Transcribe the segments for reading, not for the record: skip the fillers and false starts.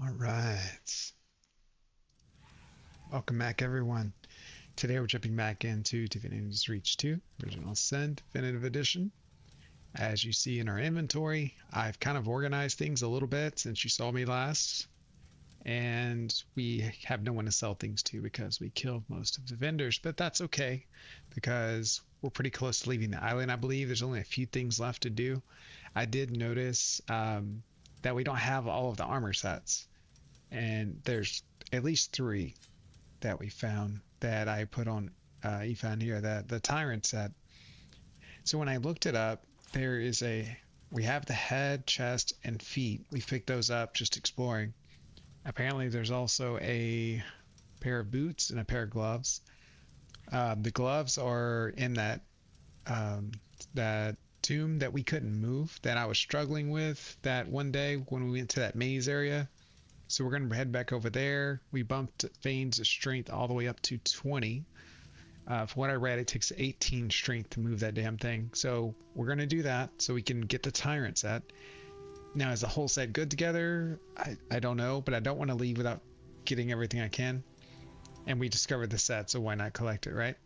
All right. Welcome back, everyone. Today we're jumping back into Divinity's Reach 2, Original Sin Definitive Edition. As you see in our inventory, I've kind of organized things a little bit since you saw me last. And we have no one to sell things to because we killed most of the vendors, but that's okay because we're pretty close to leaving the island, I believe. There's only a few things left to do. I did notice that we don't have all of the armor sets, and there's at least 3 that we found that I put on Ethan here, the Tyrant set. So when I looked it up, we have the head, chest, and feet. We picked those up just exploring. Apparently there's also a pair of boots and a pair of gloves. The gloves are in that tomb that we couldn't move, that I was struggling with that one day when we went to that maze area. So we're going to head back over there. We bumped Fane's strength all the way up to 20. From what I read, it takes 18 strength to move that damn thing. So we're going to do that so we can get the Tyrant set. Now, is the whole set good together? I don't know, but I don't want to leave without getting everything I can. And we discovered the set, so why not collect it, right?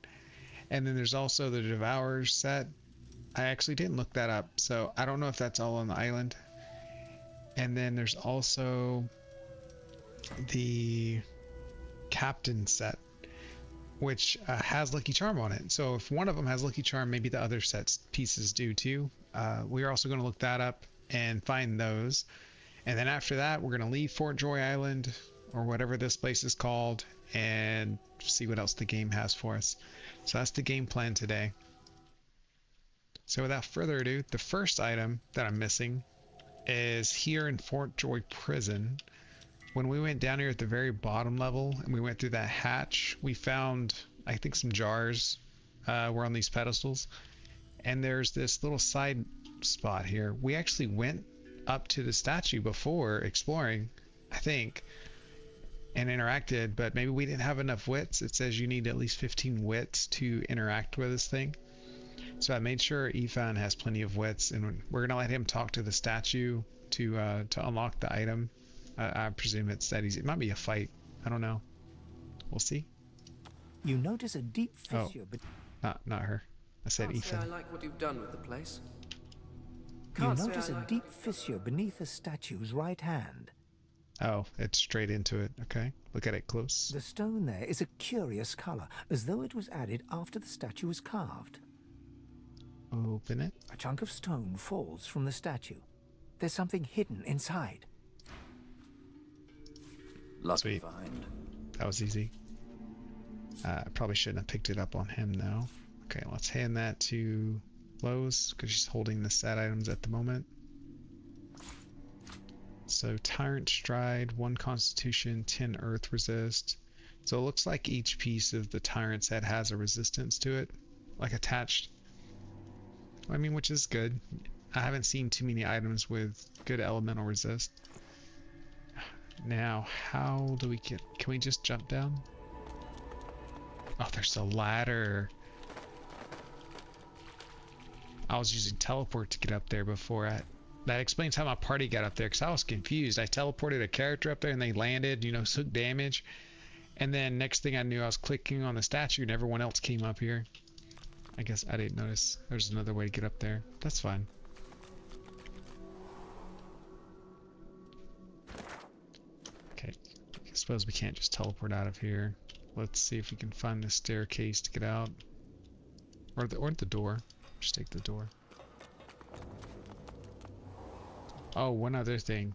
And then there's also the Devourer's set. I actually didn't look that up, so I don't know if that's all on the island. And then there's also the Captain set, which has Lucky Charm on it. So if one of them has Lucky Charm, maybe the other set's pieces do too. We're also going to look that up and find those. And then after that, we're going to leave Fort Joy Island, or whatever this place is called, and see what else the game has for us. So that's the game plan today. So without further ado, the first item that I'm missing is here in Fort Joy Prison. When we went down here at the very bottom level and we went through that hatch, we found, I think, some jars were on these pedestals. And there's this little side spot here. We actually went up to the statue before exploring, I think, and interacted, but maybe we didn't have enough wits. It says you need at least 15 wits to interact with this thing. So I made sure Ethan has plenty of wits, and we're going to let him talk to the statue to unlock the item. I presume it's that easy. It might be a fight. I don't know. We'll see. You notice a deep fissure. Not her. I said Can't say Ethan. I like what you've done with the place. You Can't say notice I a like deep fissure beneath the statue's right hand. Oh, it's straight into it. Okay. Look at it close. The stone there is a curious color, as though it was added after the statue was carved. Open it. A chunk of stone falls from the statue. There's something hidden inside. lucky Sweet. find. That was easy. I probably shouldn't have picked it up on him though. Okay, let's hand that to Lowe's because she's holding the set items at the moment. So Tyrant Stride, 1 Constitution, 10 Earth Resist. So it looks like each piece of the Tyrant set has a resistance to it, like attached. I mean, which is good. I haven't seen too many items with good elemental resist. Now, how do we get... Can we just jump down? Oh, there's a ladder. I was using teleport to get up there before. That explains how my party got up there, because I was confused. I teleported a character up there and they landed, you know, took damage. And then next thing I knew, I was clicking on the statue and everyone else came up here. I guess I didn't notice. There's another way to get up there. That's fine. Okay. I suppose we can't just teleport out of here. Let's see if we can find the staircase to get out. Or the door. Just take the door. Oh, one other thing.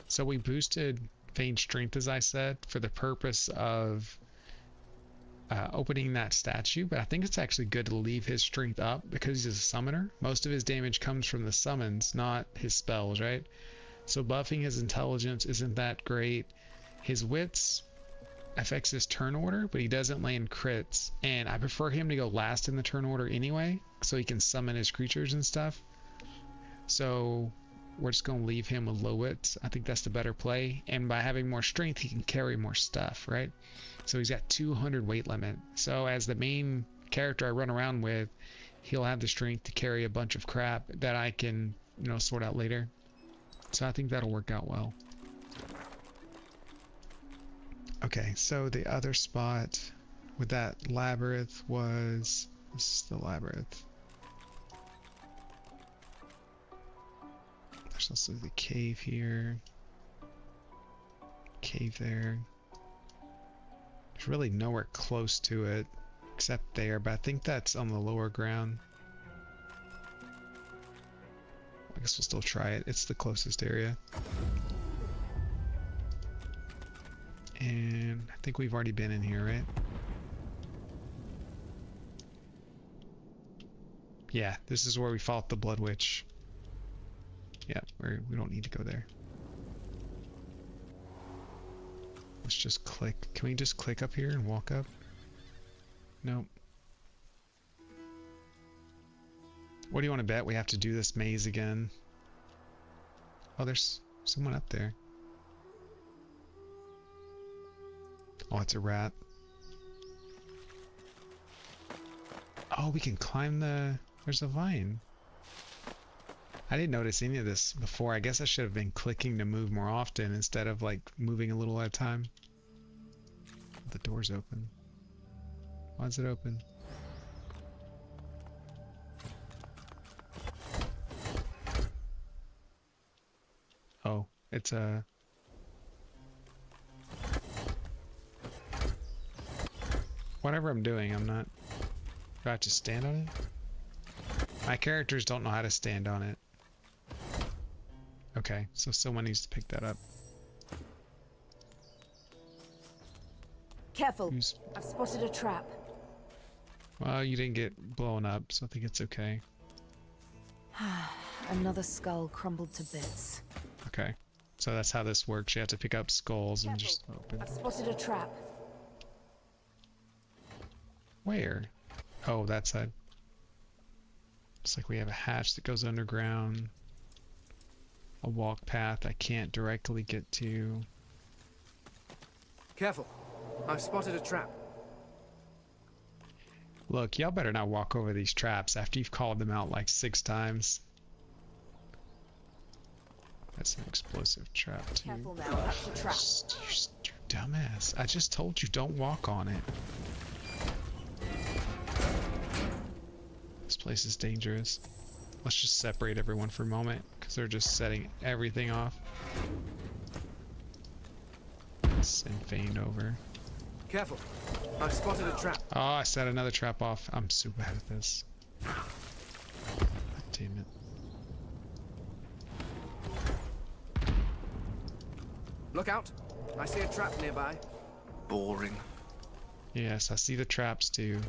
So we boosted Fane's strength, as I said, for the purpose of opening that statue, but I think it's actually good to leave his strength up because he's a summoner. Most of his damage comes from the summons, not his spells, right? So buffing his intelligence isn't that great. His wits affects his turn order, but he doesn't land crits, and I prefer him to go last in the turn order anyway, so he can summon his creatures and stuff. So we're just going to leave him with low wits. I think that's the better play, and by having more strength he can carry more stuff, right? So he's got 200 weight limit. So as the main character I run around with, he'll have the strength to carry a bunch of crap that I can, you know, sort out later. So I think that'll work out well. Okay, so the other spot with that labyrinth was... This is the labyrinth. There's also the cave here. Cave there. There's really nowhere close to it except there, but I think that's on the lower ground. I guess we'll still try it. It's the closest area. And I think we've already been in here, right? Yeah, this is where we fought the Blood Witch. Yeah, we don't need to go there. Let's just click. Can we just click up here and walk up? Nope. What do you want to bet we have to do this maze again? Oh, there's someone up there. Oh, it's a rat. Oh, we can climb the... There's a vine. I didn't notice any of this before. I guess I should have been clicking to move more often instead of like moving a little at a time. The door's open. Why is it open? Oh, it's a... Whatever I'm doing, I'm not... Do I have to stand on it? My characters don't know how to stand on it. Okay, so someone needs to pick that up. Careful. I've spotted a trap. Well, you didn't get blown up, so I think it's okay. Another skull crumbled to bits. Okay, so that's how this works. You have to pick up skulls and just open. I've spotted a trap. Where? Oh, that side. Looks like we have a hatch that goes underground. A walk path I can't directly get to. Careful. I've spotted a trap. Look, y'all better not walk over these traps after you've called them out like 6 times. That's an explosive trap too. Careful now, that's a trap. You dumbass. I just told you don't walk on it. This place is dangerous. Let's just separate everyone for a moment because they're just setting everything off. Send Fane over. Careful. I've spotted a trap. Oh, I set another trap off. I'm so bad at this. God damn it. Look out. I see a trap nearby. Boring. Yes, I see the traps too.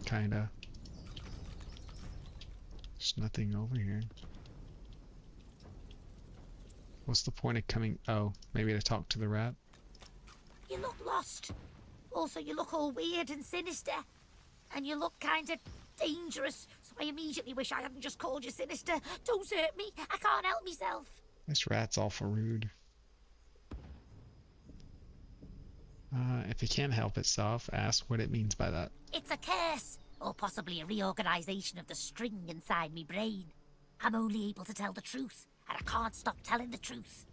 Kinda. There's nothing over here. What's the point of coming? Oh, maybe to talk to the rat? You look lost. Also, you look all weird and sinister. And you look kind of dangerous. So I immediately wish I hadn't just called you sinister. Don't hurt me. I can't help myself. This rat's awful rude. If it can't help itself, ask what it means by that. It's a curse. Or possibly a reorganization of the string inside me brain. I'm only able to tell the truth. And I can't stop telling the truth.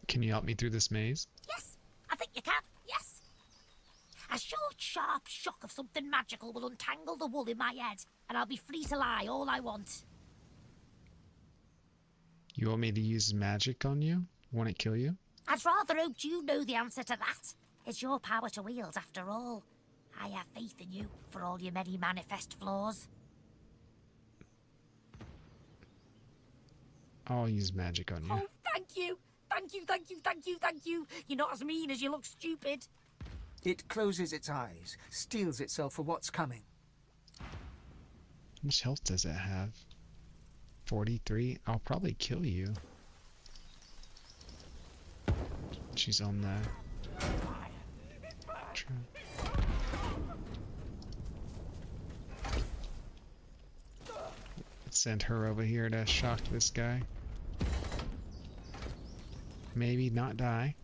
Can you help me through this maze? Yes, I think you can. Yes. A short, sharp shock of something magical will untangle the wool in my head, and I'll be free to lie all I want. You want me to use magic on you? Won't it kill you? I'd rather hope you know the answer to that. It's your power to wield, after all. I have faith in you, for all your many manifest flaws. I'll use magic on you. Oh, thank you! Thank you, thank you, thank you, thank you! You're not as mean as you look stupid. It closes its eyes, steels itself for what's coming. How much health does it have? 43? I'll probably kill you. She's on the... Let's send her over here to shock this guy. Maybe not die.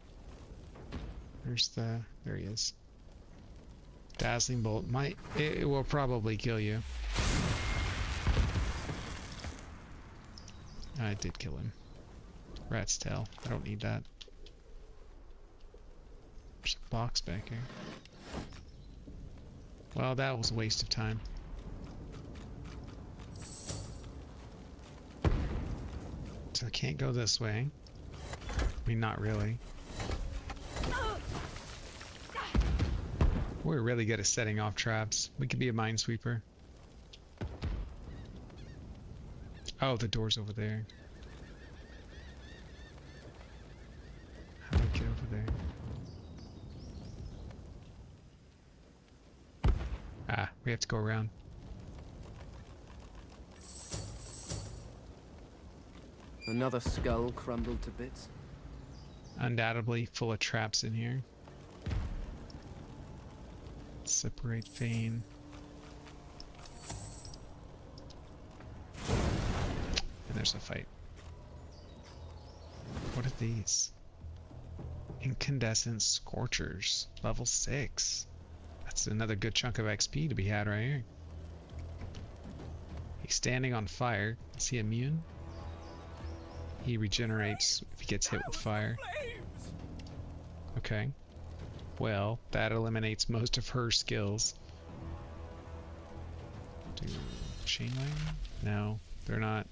There he is. Dazzling Bolt. It will probably kill you. I did kill him. Rat's tail. I don't need that. There's a box back here. Well, that was a waste of time. So I can't go this way. I mean, not really. We're really good at setting off traps. We could be a minesweeper. Oh, the door's over there. How do we get over there? Ah, we have to go around. Another skull crumbled to bits. Undoubtedly full of traps in here. Separate vein. And there's a fight. What are these? Incandescent Scorchers. Level 6. That's another good chunk of XP to be had right here. He's standing on fire. Is he immune? He regenerates if he gets hit with fire. Okay. Well, that eliminates most of her skills. Do chain lightning? No, they're not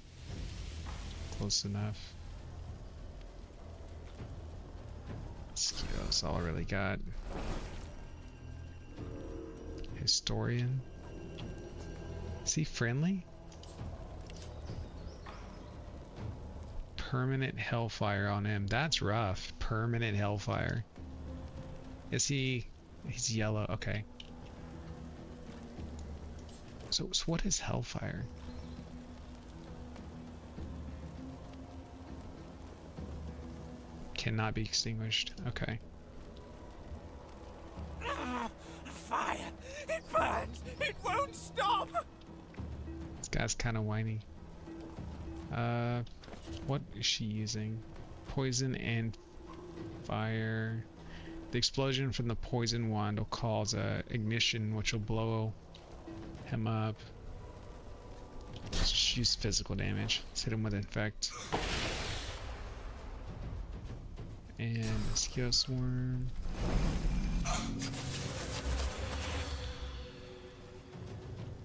close enough. That's all I really got. Historian. Is he friendly? Permanent hellfire on him. That's rough. Permanent hellfire. Is he... He's yellow. Okay. So what is hellfire? Cannot be extinguished. Okay. Fire! It burns! It won't stop! This guy's kind of whiny. What is she using? Poison and fire. The explosion from the poison wand will cause a ignition, which will blow him up. Let's use physical damage. Let's hit him with infect. And mosquito swarm.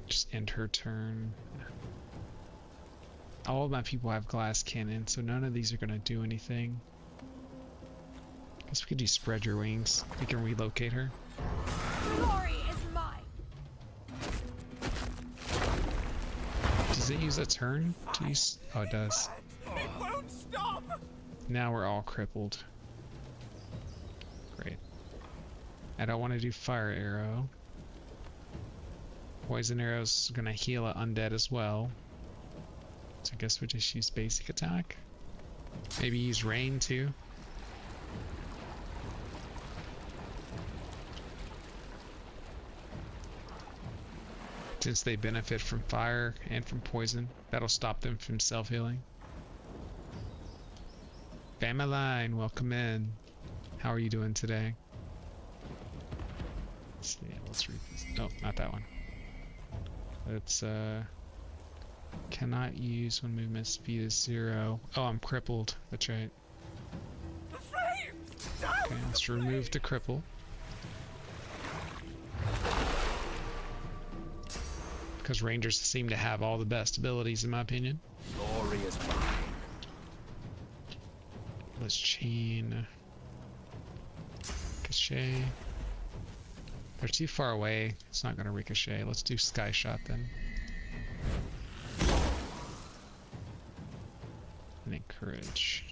Just end her turn. All of my people have glass cannon, so none of these are gonna do anything. Guess we could do spread your wings. We can relocate her. Glory is mine. Does it use a turn to use? Oh, it does. It won't stop! Now we're all crippled. Great. I don't want to do fire arrow. Poison arrow's gonna heal an undead as well. So I guess we just use basic attack. Maybe use rain too. Since they benefit from fire and from poison, that'll stop them from self-healing. Bamaline, welcome in. How are you doing today? Let's see, let's read this. No, not that one. Let's cannot use when movement speed is 0. Oh, I'm crippled. That's right. Okay, let's remove the cripple. Because rangers seem to have all the best abilities in my opinion. Glory is mine. Let's chain. Ricochet. They're too far away. It's not going to ricochet. Let's do sky shot then. And encourage.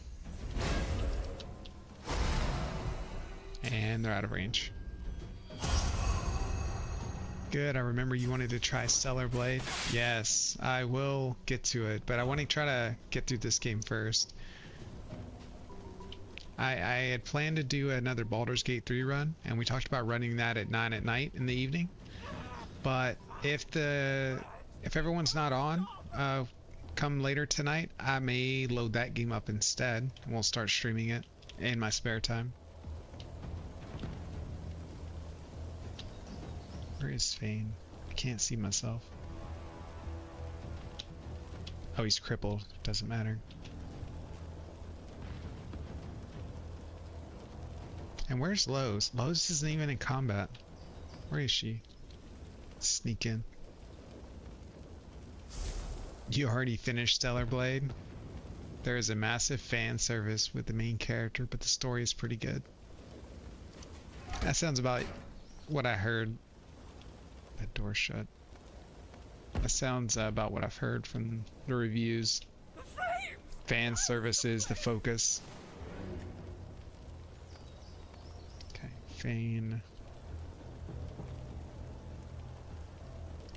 And they're out of range. Good, I remember you wanted to try Stellar Blade. Yes, I will get to it, but I want to try to get through this game first. I had planned to do another Baldur's Gate 3 run, and we talked about running that at 9 at night in the evening. But if everyone's not on, come later tonight, I may load that game up instead, and we'll start streaming it in my spare time. Where is Fane? I can't see myself. Oh, he's crippled. Doesn't matter. And where's Lowe's? Lowe's isn't even in combat. Where is she? Sneak in. You already finished Stellar Blade? There is a massive fan service with the main character, but the story is pretty good. That sounds about what I heard. That door shut. That sounds about what I've heard from the reviews. Fan service is the focus. Okay, Fane.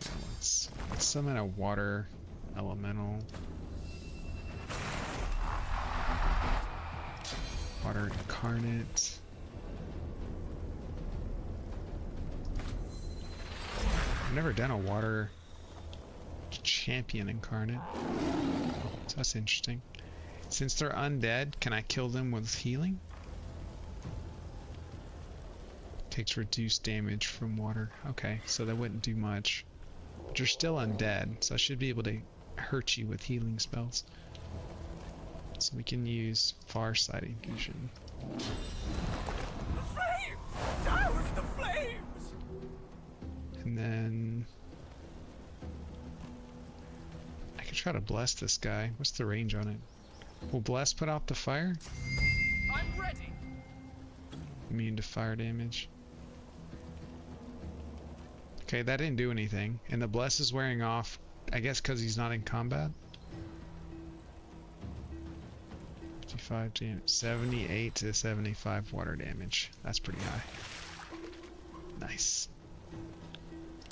Yeah, let's summon a water elemental. Water incarnate. I've never done a water champion incarnate, so that's interesting. Since they're undead, can I kill them with healing? Takes reduced damage from water. Okay, so that wouldn't do much. But you're still undead, so I should be able to hurt you with healing spells. So we can use Farsighting Vision. The flames! Douse the flames! And then I could try to bless this guy. What's the range on it? Will bless put out the fire? I'm ready! Immune to fire damage. Okay, that didn't do anything. And the bless is wearing off, I guess because he's not in combat. 55 damage, 78 to 75 water damage. That's pretty high. Nice.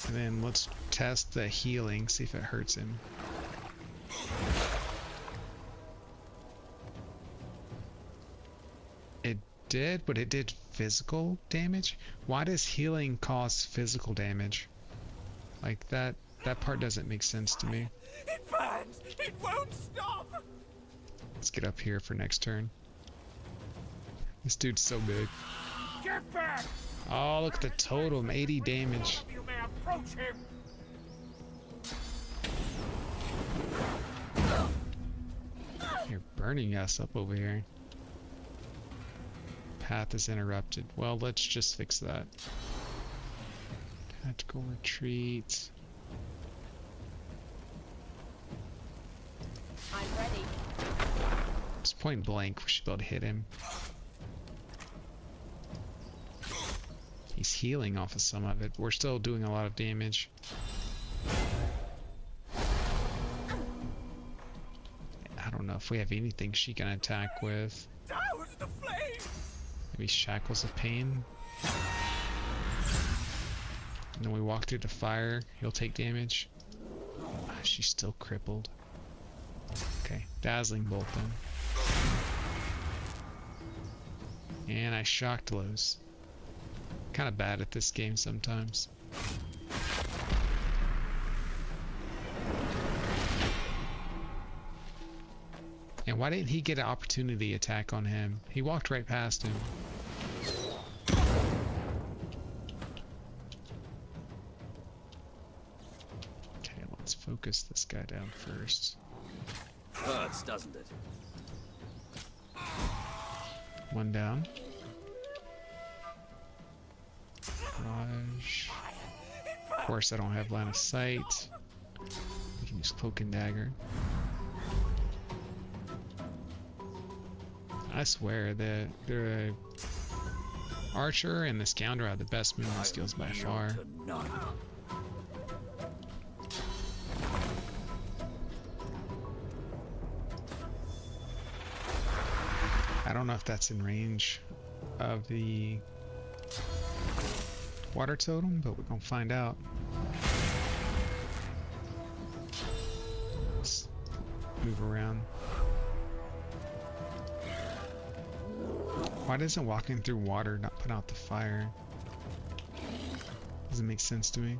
And then let's test the healing, see if it hurts him. It did, but it did physical damage. Why does healing cause physical damage? Like that part doesn't make sense to me. It burns! It won't stop! Let's get up here for next turn. This dude's so big. Get back! Oh, look at the totem, 80 damage. You may approach him! You're burning us up over here. Path is interrupted. Well, let's just fix that. Tactical retreat. I'm ready. It's point blank. We should be able to hit him. He's healing off of some of it. But we're still doing a lot of damage. I don't know if we have anything she can attack with. Douse the flames! Maybe Shackles of Pain. And then we walk through the fire. He'll take damage. Ah, she's still crippled. Okay, Dazzling Bolt then. And I shocked Lowe's. Kind of bad at this game sometimes. And why didn't he get an opportunity attack on him? He walked right past him. Okay, let's focus this guy down first. Hurts, doesn't it? One down. Barrage. Of course, I don't have line of sight. We can use Cloak and Dagger. I swear that the Archer and the Scoundrel have the best movement skills by far. I don't know if that's in range of the water totem, but we're gonna find out. Let's move around. Why doesn't walking through water not put out the fire? Doesn't make sense to me.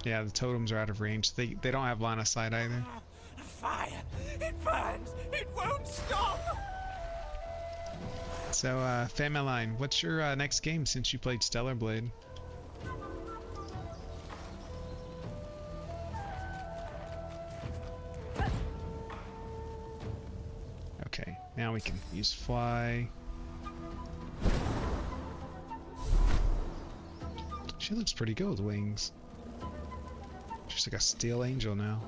Yeah, the totems are out of range. They don't have line of sight either. Fire! It burns! It won't stop! So, Famaline, what's your next game since you played Stellar Blade? Okay, now we can use Fly. She looks pretty good with wings. She's like a steel angel now.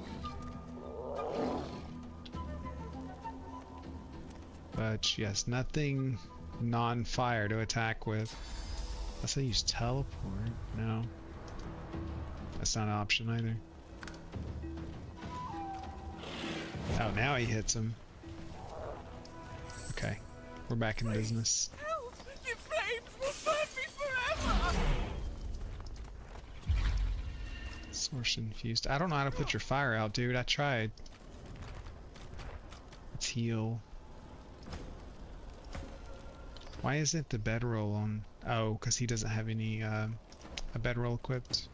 But she has nothing non-fire to attack with. Unless I use teleport. No. That's not an option either. Oh, now he hits him. Okay. We're back in business. Help! The flames will burn me forever! Source infused. I don't know how to put your fire out, dude. I tried. Let's heal. Why isn't the bedroll on? Oh, because he doesn't have any a bedroll equipped.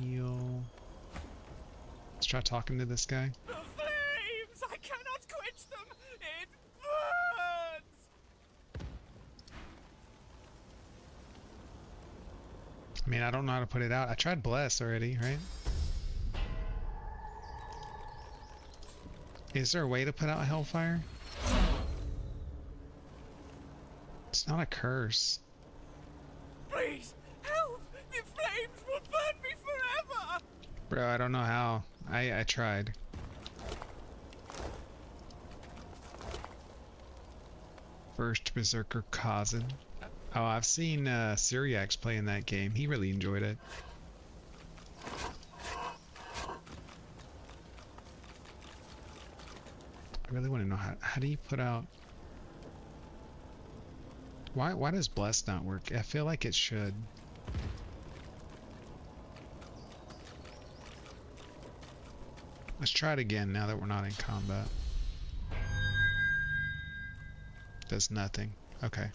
Heal. Let's try talking to this guy. The flames! I cannot quench them! It burns! I mean, I don't know how to put it out. I tried bless already, right? Is there a way to put out hellfire? It's not a curse. Please, help! The flames will burn me forever! Bro, I don't know how. I tried. First Berserker Kazan. Oh, I've seen Syriax play in that game. He really enjoyed it. I really want to know how do you put out... Why does Bless not work? I feel like it should. Let's try it again now that we're not in combat. Does nothing. Okay.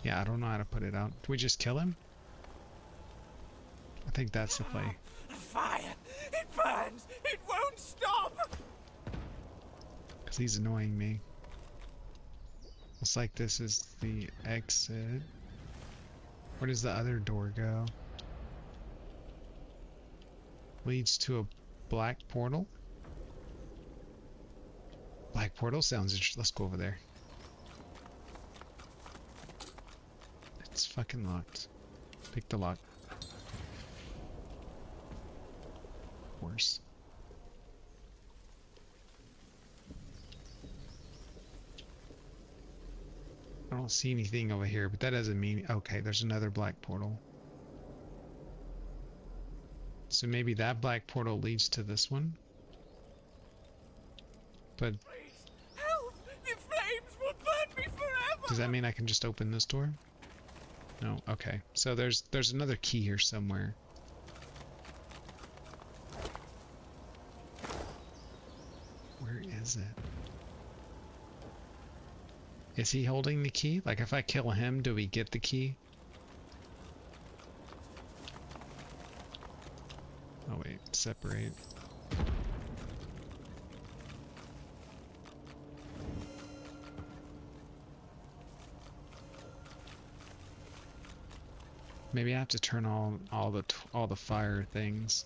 Yeah, I don't know how to put it out. Do we just kill him? I think that's the play. Fire! It burns! It won't stop! Because he's annoying me. Looks like this is the exit. Where does the other door go? Leads to a black portal? Black portal sounds interesting. Let's go over there. It's fucking locked. Pick the lock. Of course. I don't see anything over here, but that doesn't mean... Okay, there's another black portal. So maybe that black portal leads to this one? But... Please, help! The flames will burn me forever! Does that mean I can just open this door? No? Okay. So there's another key here somewhere. Where is it? Is he holding the key? Like if I kill him, do we get the key? Oh wait, separate. Maybe I have to turn on all the fire things.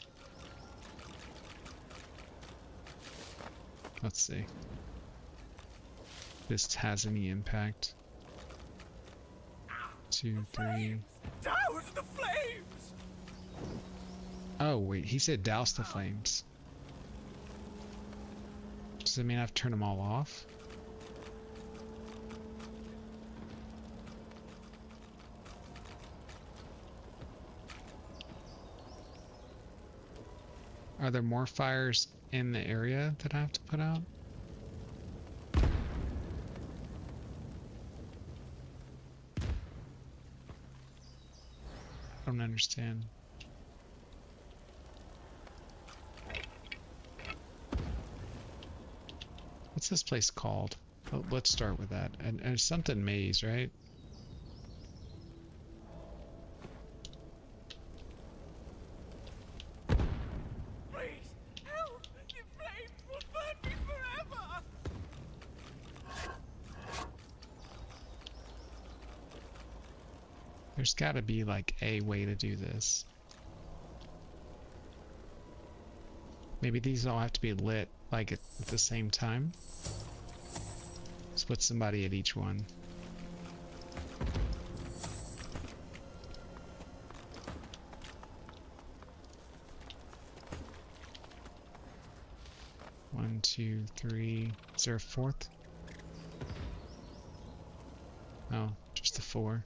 Let's see. This has any impact. 2, 3. Douse the flames! Oh wait, he said douse the flames. Does that mean I have to turn them all off? Are there more fires in the area that I have to put out? I don't understand. What's this place called? Oh, let's start with that. And it's something maze, right? Please, help! The flames will burn me forever! There's gotta be like a way to do this. Maybe these all have to be lit like at the same time. Let's put somebody at each one. 1, 2, 3. Is there a fourth? Oh, just the 4.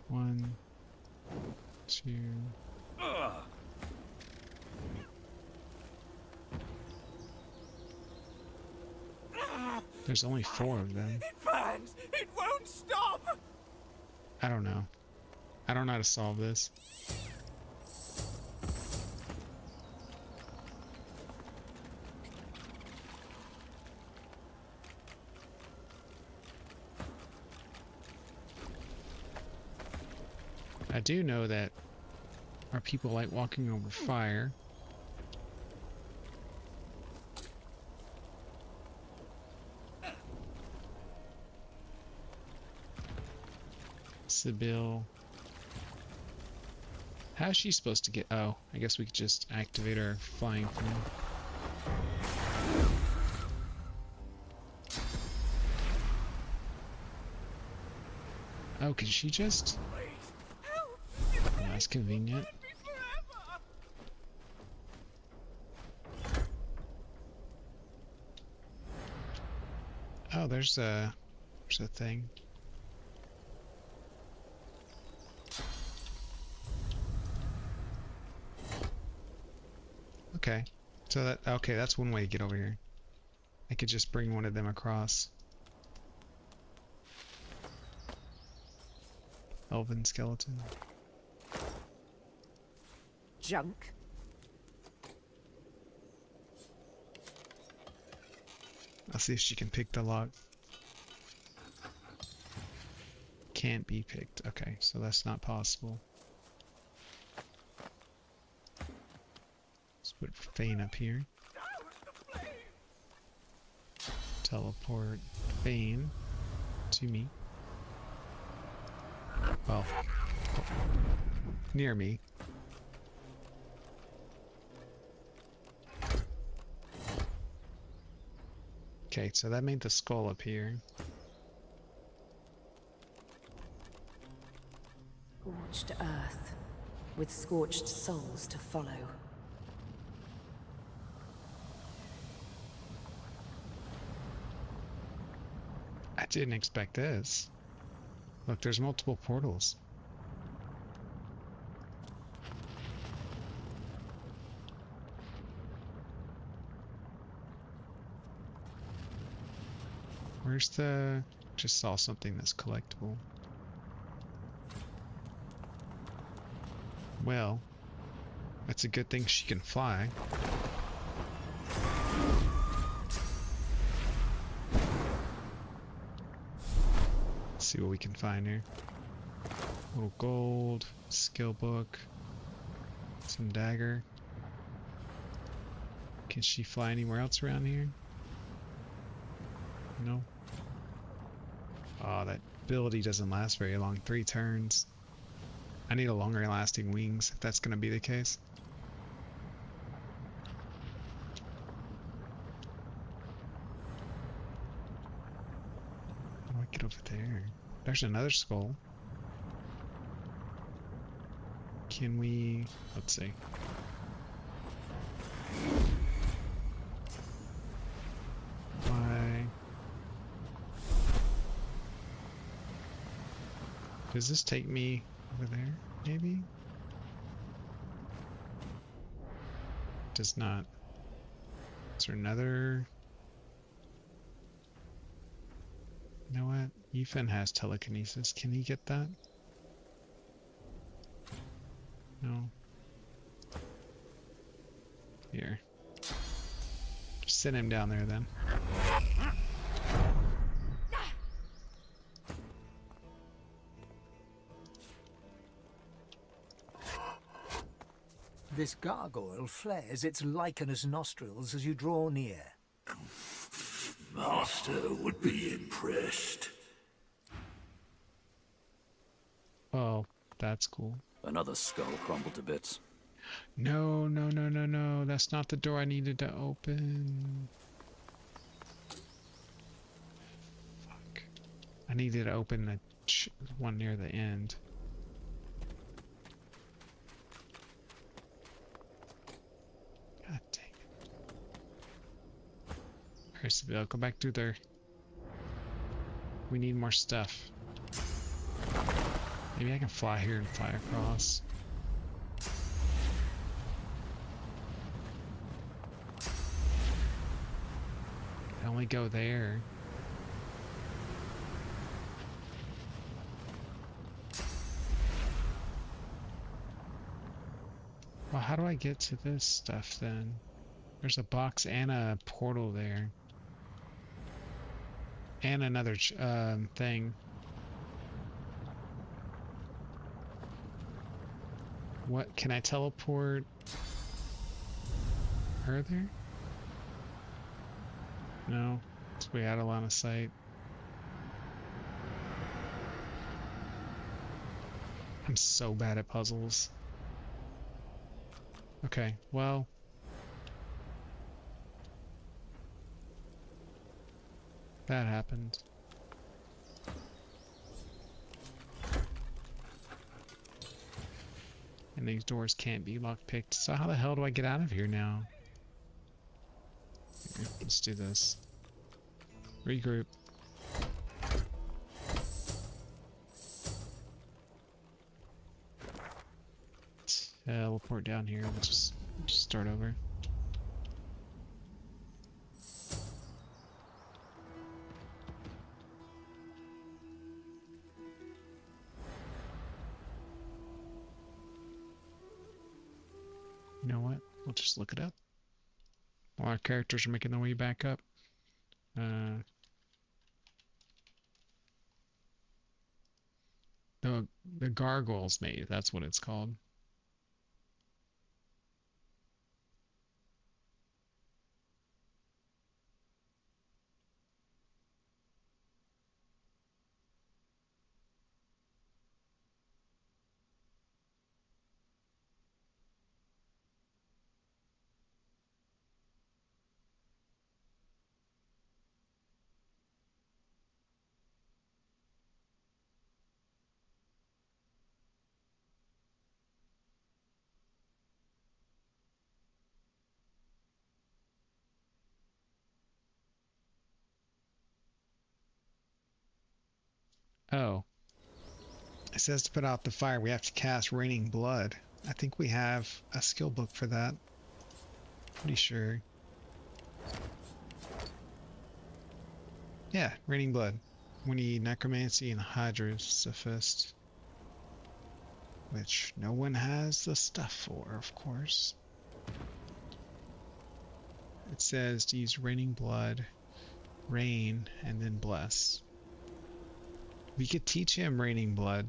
1, 2. There's only 4 of them. It burns! It won't stop! I don't know. I don't know how to solve this. I do know that our people like walking over fire. Sibyl. How's she supposed to get... Oh, I guess we could just activate our flying form. Oh, can she just... Oh, that's convenient. Oh, there's a thing. Okay, so that's one way to get over here. I could just bring one of them across. Elven skeleton. Junk. I'll see if she can pick the lock. Can't be picked. Okay, so that's not possible. Let's put Fane up here. Teleport Fane to me. Well, near me. Okay, so that made the skull appear. Scorched earth, with scorched souls to follow. I didn't expect this. Look, there's multiple portals. Where's the... Just saw something that's collectible. Well, that's a good thing she can fly. Let's see what we can find here. A little gold, skill book, some dagger. Can she fly anywhere else around here? No. Oh, that ability doesn't last very long. 3 turns. I need a longer lasting wings if that's going to be the case. How do I get over there? There's another skull. Can we... Let's see. Why... Does this take me over there, maybe? Does not. Is there another... You know what? Ethan has telekinesis. Can he get that? No. Here. Just send him down there then. This gargoyle flares its lichenous nostrils as you draw near. Master would be impressed. Oh, that's cool. Another skull crumbled to bits. No, no, no, no, no. That's not the door I needed to open. Fuck. I needed to open the one near the end. God dang it. Alright, Seville, go back through there. We need more stuff. Maybe I can fly here and fly across. I only go there. Well, how do I get to this stuff then? There's a box and a portal there. And another thing. What, can I teleport further? No, it's way out of line of sight. I'm so bad at puzzles. Okay, well. That happened. And these doors can't be lockpicked. So how the hell do I get out of here now? Here, let's do this. Regroup. Teleport down here. Let's just start over. You know what? We'll just look it up. While our characters are making their way back up. The Gargoyles Maze, that's what it's called. Oh. It says to put out the fire, we have to cast Raining Blood. I think we have a skill book for that. Pretty sure. Yeah, Raining Blood. We need Necromancy and Hydrosophist. Which no one has the stuff for, of course. It says to use Raining Blood, Rain, and then Bless. We could teach him Raining Blood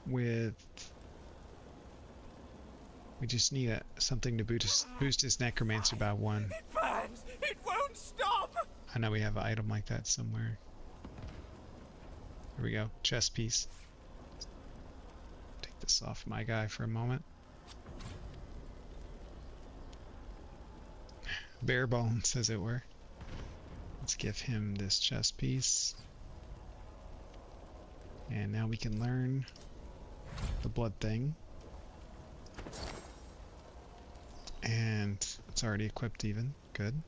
with... We just need something to boost his Necromancy by 1. It burns! It won't stop! I know we have an item like that somewhere. Here we go. Chest piece. Take this off my guy for a moment. Bare bones, as it were. Let's give him this chest piece. And now we can learn the blood thing. And it's already equipped even. Good.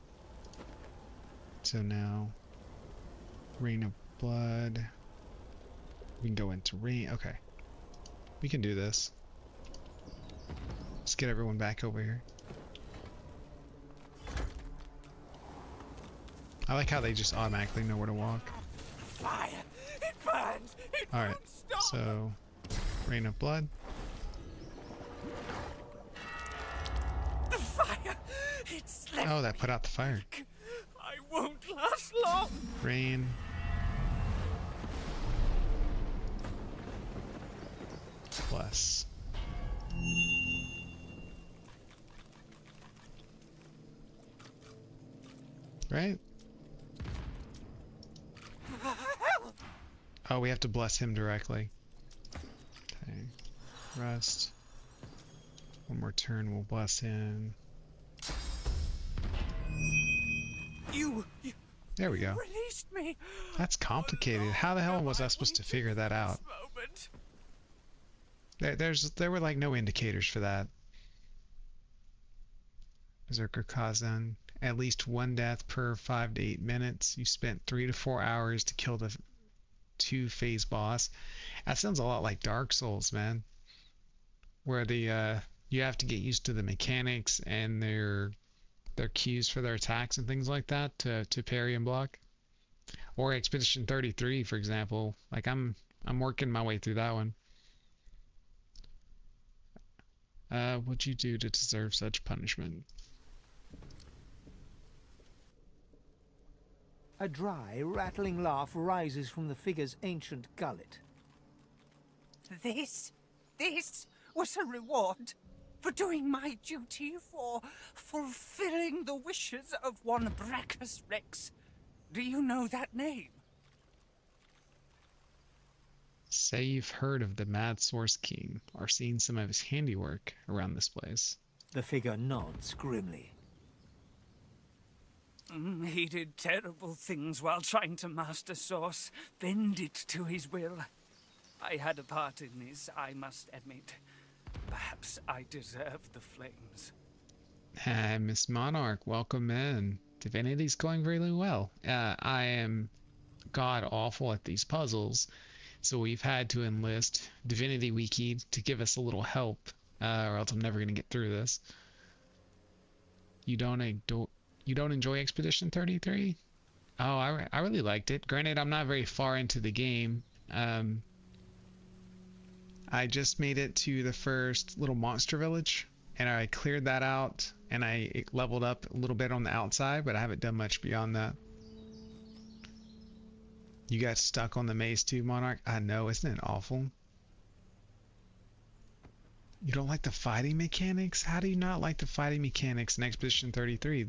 So now, Rain of Blood. We can go into rain. Okay. We can do this. Let's get everyone back over here. I like how they just automatically know where to walk. Fire! It burns! It Alright, won't stop! so Rain of Blood. The fire! It's left. Oh, that put out the fire. I won't last long! Rain. Bless. Right? Oh, we have to bless him directly. Okay. Rest. One more turn, we'll bless him. You There we go. released me. That's complicated. How the hell was I supposed to figure that out? Moment. There were like no indicators for that. Berserker Kazan. At least one death per 5 to 8 minutes. You spent 3 to 4 hours to kill the 2-phase boss. That sounds a lot like Dark Souls, man. Where the you have to get used to the mechanics and their cues for their attacks and things like that to parry and block. Or Expedition 33, for example. Like I'm working my way through that one. What'd you do to deserve such punishment? A dry, rattling laugh rises from the figure's ancient gullet. This was a reward for doing my duty, for fulfilling the wishes of one Brachus Rex. Do you know that name? Say you've heard of the Mad Source King or seen some of his handiwork around this place. The figure nods grimly. He did terrible things while trying to master Source, bend it to his will. I had a part in this, I must admit. Perhaps I deserve the flames. Hi, Miss Monarch, welcome in. Divinity's going really well. I am god awful at these puzzles, so we've had to enlist Divinity Wiki to give us a little help, or else I'm never going to get through this. You don't enjoy Expedition 33? Oh, I really liked it. Granted, I'm not very far into the game. I just made it to the first little monster village, and I cleared that out, and I leveled up a little bit on the outside, but I haven't done much beyond that. You got stuck on the maze too, Monarch? I know, isn't it awful? You don't like the fighting mechanics? How do you not like the fighting mechanics in Expedition 33?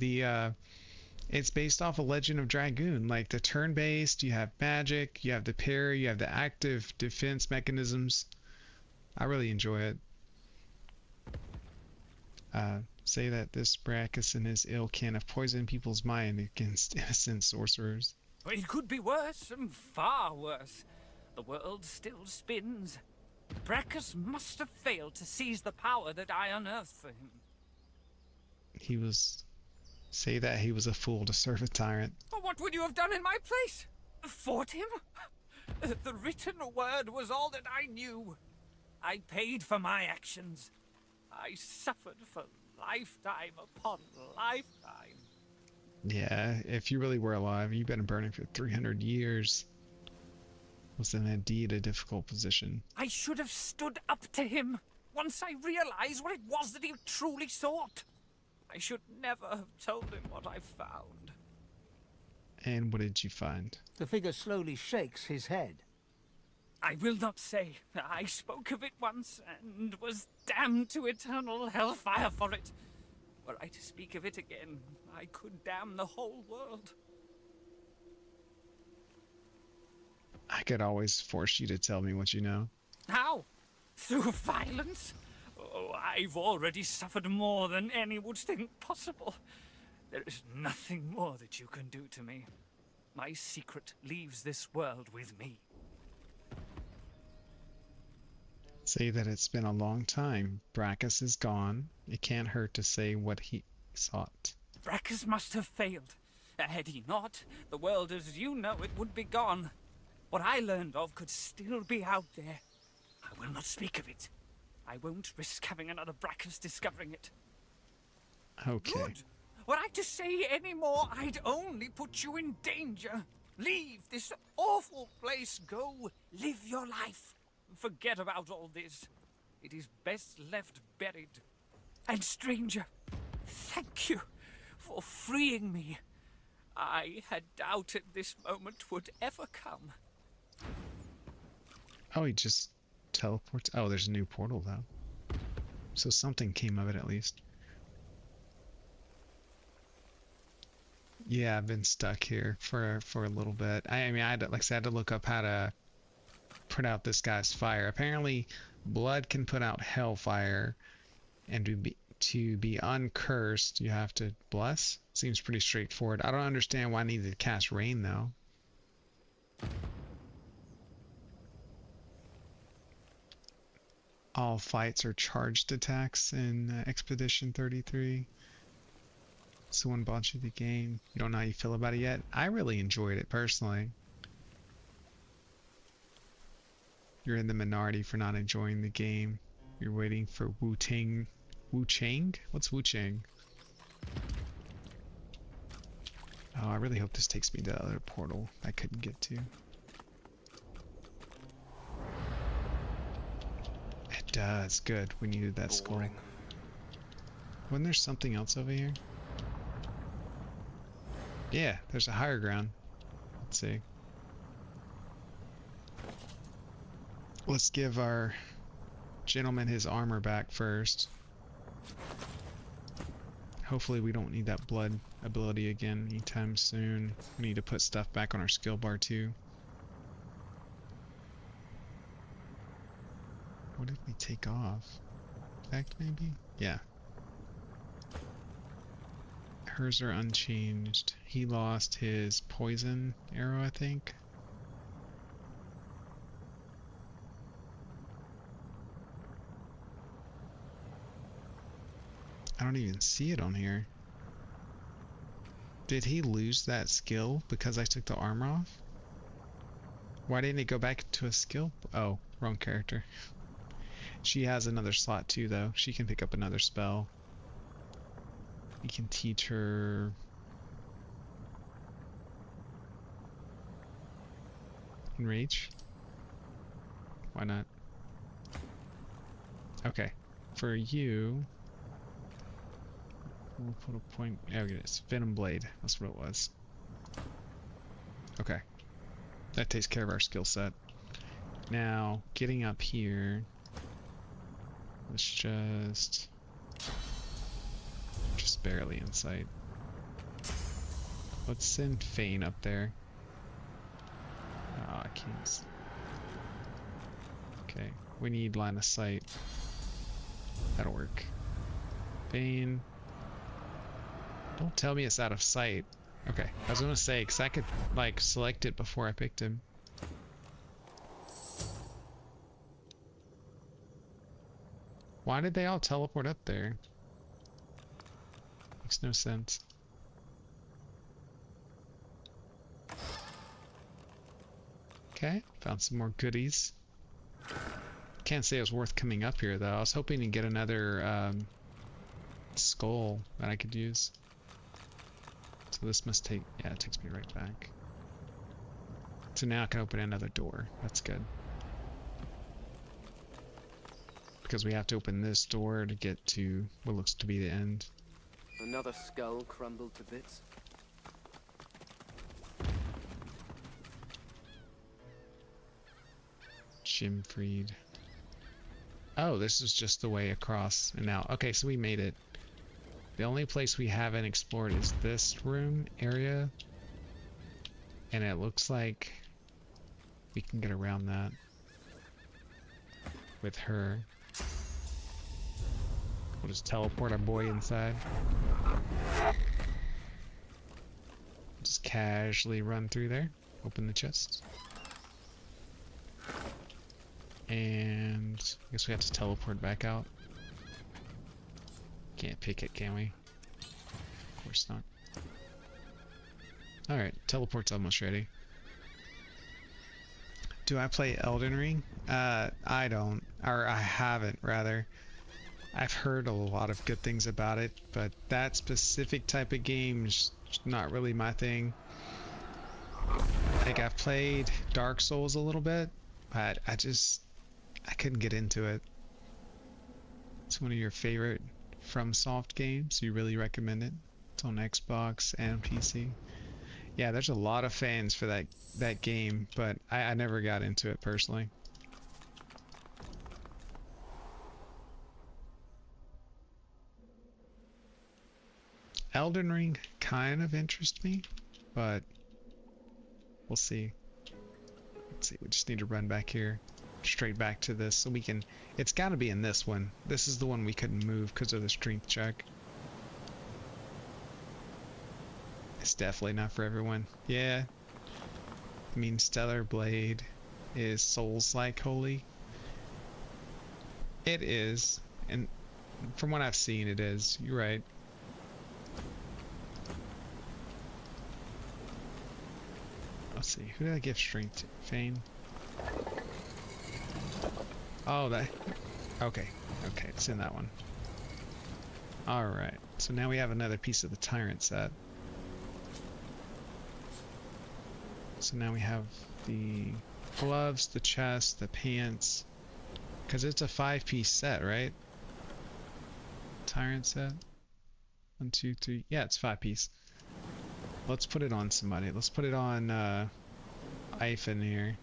It's based off of Legend of Dragoon. Like the turn-based, you have magic, you have the parry, you have the active defense mechanisms. I really enjoy it. Say that this Brachus and his ilk have poisoned people's mind against innocent sorcerers. It could be worse, and far worse. The world still spins. Brachus must have failed to seize the power that I unearthed for him. Say that he was a fool to serve a tyrant. What would you have done in my place? Fought him? The written word was all that I knew. I paid for my actions. I suffered for lifetime upon lifetime. Yeah, if you really were alive, you've been burning for 300 years. Was indeed a difficult position. I should have stood up to him once I realized what it was that he truly sought. I should never have told him what I found. And what did you find? The figure slowly shakes his head. I will not say. I spoke of it once and was damned to eternal hellfire for it. Were I to speak of it again, I could damn the whole world. I could always force you to tell me what you know. How? Through violence? Oh, I've already suffered more than any would think possible. There is nothing more that you can do to me. My secret leaves this world with me. Say that it's been a long time. Brachus is gone. It can't hurt to say what he sought. Brachus must have failed. Had he not, the world as you know it would be gone. What I learned of could still be out there. I will not speak of it. I won't risk having another Brachus discovering it. Okay. Good. Were I to say any more, I'd only put you in danger. Leave this awful place. Go live your life. Forget about all this. It is best left buried. And stranger, thank you for freeing me. I had doubted this moment would ever come. Oh, he just teleports. Oh, there's a new portal though. So something came of it at least. Yeah, I've been stuck here for a little bit. I mean, I had to look up how to put out this guy's fire. Apparently, blood can put out hellfire, and to be uncursed, you have to bless. Seems pretty straightforward. I don't understand why I needed to cast rain though. All fights are charged attacks in Expedition 33. So one bought you the game. You don't know how you feel about it yet. I really enjoyed it personally. You're in the minority for not enjoying the game. You're waiting for Wu-Tang. Wu-Chang? What's Wu-Chang? Oh, I really hope this takes me to the other portal I couldn't get to. It does. Good. We needed that skull. Wasn't there something else over here? Yeah, there's a higher ground. Let's see. Let's give our gentleman his armor back first. Hopefully we don't need that blood ability again anytime soon. We need to put stuff back on our skill bar too. What did we take off? Effect maybe? Yeah. Hers are unchanged. He lost his poison arrow, I think. I don't even see it on here. Did he lose that skill because I took the armor off? Why didn't it go back to a skill? Oh, wrong character. She has another slot too, though. She can pick up another spell. We can teach her... Enrage? Why not? Okay. For you... We'll put a point... Oh, it is. Venom Blade. That's what it was. Okay. That takes care of our skill set. Now, getting up here... Let's just barely in sight. Let's send Fane up there. Ah, I can't. Okay, we need line of sight. That'll work. Fane. Don't tell me it's out of sight. Okay, I was gonna say, because I could, like, select it before I picked him. Why did they all teleport up there? Makes no sense. Okay, found some more goodies. Can't say it was worth coming up here though. I was hoping to get another skull that I could use. So this must take, yeah, it takes me right back. So now I can open another door. That's good. Because we have to open this door to get to what looks to be the end. Another skull crumbled to bits. Jimfried. Oh, this is just the way across and out. Okay, so we made it. The only place we haven't explored is this room area. And it looks like we can get around that with her. We'll just teleport our boy inside. Just casually run through there. Open the chest. And I guess we have to teleport back out. Can't pick it, can we? Of course not. Alright, teleport's almost ready. Do I play Elden Ring? I don't. Or I haven't, rather. I've heard a lot of good things about it, but that specific type of game is not really my thing. Like, I've played Dark Souls a little bit, but I couldn't get into it. It's one of your favorite FromSoft games. You really recommend it? It's on Xbox and PC. Yeah, there's a lot of fans for that game, but I never got into it personally. Elden Ring kind of interests me, but we'll see. Let's see, we just need to run back here, straight back to this, so we can, it's got to be in this one. This is the one we couldn't move because of the strength check. It's definitely not for everyone. Yeah, I mean, Stellar Blade is Souls-like holy. It is, and from what I've seen, it is. You're right. Let's see, who did I give strength to? Fane? Oh, that... Okay, okay, it's in that one. Alright, so now we have another piece of the Tyrant set. So now we have the gloves, the chest, the pants. Because it's a 5-piece set, right? Tyrant set? 1, 2, 3. Yeah, it's 5-piece. Let's put it on somebody. Let's put it on Ivan here.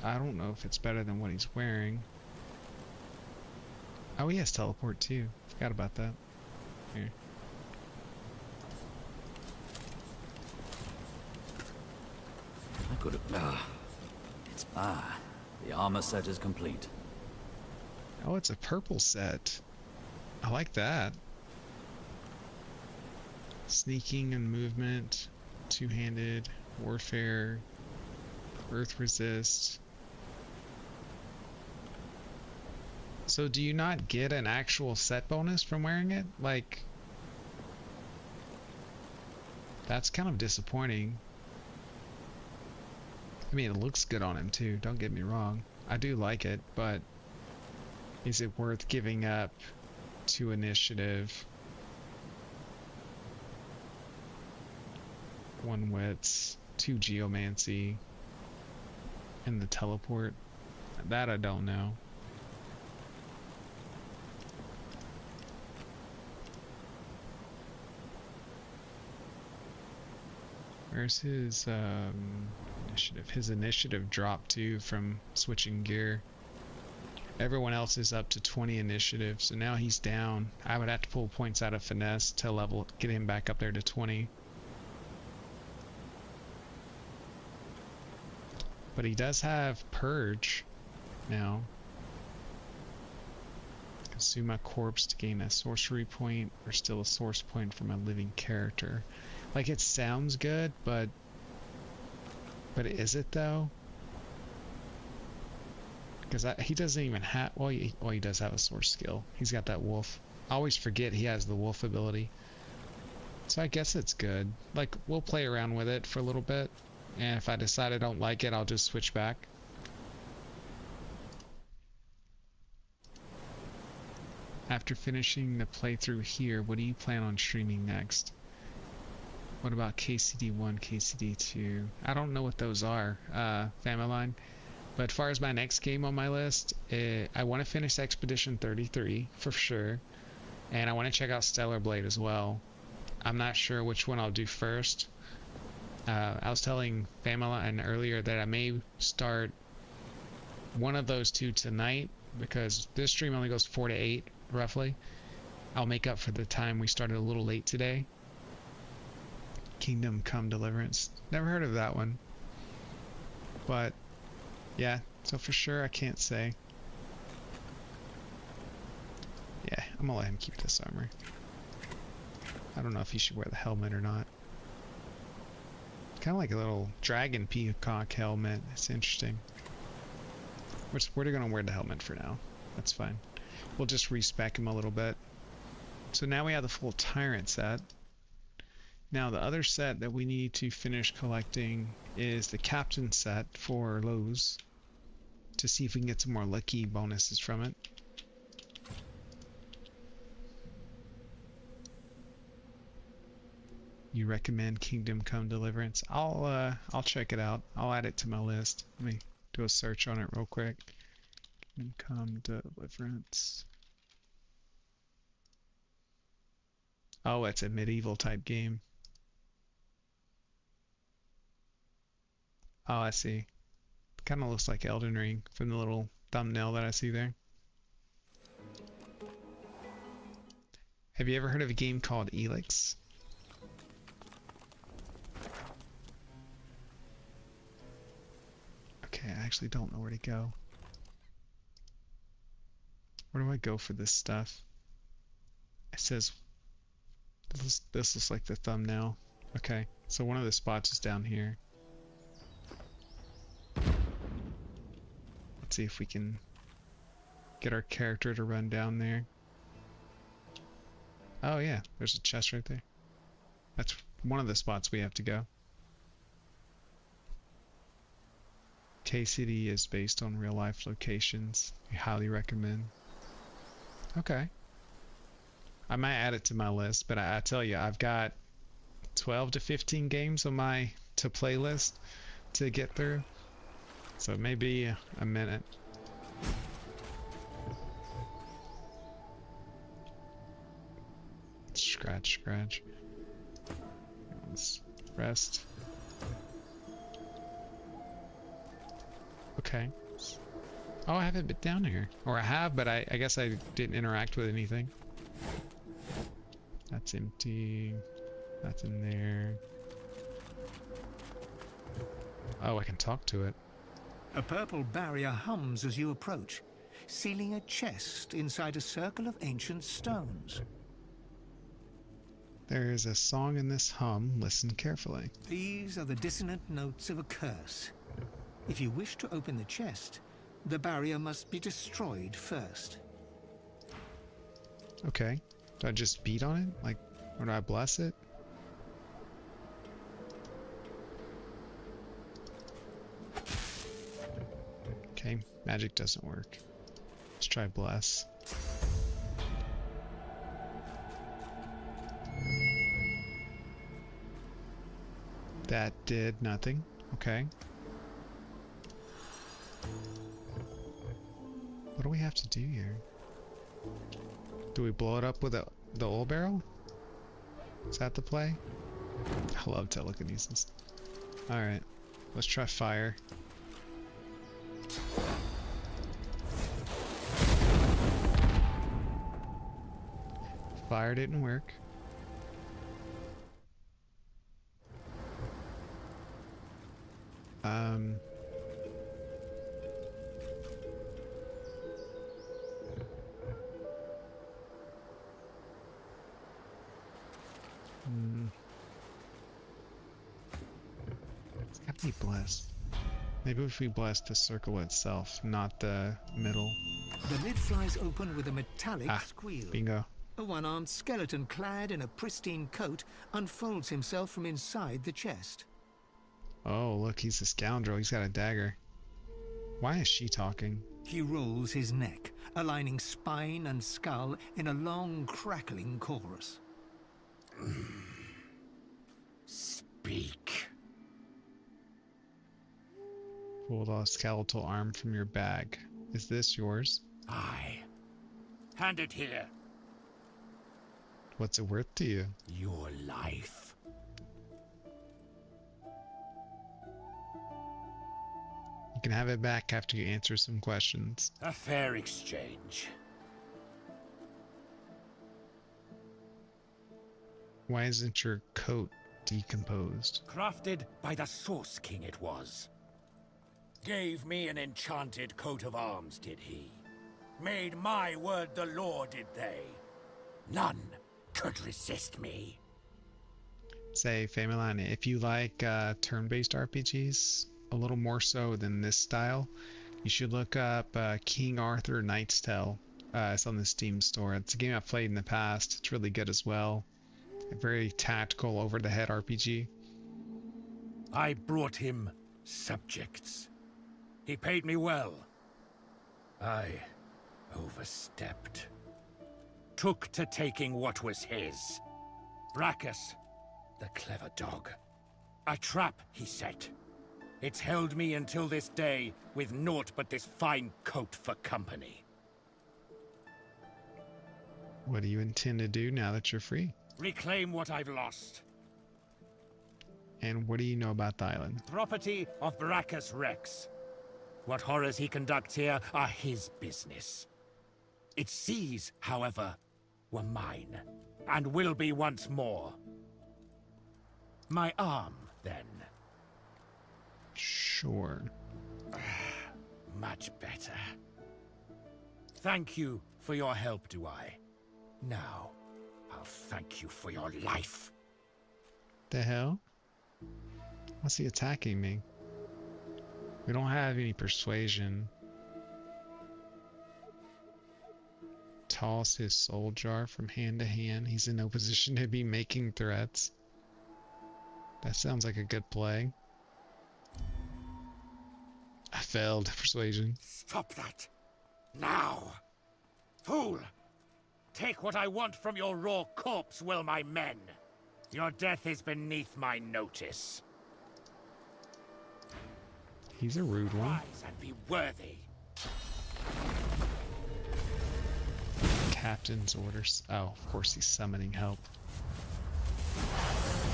I don't know if it's better than what he's wearing. Oh, he has teleport too. Forgot about that. Here. I could have... It's... the armor set is complete. Oh, it's a purple set. I like that. Sneaking and movement, two-handed, warfare, earth resist. So do you not get an actual set bonus from wearing it? Like, that's kind of disappointing. I mean, it looks good on him too, don't get me wrong. I do like it, but is it worth giving up 2 initiative, 1 wits, 2 geomancy, and the teleport? That I don't know. Where's his initiative? His initiative dropped too from switching gear. Everyone else is up to 20 initiative, so now he's down. I would have to pull points out of finesse to get him back up there to 20. But he does have Purge now. Consume a corpse to gain a sorcery point, or still a source point from a living character. Like, it sounds good, but is it though? Because he doesn't even have... Well, he does have a source skill. He's got that wolf. I always forget he has the wolf ability. So I guess it's good. Like, we'll play around with it for a little bit. And if I decide I don't like it, I'll just switch back. After finishing the playthrough here, what do you plan on streaming next? What about KCD1, KCD2? I don't know what those are, Familine. But as far as my next game on my list, I want to finish Expedition 33 for sure. And I want to check out Stellar Blade as well. I'm not sure which one I'll do first. I was telling Familine earlier that I may start one of those 2 tonight, because this stream only goes 4 to 8 roughly. I'll make up for the time we started a little late today. Kingdom Come Deliverance. Never heard of that one. But yeah, so for sure I can't say. Yeah, I'm gonna let him keep this armor. I don't know if he should wear the helmet or not. Kind of like a little dragon peacock helmet. It's interesting. We're gonna wear the helmet for now. That's fine. We'll just respec him a little bit. So now we have the full Tyrant set. Now the other set that we need to finish collecting is the Captain set for Lowe's, to see if we can get some more lucky bonuses from it. You recommend Kingdom Come Deliverance? I'll check it out. I'll add it to my list. Let me do a search on it real quick. Kingdom Come Deliverance. Oh, it's a medieval type game. Oh, I see. Kind of looks like Elden Ring from the little thumbnail that I see there. Have you ever heard of a game called Elix? Okay, I actually don't know where to go. Where do I go for this stuff? It says... This looks like the thumbnail. Okay, so one of the spots is down here. Let's see if we can get our character to run down there. Oh yeah, there's a chest right there. That's one of the spots we have to go. K-City is based on real life locations. I highly recommend. Okay. I might add it to my list, but I tell you, I've got 12 to 15 games on my to play list to get through. So maybe a minute. Scratch, scratch. Let's rest. Okay. Oh, I haven't been down here. Or I have, but I guess I didn't interact with anything. That's empty. That's in there. Oh, I can talk to it. A purple barrier hums as you approach, sealing a chest inside a circle of ancient stones. There is a song in this hum. Listen carefully. These are the dissonant notes of a curse. If you wish to open the chest, the barrier must be destroyed first. Okay. Do I just beat on it? Like, or do I bless it? Okay, magic doesn't work. Let's try bless. That did nothing. Okay. What do we have to do here? Do we blow it up with the oil barrel? Is that the play? I love telekinesis. Alright, let's try fire. Fire didn't work. It's gotta be blessed. Maybe if we bless the circle itself, not the middle. The lid flies open with a metallic squeal. Bingo. A one-armed skeleton clad in a pristine coat unfolds himself from inside the chest. Oh, look, he's a scoundrel. He's got a dagger. Why is she talking? He rolls his neck, aligning spine and skull in a long, crackling chorus. Speak. Pull the skeletal arm from your bag. Is this yours? Aye. Hand it here. What's it worth to you? Your life. You can have it back after you answer some questions. A fair exchange. Why isn't your coat decomposed? Crafted by the Source King it was. Gave me an enchanted coat of arms, did he? Made my word the law, did they? None could resist me. Say, Familani, if you like turn-based RPGs a little more so than this style, you should look up King Arthur Knight's Tale. It's on the Steam store. It's a game I've played in the past. It's really good as well. A very tactical, over-the-head RPG. I brought him subjects. He paid me well. I overstepped. Took to taking what was his. Brachus, the clever dog. A trap he set. It's held me until this day with naught but this fine coat for company. What do you intend to do now that you're free? Reclaim what I've lost. And what do you know about the island? Property of Brachus Rex. What horrors he conducts here are his business. Its seas, however, were mine, and will be once more. My arm, then. Sure. Much better. Thank you for your help, Douai. Now, I'll thank you for your life. The hell? What's he attacking me? We don't have any persuasion. Toss his soul jar from hand to hand. He's in no position to be making threats. That sounds like a good play. I failed persuasion. Stop that! Now! Fool! Take what I want from your raw corpse, will my men! Your death is beneath my notice. He's a rude one. Rise and be worthy. Captain's orders. Oh, of course he's summoning help.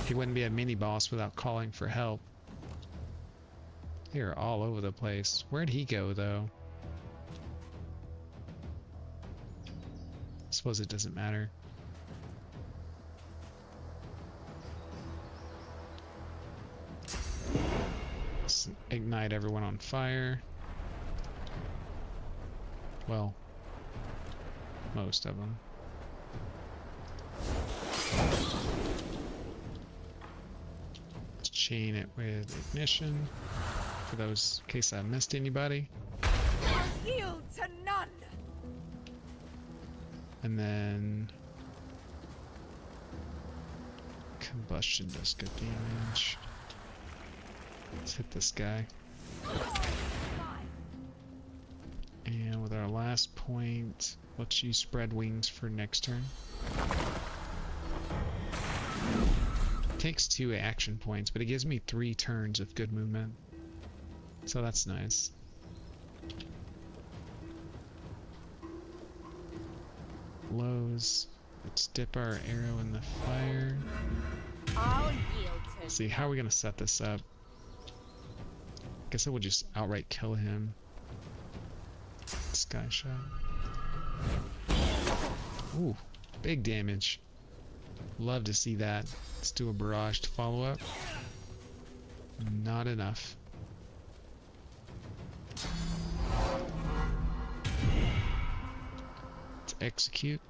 He wouldn't be a mini-boss without calling for help. They're all over the place. Where'd he go, though? I suppose it doesn't matter. Let's ignite everyone on fire. Well, most of them. Let's chain it with ignition for those in case I missed anybody. Yield to none. And then combustion does good damage. Let's hit this guy. And with our last point, let's use spread wings for next turn. Takes 2 action points, but it gives me 3 turns of good movement. So that's nice. Lows. Let's dip our arrow in the fire. I'll yield to. Let's see, how are we gonna set this up? Guess I would just outright kill him. Sky shot. Ooh, big damage. Love to see that. Let's do a barrage to follow up. Not enough. Let's execute.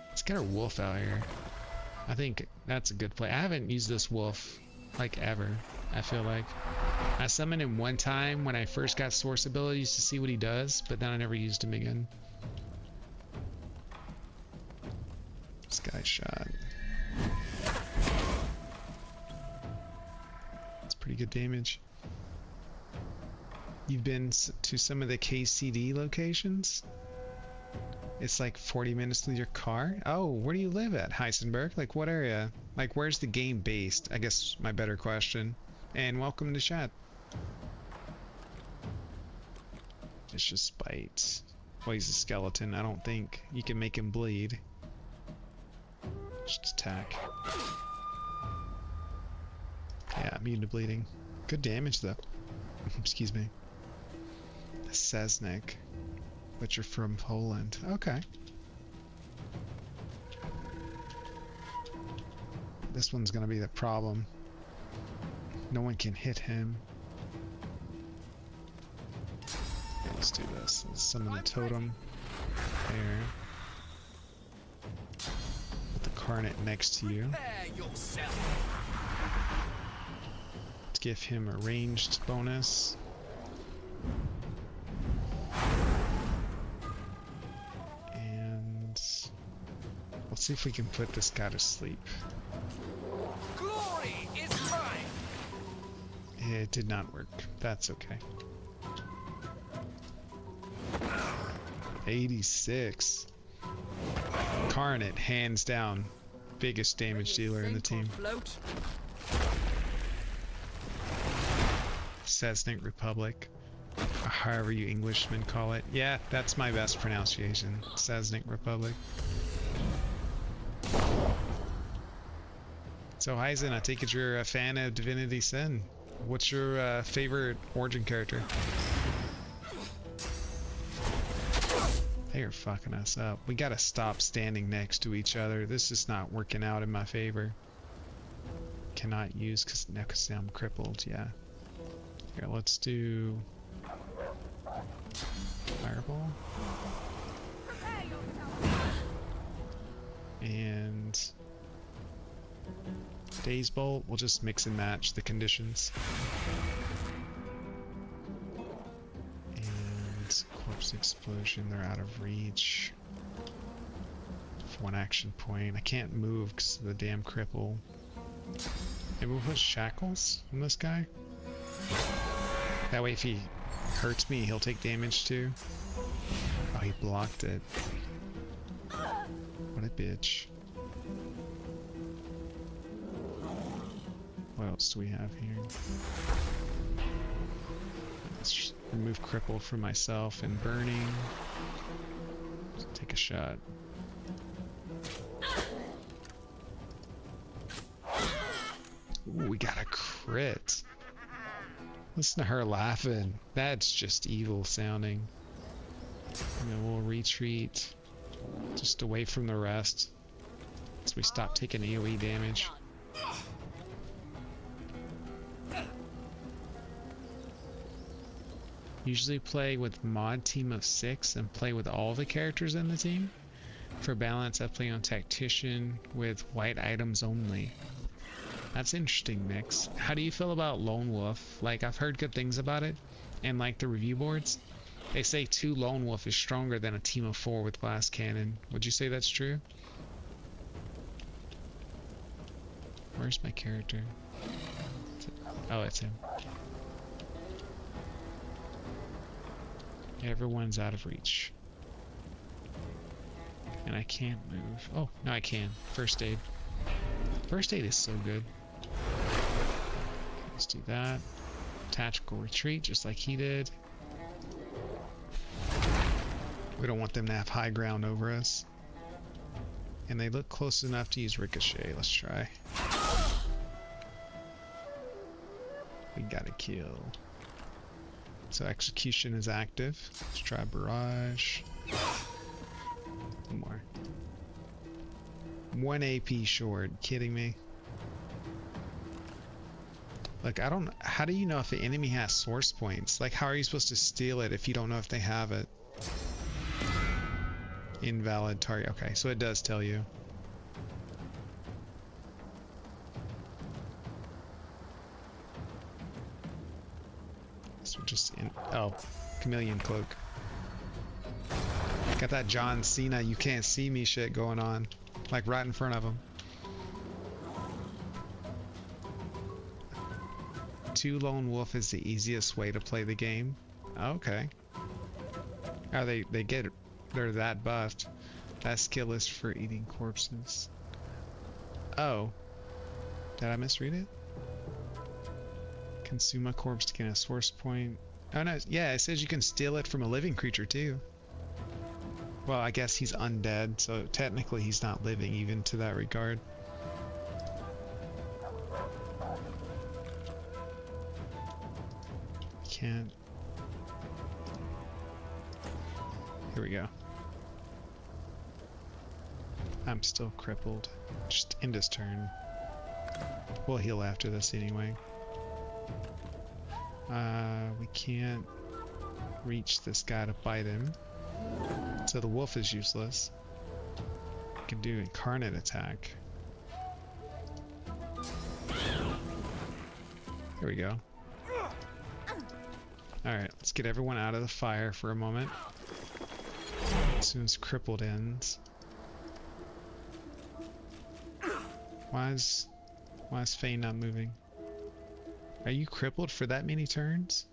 Let's get our wolf out here. I think that's a good play. I haven't used this wolf like ever, I feel like. I summoned him one time when I first got source abilities to see what he does, but then I never used him again. Sky shot. It's pretty good damage. You've been to some of the KCD locations? It's like 40 minutes with your car? Oh, where do you live at, Heisenberg? Like what area? Like where's the game based? I guess my better question. And welcome to chat. Vicious bite. Well, he's a skeleton. I don't think you can make him bleed. Just attack. Yeah, immune to bleeding. Good damage though. Excuse me. Seznik. But you're from Poland. Okay. This one's gonna be the problem. No one can hit him. Let's do this. Let's summon the totem. There. Put the Carnet next to you. Let's give him a ranged bonus. And let's see if we can put this guy to sleep. Glory is mine. It did not work. That's okay. 86. Carnet, hands down, biggest damage dealer in the team. Seznik Republic, or however you Englishmen call it. Yeah, that's my best pronunciation. Seznik Republic. So Heisen, I take it you're a fan of Divinity Sin. What's your favorite origin character? They're fucking us up. We gotta stop standing next to each other. This is not working out in my favor. Cannot use because I'm crippled. Yeah. Here, let's do Fireball. And Daze Bolt. We'll just mix and match the conditions. And Corpse Explosion, they're out of reach. For 1 action point. I can't move because of the damn cripple. Maybe we'll put shackles on this guy. That way if he hurts me, he'll take damage too. Oh, he blocked it. What a bitch. What else do we have here? Let's just remove cripple for myself and burning. Let's take a shot. Ooh, we got a crit. Listen to her laughing. That's just evil sounding. And then we'll retreat just away from the rest so we stop taking AoE damage. Usually play with mod team of 6 and play with all the characters in the team. For balance, I play on tactician with white items only. That's an interesting mix. How do you feel about Lone Wolf? Like, I've heard good things about it, and like the review boards, they say 2 Lone Wolf is stronger than a team of 4 with glass cannon. Would you say that's true? Where's my character? Oh, it's him. Everyone's out of reach. And I can't move. Oh, no I can. First aid. First aid is so good. Let's do that. Tactical retreat, just like he did. We don't want them to have high ground over us. And they look close enough to use ricochet. Let's try. We got a kill. So execution is active. Let's try barrage. One more. 1 AP short. Kidding me? Like, I don't. How do you know if the enemy has source points? Like, how are you supposed to steal it if you don't know if they have it? Invalid target. Okay, so it does tell you. So just in. Oh, chameleon cloak. Got that John Cena you can't see me shit going on. Like right in front of him. 2 Lone Wolf is the easiest way to play the game. Okay. Oh, they're that buffed. That skill is for eating corpses. Oh. Did I misread it? Consume a corpse to gain a source point. Oh no, yeah, it says you can steal it from a living creature too. Well, I guess he's undead, so technically he's not living even to that regard. Can't. Here we go. I'm still crippled. Just end his turn. We'll heal after this anyway. We can't reach this guy to bite him. So the wolf is useless. We can do incarnate attack. There we go. Alright, let's get everyone out of the fire for a moment. As soon as crippled ends. Why is Faye not moving? Are you crippled for that many turns?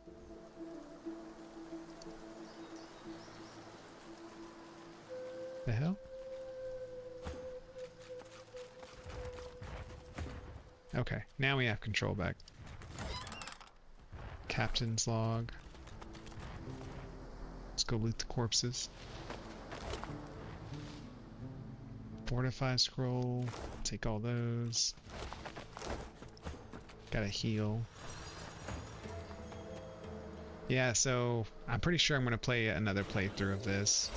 The hell? Okay, now we have control back. Captain's log. Let's go loot the corpses. Fortify scroll. Take all those. Gotta heal. Yeah, so I'm pretty sure I'm gonna play another playthrough of this.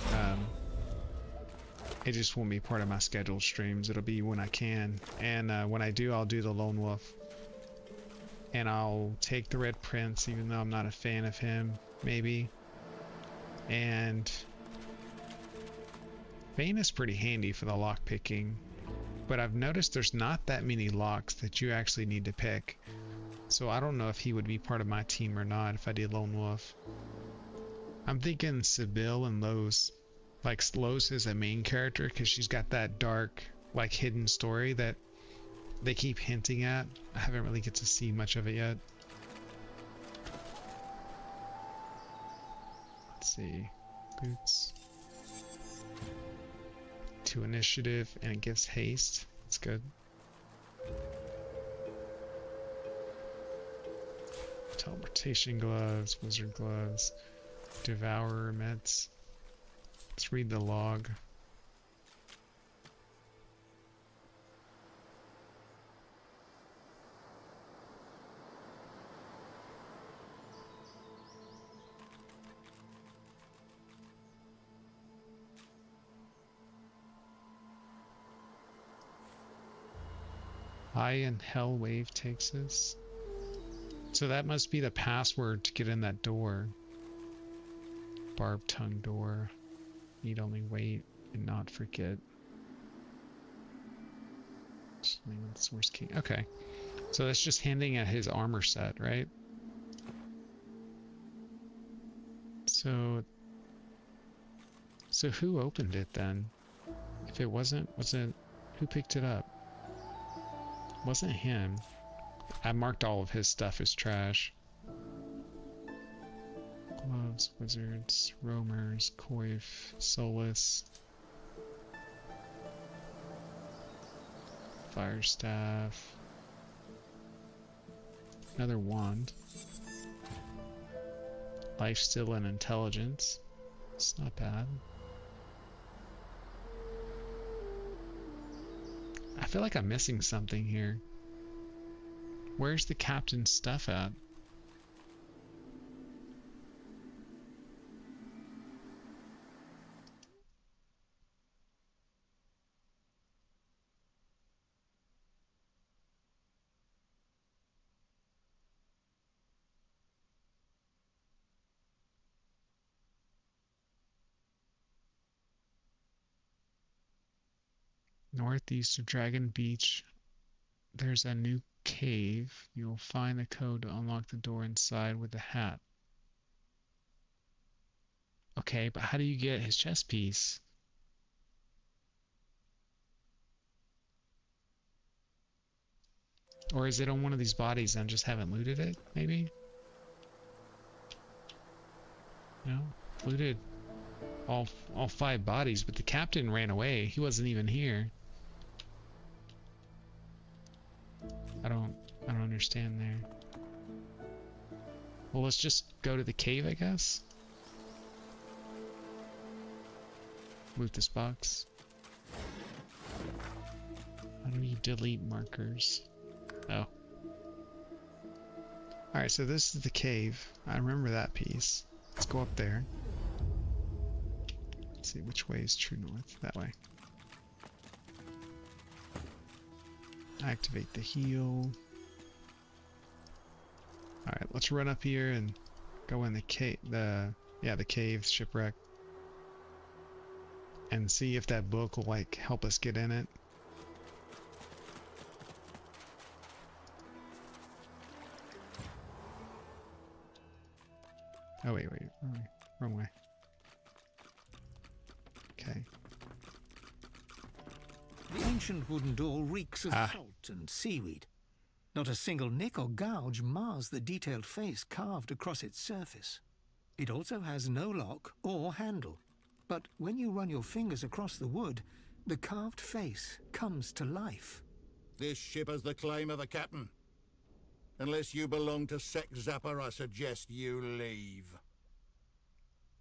It just won't be part of my scheduled streams. It'll be when I can. And when I do, I'll do the Lone Wolf. And I'll take the Red Prince, even though I'm not a fan of him, maybe. And Bane is pretty handy for the lock picking. But I've noticed there's not that many locks that you actually need to pick. So I don't know if he would be part of my team or not if I did Lone Wolf. I'm thinking Sibyl and Lowe's. Like Lowe's is a main character because she's got that dark, like hidden story that they keep hinting at. I haven't really get to see much of it yet. Let's see. Boots. 2 initiative, and it gives haste. That's good. Teleportation gloves, wizard gloves, devourer meds. Let's read the log. And Hell Wave takes us. So that must be the password to get in that door. Barbed tongue door. Need only wait and not forget. Source key. Okay. So that's just handing at his armor set, right? So who opened it then? If it wasn't, who picked it up? Wasn't him. I marked all of his stuff as trash. Gloves, wizards, roamers, coif, solace, fire staff, another wand, lifesteal and intelligence. It's not bad. I feel like I'm missing something here. Where's the captain's stuff at? Northeast of Dragon Beach, there's a new cave. You'll find the code to unlock the door inside with the hat. Okay, but how do you get his chest piece? Or is it on one of these bodies and just haven't looted it, maybe? No, looted all 5 bodies, but the captain ran away. He wasn't even here. I don't understand there. Well, let's just go to the cave, I guess. Move this box. How do you delete markers? Oh. Alright, so this is the cave. I remember that piece. Let's go up there. Let's see, which way is true north? That way. Activate the heal. Alright, let's run up here and go in the cave, the cave shipwreck. And see if that book will like help us get in it. Oh wait, wrong way. Okay. The ancient wooden door reeks of salt and seaweed. Not a single nick or gouge mars the detailed face carved across its surface. It also has no lock or handle, but when you run your fingers across the wood, the carved face comes to life. This ship has the claim of a captain. Unless you belong to Sec Zapper, I suggest you leave.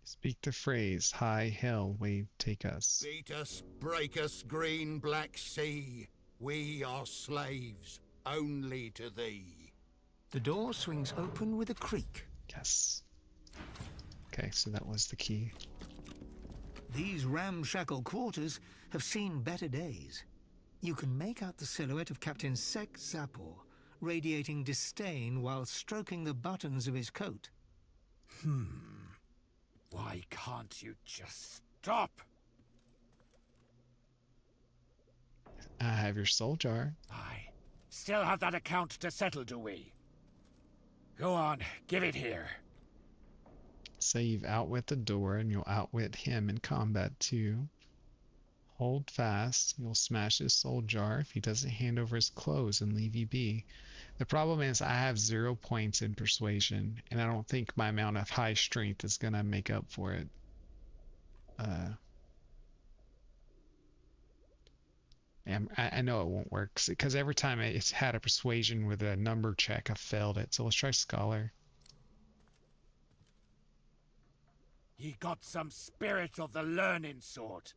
Speak the phrase, high hell wave take us. Beat us, break us, green black sea. We are slaves, only to thee. The door swings open with a creak. Yes. Okay, so that was the key. These ramshackle quarters have seen better days. You can make out the silhouette of Captain Sec Zapor, radiating disdain while stroking the buttons of his coat. Why can't you just stop? I have your soul jar. I still have that account to settle, do we? Go on, give it here. Say you've outwit the door and you'll outwit him in combat too. Hold fast. You'll smash his soul jar if he doesn't hand over his clothes and leave you be. The problem is I have 0 points in persuasion, and I don't think my amount of high strength is gonna make up for it. And I know it won't work because every time it's had a persuasion with a number check, I failed it. So let's try scholar. Ye got some spirit of the learning sort.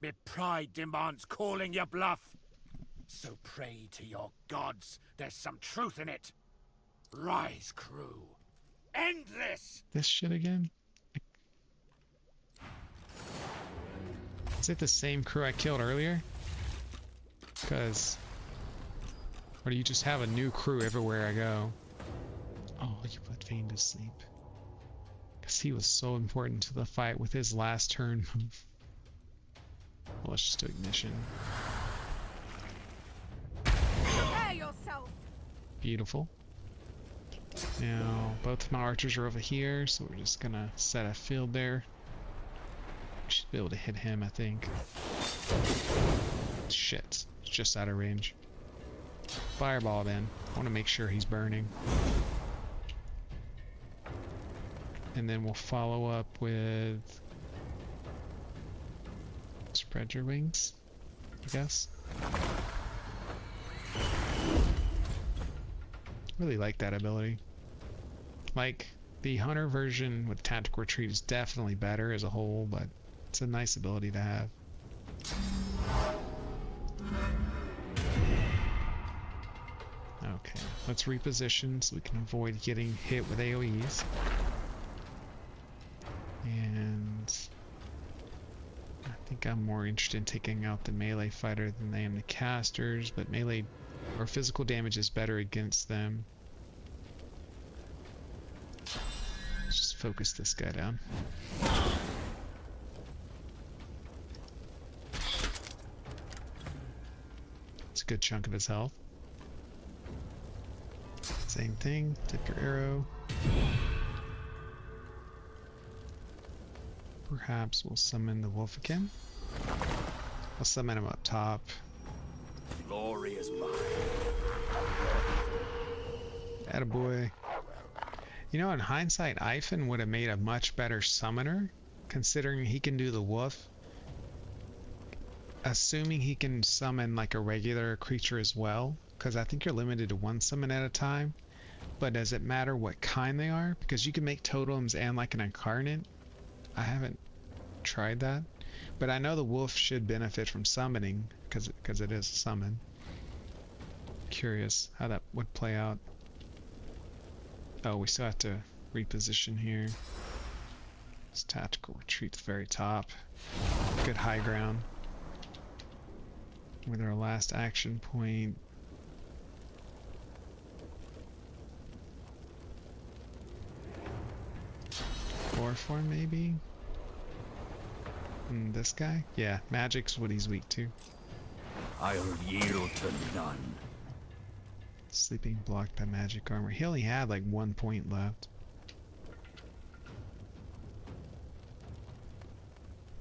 Me pride demands calling your bluff. So pray to your gods, there's some truth in it. Rise, crew. End this! This shit again? Is it the same crew I killed earlier? Because... Or do you just have a new crew everywhere I go? Oh, you put Vayne to sleep. Because he was so important to the fight with his last turn move. Well, let's just do ignition. Prepare yourself. Beautiful. Now, both my archers are over here, so we're just gonna set a field there. We should be able to hit him, I think. Shit, it's just out of range. Fireball then. I want to make sure he's burning. And then we'll follow up with... Spread your wings, I guess. Really like that ability. Like, the hunter version with tactical retreat is definitely better as a whole, but it's a nice ability to have. Okay, let's reposition so we can avoid getting hit with AoEs. And I think I'm more interested in taking out the melee fighter than I am the casters, but melee or physical damage is better against them. Let's just focus this guy down. It's a good chunk of his health. Same thing, tip your arrow. Perhaps we'll summon the wolf again. I'll summon him up top. Glory is mine. Attaboy. You know, in hindsight, Ivan would have made a much better summoner, considering he can do the wolf. Assuming he can summon like a regular creature as well, because I think you're limited to one summon at a time. But does it matter what kind they are? Because you can make totems and like an incarnate. I haven't tried that, but I know the wolf should benefit from summoning because it is a summon. Curious how that would play out. Oh, we still have to reposition here. This tactical retreat at the very top. Good high ground. With our last action point. Chloroform maybe? This guy? Yeah, magic's what he's weak to. I'll yield to none. Sleeping blocked by magic armor. He only had like 1 point left.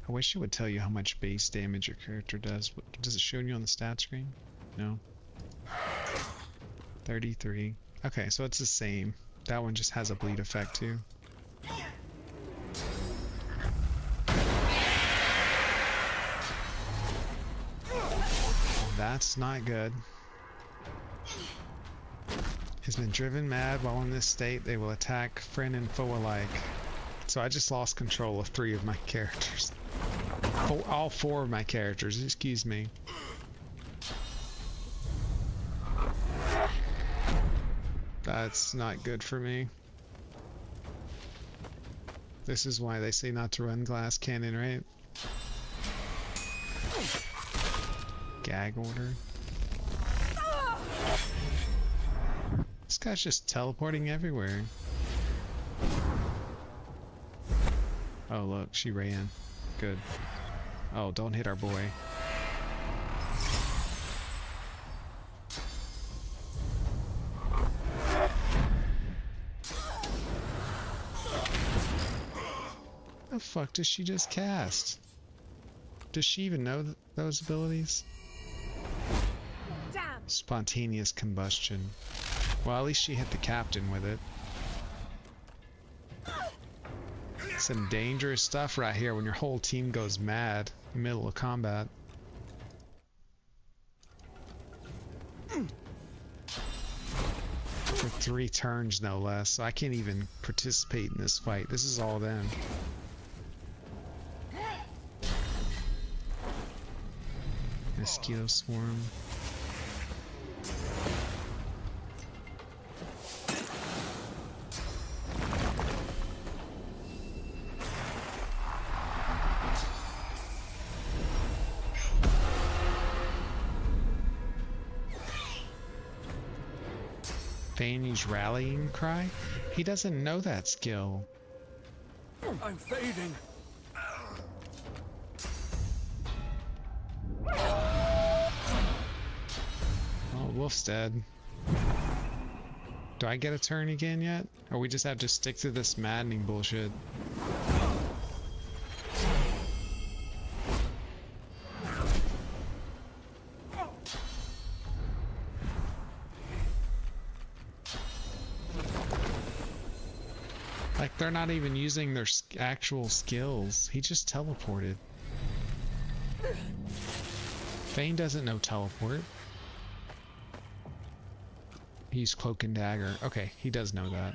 I wish it would tell you how much base damage your character does. Does it show you on the stat screen? No. 33. Okay, so it's the same. That one just has a bleed effect too. That's not good. Has been driven mad while in this state. They will attack friend and foe alike. So I just lost control of 3 of my characters. All 4 of my characters, excuse me. That's not good for me. This is why they say not to run glass cannon, right? Gag order. This guy's just teleporting everywhere. Oh look, she ran. Good. Oh, don't hit our boy. The fuck does she just cast? Does she even know those abilities? Damn. Spontaneous combustion. Well, at least she hit the captain with it. Some dangerous stuff right here when your whole team goes mad in the middle of combat. For 3 turns, no less. So I can't even participate in this fight. This is all them. Mosquito swarm. Thane used rallying cry? He doesn't know that skill. I'm fading. Oh, Wolf's dead. Do I get a turn again yet? Or we just have to stick to this maddening bullshit? Like, they're not even using their actual skills. He just teleported. Thane doesn't know teleport. He used cloak and dagger. Okay, he does know that.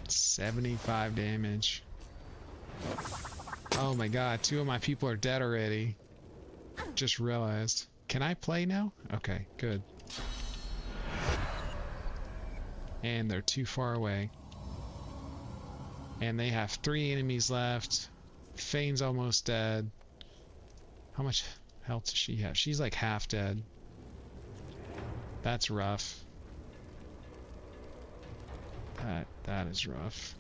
$75 damage. Oh my god, 2 of my people are dead already. Just realized. Can I play now? Okay, good. And they're too far away. And they have 3 enemies left. Fane's almost dead. How much health does she have? She's like half dead. That's rough. That is rough.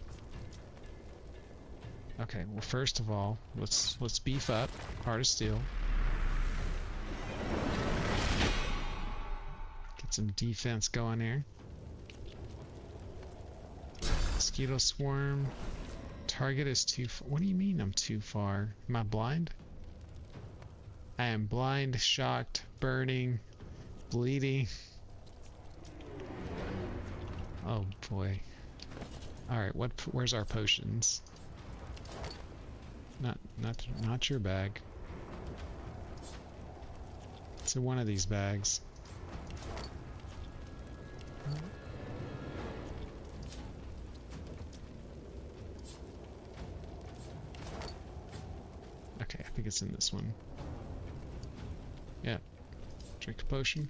Okay, well, first of all, let's beef up Heart of Steel. Get some defense going here. Mosquito swarm. Target is too far. What do you mean I'm too far? Am I blind? I am blind, shocked, burning, bleeding. Oh boy. Alright, where's our potions? Not your bag. It's in one of these bags. Okay, I think it's in this one. Yeah. Drink a potion.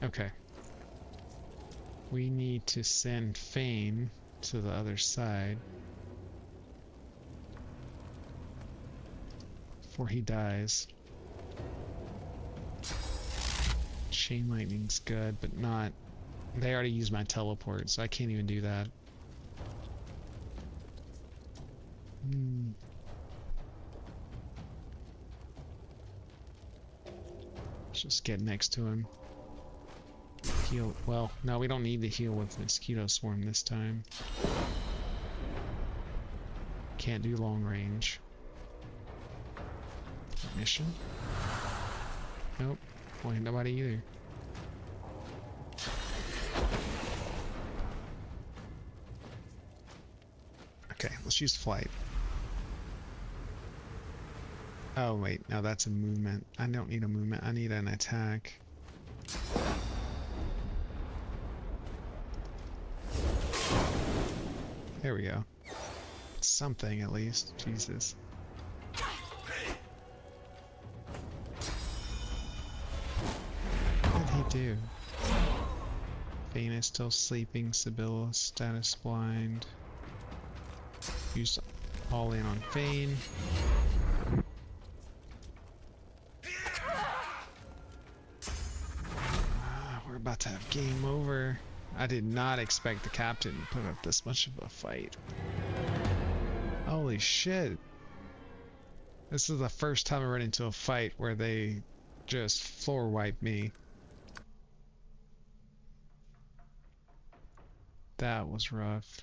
Okay. We need to send Fane to the other side before he dies. Chain lightning's good, but not... They already used my teleport, so I can't even do that. Let's just get next to him. Heal. Well, no, we don't need to heal with Mosquito Swarm this time. Can't do long range. Mission? Nope. Well, ain't nobody either. Okay, let's use flight. Oh wait, no, that's a movement. I don't need a movement, I need an attack. There we go. Something at least. Jesus. What did he do? Fane is still sleeping. Sibylla status blind. Used all in on Fane. We're about to have game over. I did not expect the captain to put up this much of a fight. Holy shit. This is the first time I run into a fight where they just floor wipe me. That was rough.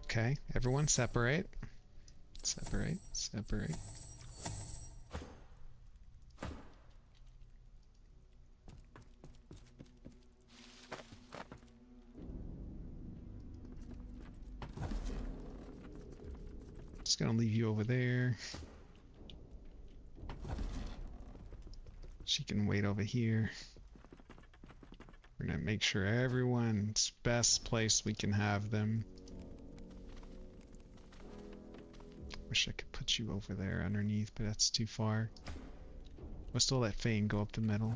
Okay, everyone separate. Separate, separate. Just gonna leave you over there. She can wait over here. We're gonna make sure everyone's best place we can have them. Wish I could put you over there underneath, but that's too far. We'll still let Fane go up the middle.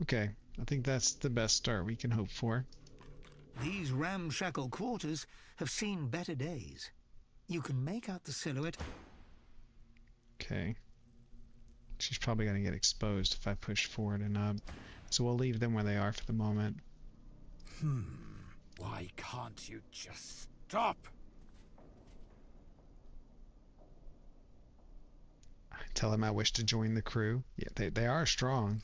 Okay, I think that's the best start we can hope for. These ramshackle quarters have seen better days. You can make out the silhouette. Okay. She's probably going to get exposed if I push forward and up. So we'll leave them where they are for the moment. Why can't you just stop? Tell them I wish to join the crew. Yeah, they are strong.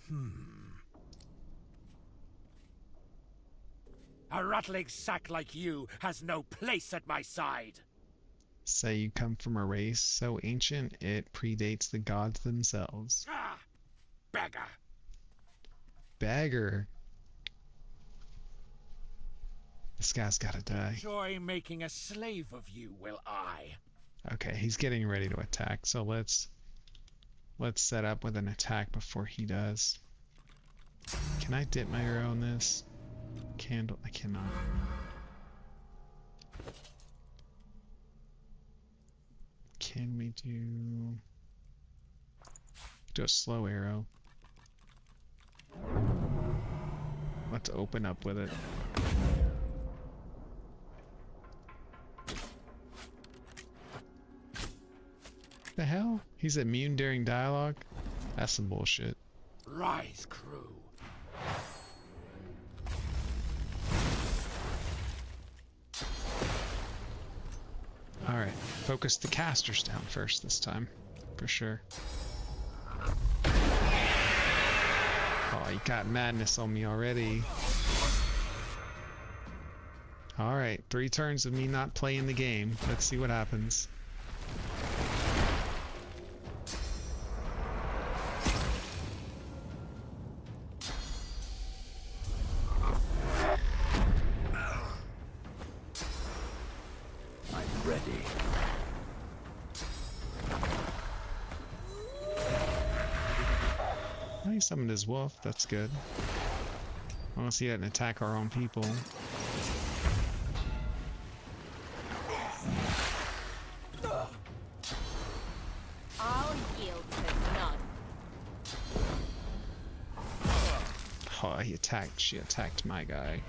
A rattling sack like you has no place at my side. Say you come from a race so ancient it predates the gods themselves. Ah, beggar. Beggar. This guy's gotta die. Enjoy making a slave of you, will I? Okay, he's getting ready to attack, so let's set up with an attack before he does. Can I dip my arrow in this? Candle, I cannot. Can we do a slow arrow? Let's open up with it. The hell? He's immune during dialogue? That's some bullshit. Rise, crew. Alright, focus the casters down first this time, for sure. Oh, you got madness on me already. Alright, 3 turns of me not playing the game. Let's see what happens. He summoned his wolf, that's good. I want to see that and attack our own people. I'll yield to none. Oh, she attacked my guy.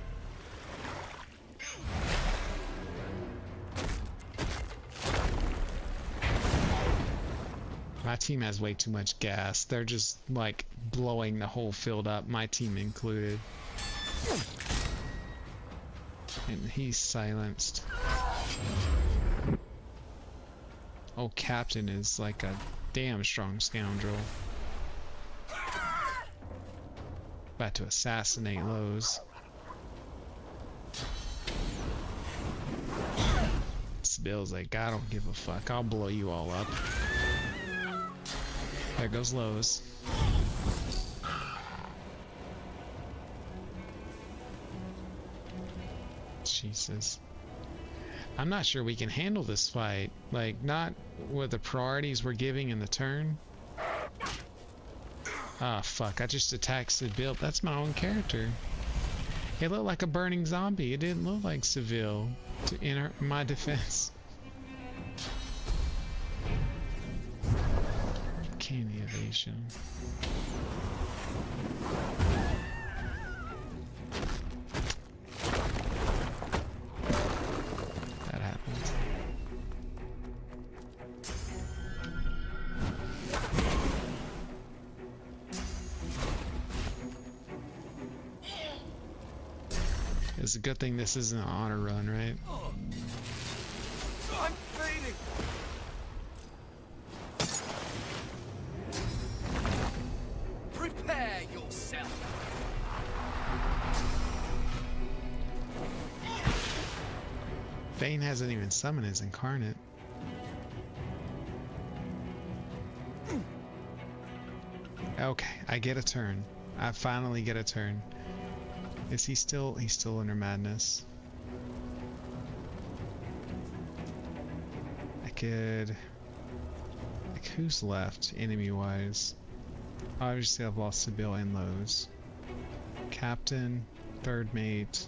My team has way too much gas. They're just like blowing the whole field up, my team included. And he's silenced. Oh, Captain is like a damn strong scoundrel. About to assassinate Lowe's. Bill's like, I don't give a fuck. I'll blow you all up. There goes Lowe's. Jesus. I'm not sure we can handle this fight. Like, not with the priorities we're giving in the turn. Ah, fuck. I just attacked Seville. That's my own character. It looked like a burning zombie. It didn't look like Seville to enter my defense. Candy evasion. That happened. It's a good thing this isn't an honor run, right? I'm fading. Prepare yourself. Thane hasn't even summoned his incarnate. Okay, I get a turn. I finally get a turn. Is he still? He's still under madness. I could. Like, who's left enemy-wise? Obviously, I've lost Sebille and Lowe's. Captain, third mate.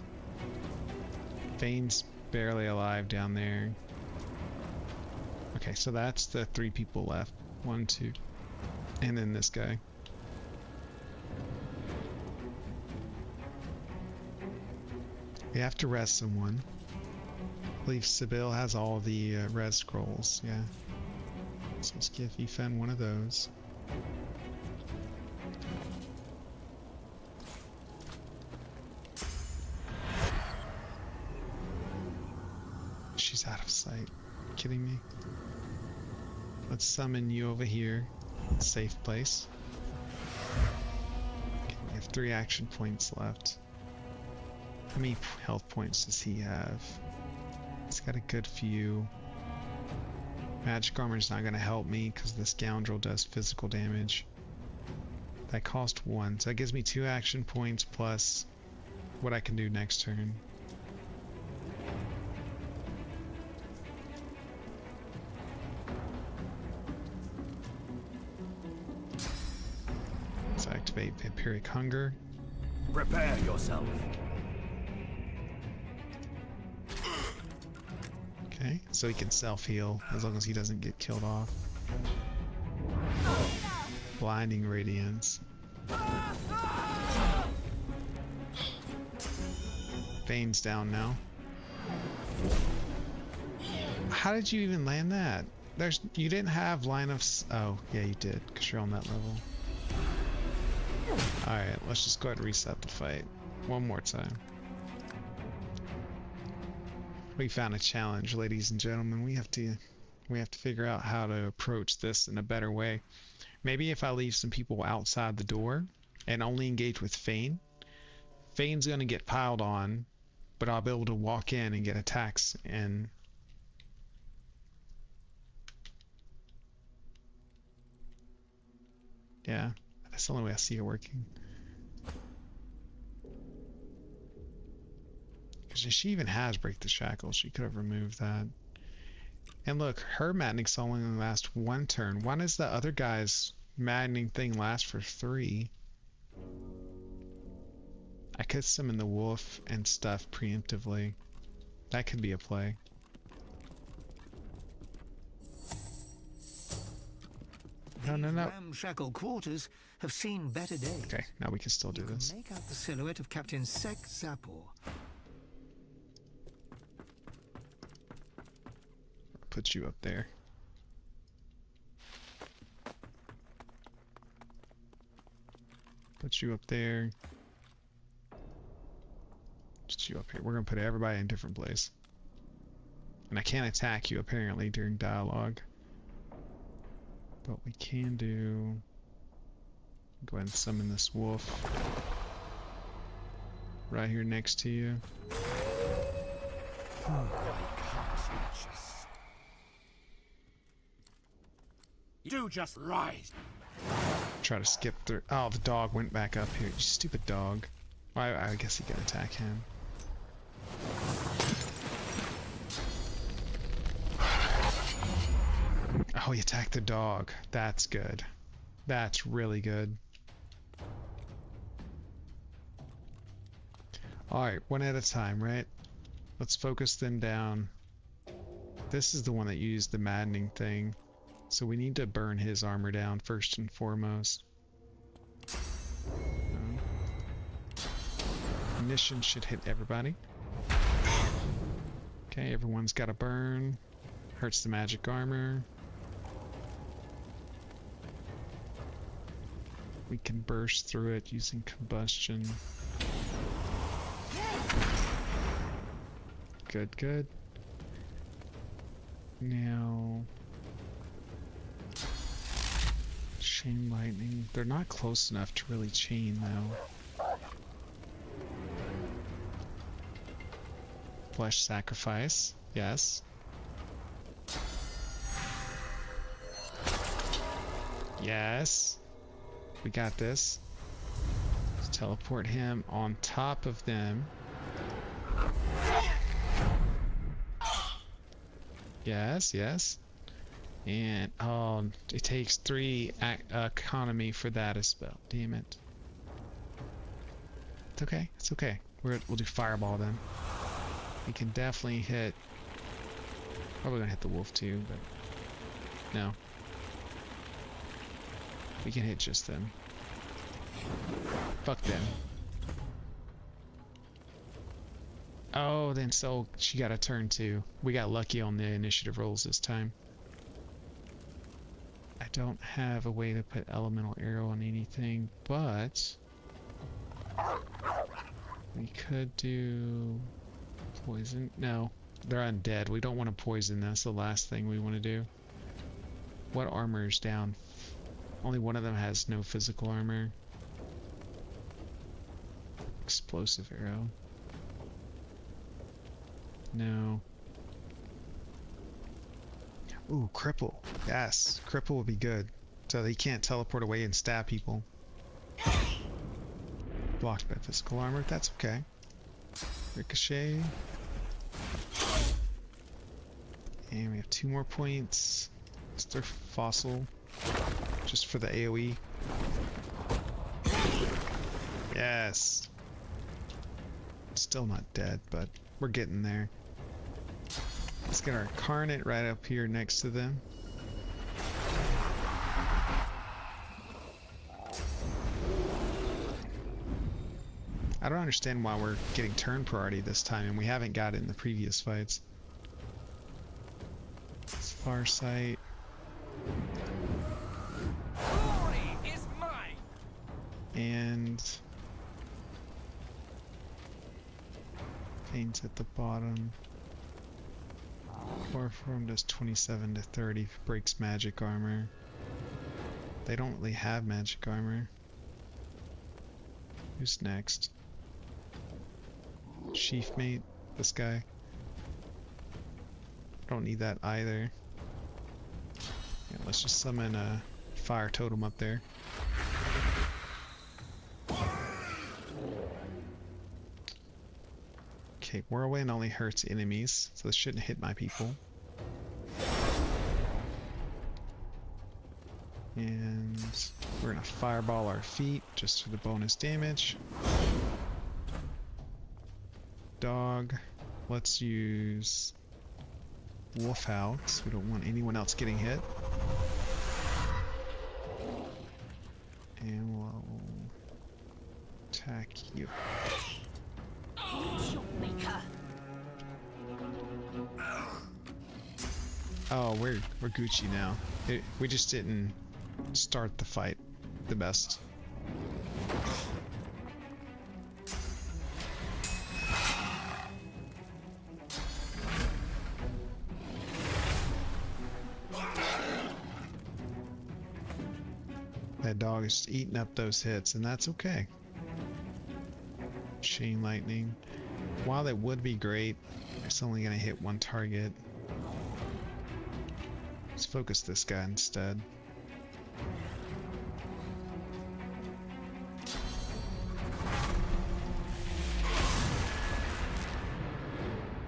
Thane's barely alive down there. Okay, so that's the 3 people left. 1, 2, and then this guy. We have to res someone. I believe Sebille has all the res scrolls, yeah. So let's give Ethan one of those. She's out of sight. Kidding me? Let's summon you over here. Safe place. Okay, we have 3 action points left. How many health points does he have? He's got a good few. Magic armor's not going to help me because the scoundrel does physical damage. That cost 1, so that gives me 2 action points plus what I can do next turn. Let's activate Vampiric Hunger. Prepare yourself. Okay, so he can self-heal as long as he doesn't get killed off. Blinding Radiance. Vane's down now. How did you even land that? You didn't have line of oh, yeah, you did, because you're on that level. Alright, let's just go ahead and reset the fight. One more time. We found a challenge, ladies and gentlemen. We have to figure out how to approach this in a better way. Maybe if I leave some people outside the door and only engage with Thane, Thane's gonna get piled on, but I'll be able to walk in and get attacks and yeah, that's the only way I see it working. Because she even has Break the Shackles. She could have removed that. And look, her maddening's only going to last 1 turn. Why does the other guy's maddening thing last for 3? I could summon the wolf and stuff preemptively. That could be a play. No. Ramshackle quarters have seen better days. Okay, now we can still do this. Make out the silhouette of Captain Sek Zapor. Put you up there. Put you up there. Put you up here. We're gonna put everybody in a different place. And I can't attack you apparently during dialogue. But we can do... Go ahead and summon this wolf. Right here next to you. Do just rise. Try to skip through. Oh, the dog went back up here. You stupid dog. I guess he can attack him. Oh, he attacked the dog. That's good. That's really good. Alright, one at a time, right? Let's focus them down. This is the one that used the maddening thing. So we need to burn his armor down first and foremost. Ignition should hit everybody. Okay, everyone's got a burn. Hurts the magic armor. We can burst through it using combustion. Good, good. Now... Chain lightning. They're not close enough to really chain, though. Flesh sacrifice. Yes. Yes. We got this. Let's teleport him on top of them. Yes, yes. And, oh, it takes 3 economy for that as well. Damn it. It's okay. It's okay. We'll do fireball then. We can definitely hit... Probably gonna hit the wolf too, but... No. We can hit just them. Fuck them. Oh, then so she got a turn too. We got lucky on the initiative rolls this time. I don't have a way to put elemental arrow on anything, but we could do poison. No, they're undead. We don't want to poison. That's the last thing we want to do. What armor is down? Only one of them has no physical armor. Explosive arrow. No. Ooh, cripple. Yes, cripple would be good. So he can't teleport away and stab people. Blocked by physical armor. That's okay. Ricochet. And we have 2 more points. Is there fossil? Just for the AoE. Yes. Still not dead, but we're getting there. Let's get our Incarnate right up here next to them. I don't understand why we're getting turn priority this time and we haven't got it in the previous fights. Farsight. Glory is mine. And Pain's at the bottom. Chloroform does 27 to 30, breaks magic armor. They don't really have magic armor. Who's next? Chief Mate, this guy. Don't need that either. Yeah, let's just summon a fire totem up there. Okay, Whirlwind only hurts enemies, so this shouldn't hit my people. And we're gonna fireball our feet just for the bonus damage. Dog. Let's use Wolf Howl, because we don't want anyone else getting hit. And we'll attack you. Oh, we're Gucci now. We just didn't start the fight the best. That dog is eating up those hits, and that's okay. Chain lightning. While that would be great, it's only gonna hit one target. Let's focus this guy instead.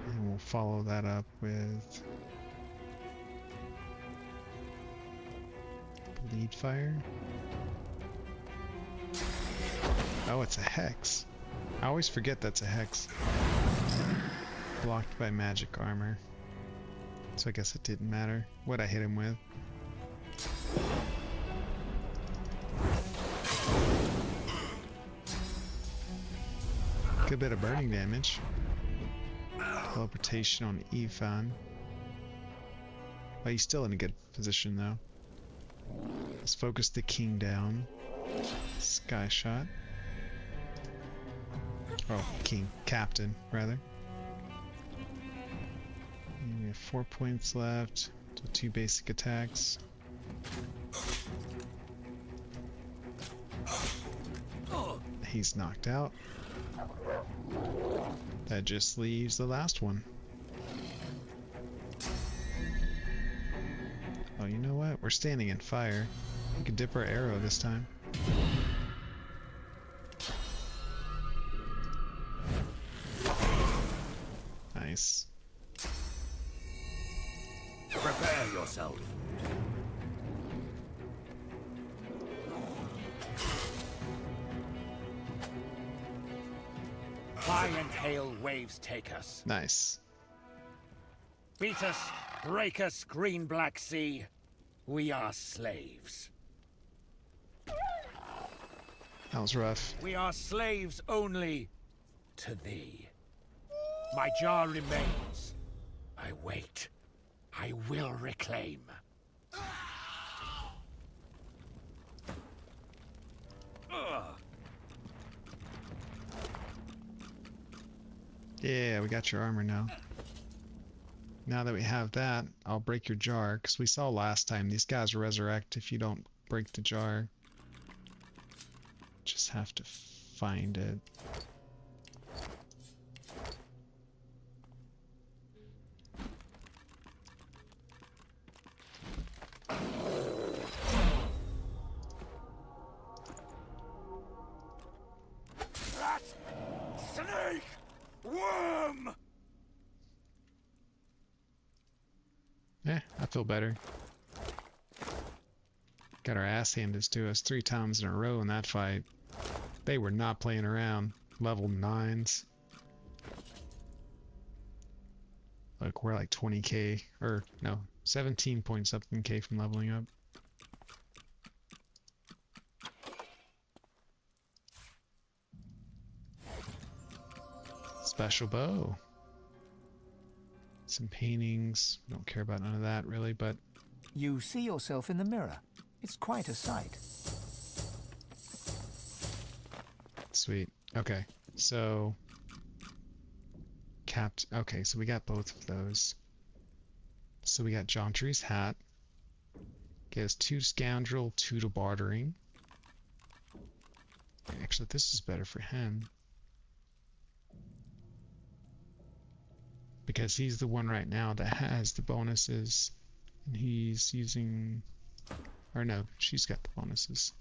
And we'll follow that up with Bleed Fire. Oh, it's a hex. I always forget that's a hex. Blocked by magic armor. So I guess it didn't matter what I hit him with. Good bit of burning damage. Teleportation on Ifan. But he's still in a good position though. Let's focus the king down. Sky shot. Oh, king. Captain, rather. we have 4 points left. So 2 basic attacks. He's knocked out. That just leaves the last one. Oh, you know what? We're standing in fire. We can dip our arrow this time. Nice. Prepare yourself. High and hail waves take us. Nice. Beat us, break us, green black sea. We are slaves. That was rough. We are slaves only to thee. My jar remains. I wait. I will reclaim. Yeah, we got your armor now. Now that we have that, I'll break your jar, because we saw last time these guys resurrect if you don't break the jar. Just have to find it. Snake! Worm! Eh, I feel better. Got our ass handed to us 3 times in a row in that fight. They were not playing around. Level 9s. Look, we're like 20k, or no, 17 point something k from leveling up. Special bow. Some paintings. Don't care about none of that really, but You see yourself in the mirror. It's quite a sight. sweet. Okay, so okay, so we got both of those. So we got Jauntry's hat. Gives 2 scoundrel, 2 to bartering. Actually, this is better for him. Because he's the one right now that has the bonuses. And he's using... Or no, she's got the bonuses.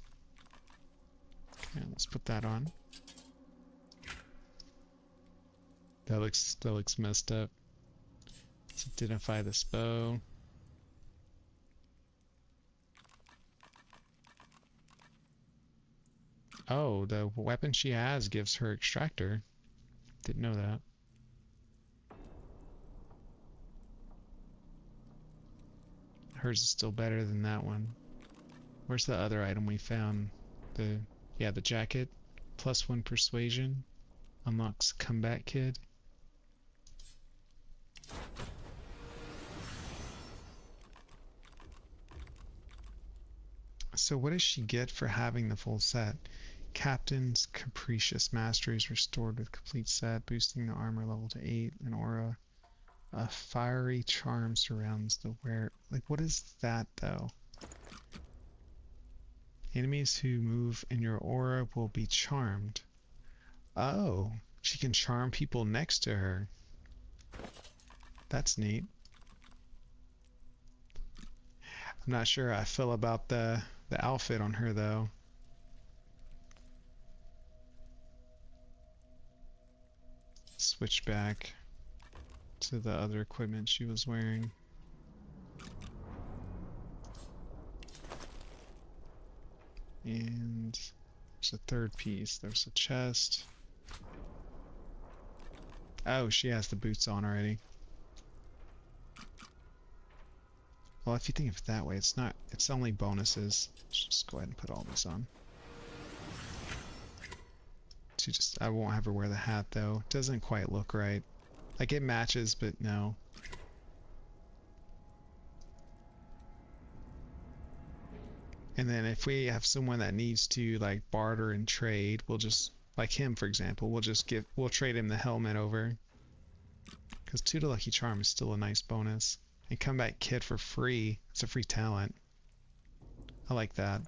Okay, let's put that on. That looks messed up. Let's identify this bow. Oh, the weapon she has gives her extractor. Didn't know that. Hers is still better than that one. Where's the other item we found? The jacket. +1 persuasion. Unlocks combat kit. So what does she get for having the full set? Captain's Capricious Mastery is restored with complete set, boosting the armor level to 8, and aura. A fiery charm surrounds the wearer. Like, what is that, though? Enemies who move in your aura will be charmed. Oh, she can charm people next to her. That's neat. I'm not sure how I feel about the outfit on her, though. Switch back to the other equipment she was wearing. And there's a third piece. There's a chest. Oh, she has the boots on already. Well, if you think of it that way, it's not, it's only bonuses. Let's just go ahead and put all this on. I won't have her wear the hat though. It doesn't quite look right. Like it matches, but no. And then if we have someone that needs to like barter and trade, we'll just, like him for example, we'll trade him the helmet over. because 2 to Lucky Charm is still a nice bonus. And Comeback Kid for free. It's a free talent. I like that.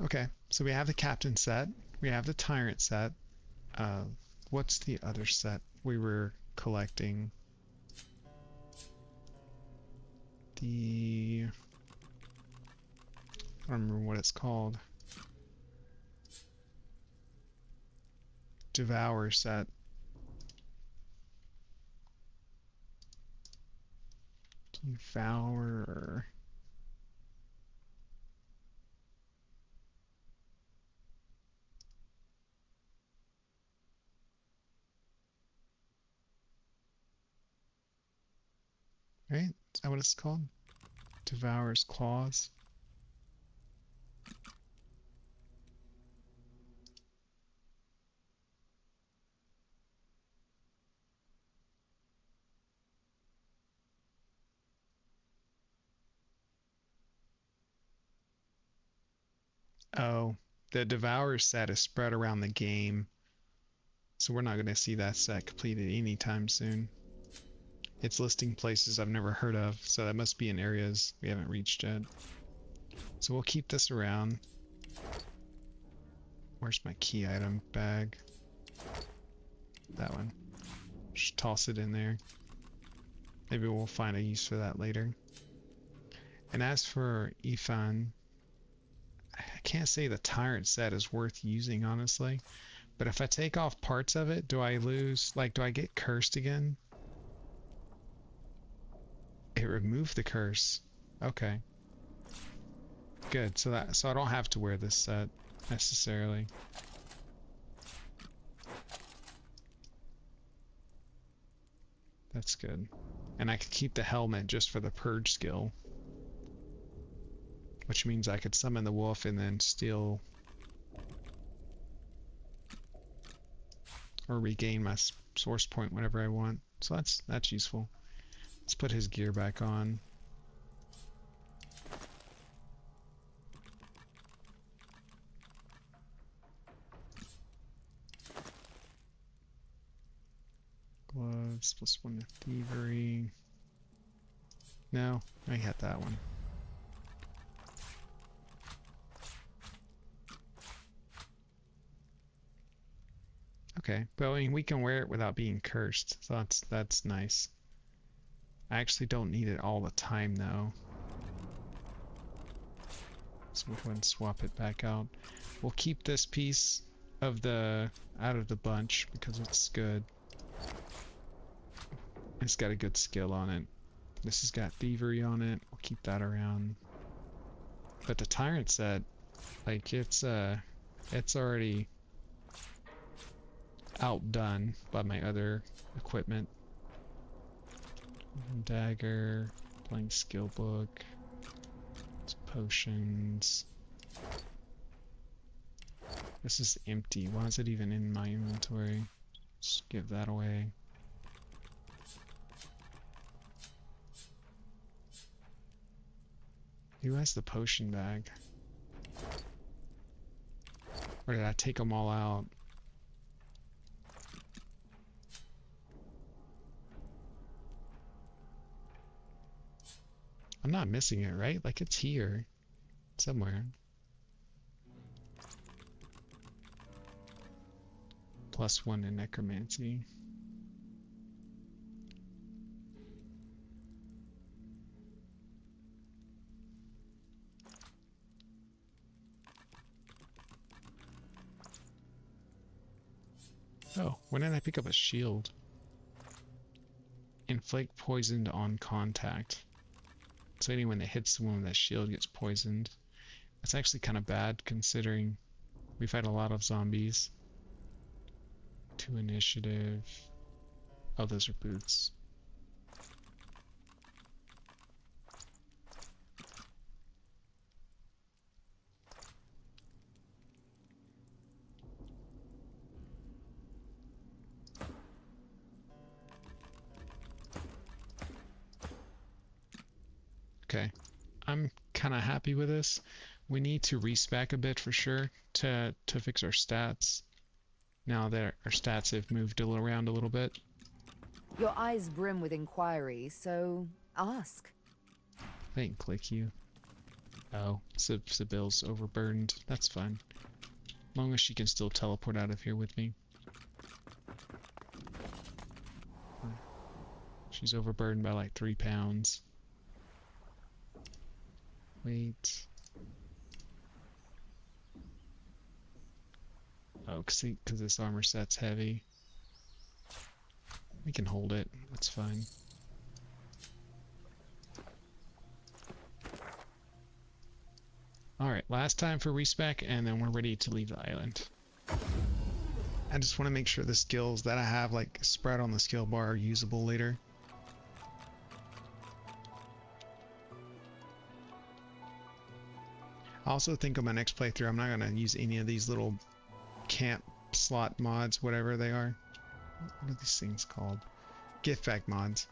Okay, so we have the Captain set. We have the Tyrant set. What's the other set we were collecting? I don't remember what it's called. Devour set. Devour. Right? Is that what it's called? Devour's Claws. Oh, the Devour set is spread around the game, so we're not going to see that set completed anytime soon. It's listing places I've never heard of, so that must be in areas we haven't reached yet. So we'll keep this around. Where's my key item bag? That one. Just toss it in there. Maybe we'll find a use for that later. And as for Ifan, I can't say the Tyrant set is worth using, honestly. But if I take off parts of it, do I lose, like, do I get cursed again? It removed the curse. Okay. Good. So I don't have to wear this set necessarily. That's good. And I could keep the helmet just for the purge skill, which means I could summon the wolf and then steal or regain my source point whenever I want. So that's useful. Let's put his gear back on. Gloves, +1 to thievery. No, I had that one. Okay, but I mean, we can wear it without being cursed, so that's nice. I actually don't need it all the time though. So we'll go ahead and swap it back out. We'll keep this piece of out of the bunch because it's good. It's got a good skill on it. This has got thievery on it. We'll keep that around. But the Tyrant set, like it's already outdone by my other equipment. Dagger, blank skill book, potions. This is empty. Why is it even in my inventory? Just give that away. Who has the potion bag? Or did I take them all out? I'm not missing it, right? Like it's here somewhere. +1 in necromancy. Oh, when did I pick up a shield? Inflict poisoned on contact. So anyone that hits someone with that shield gets poisoned. That's actually kind of bad considering we've had a lot of zombies. 2 initiative. Oh, those are boots. Okay, I'm kind of happy with this. We need to respec a bit for sure to fix our stats. Now that our stats have moved around a little bit. Your eyes brim with inquiry, so ask. I didn't click you. Oh, Sibyl's overburdened. That's fine. As long as she can still teleport out of here with me. She's overburdened by like 3 pounds. Wait. Oh, because this armor set's heavy. We can hold it. That's fine. Alright, last time for respec, and then we're ready to leave the island. I just want to make sure the skills that I have like spread on the skill bar are usable later. I also think on my next playthrough I'm not going to use any of these little camp slot mods, whatever they are. What are these things called? Gift bag mods.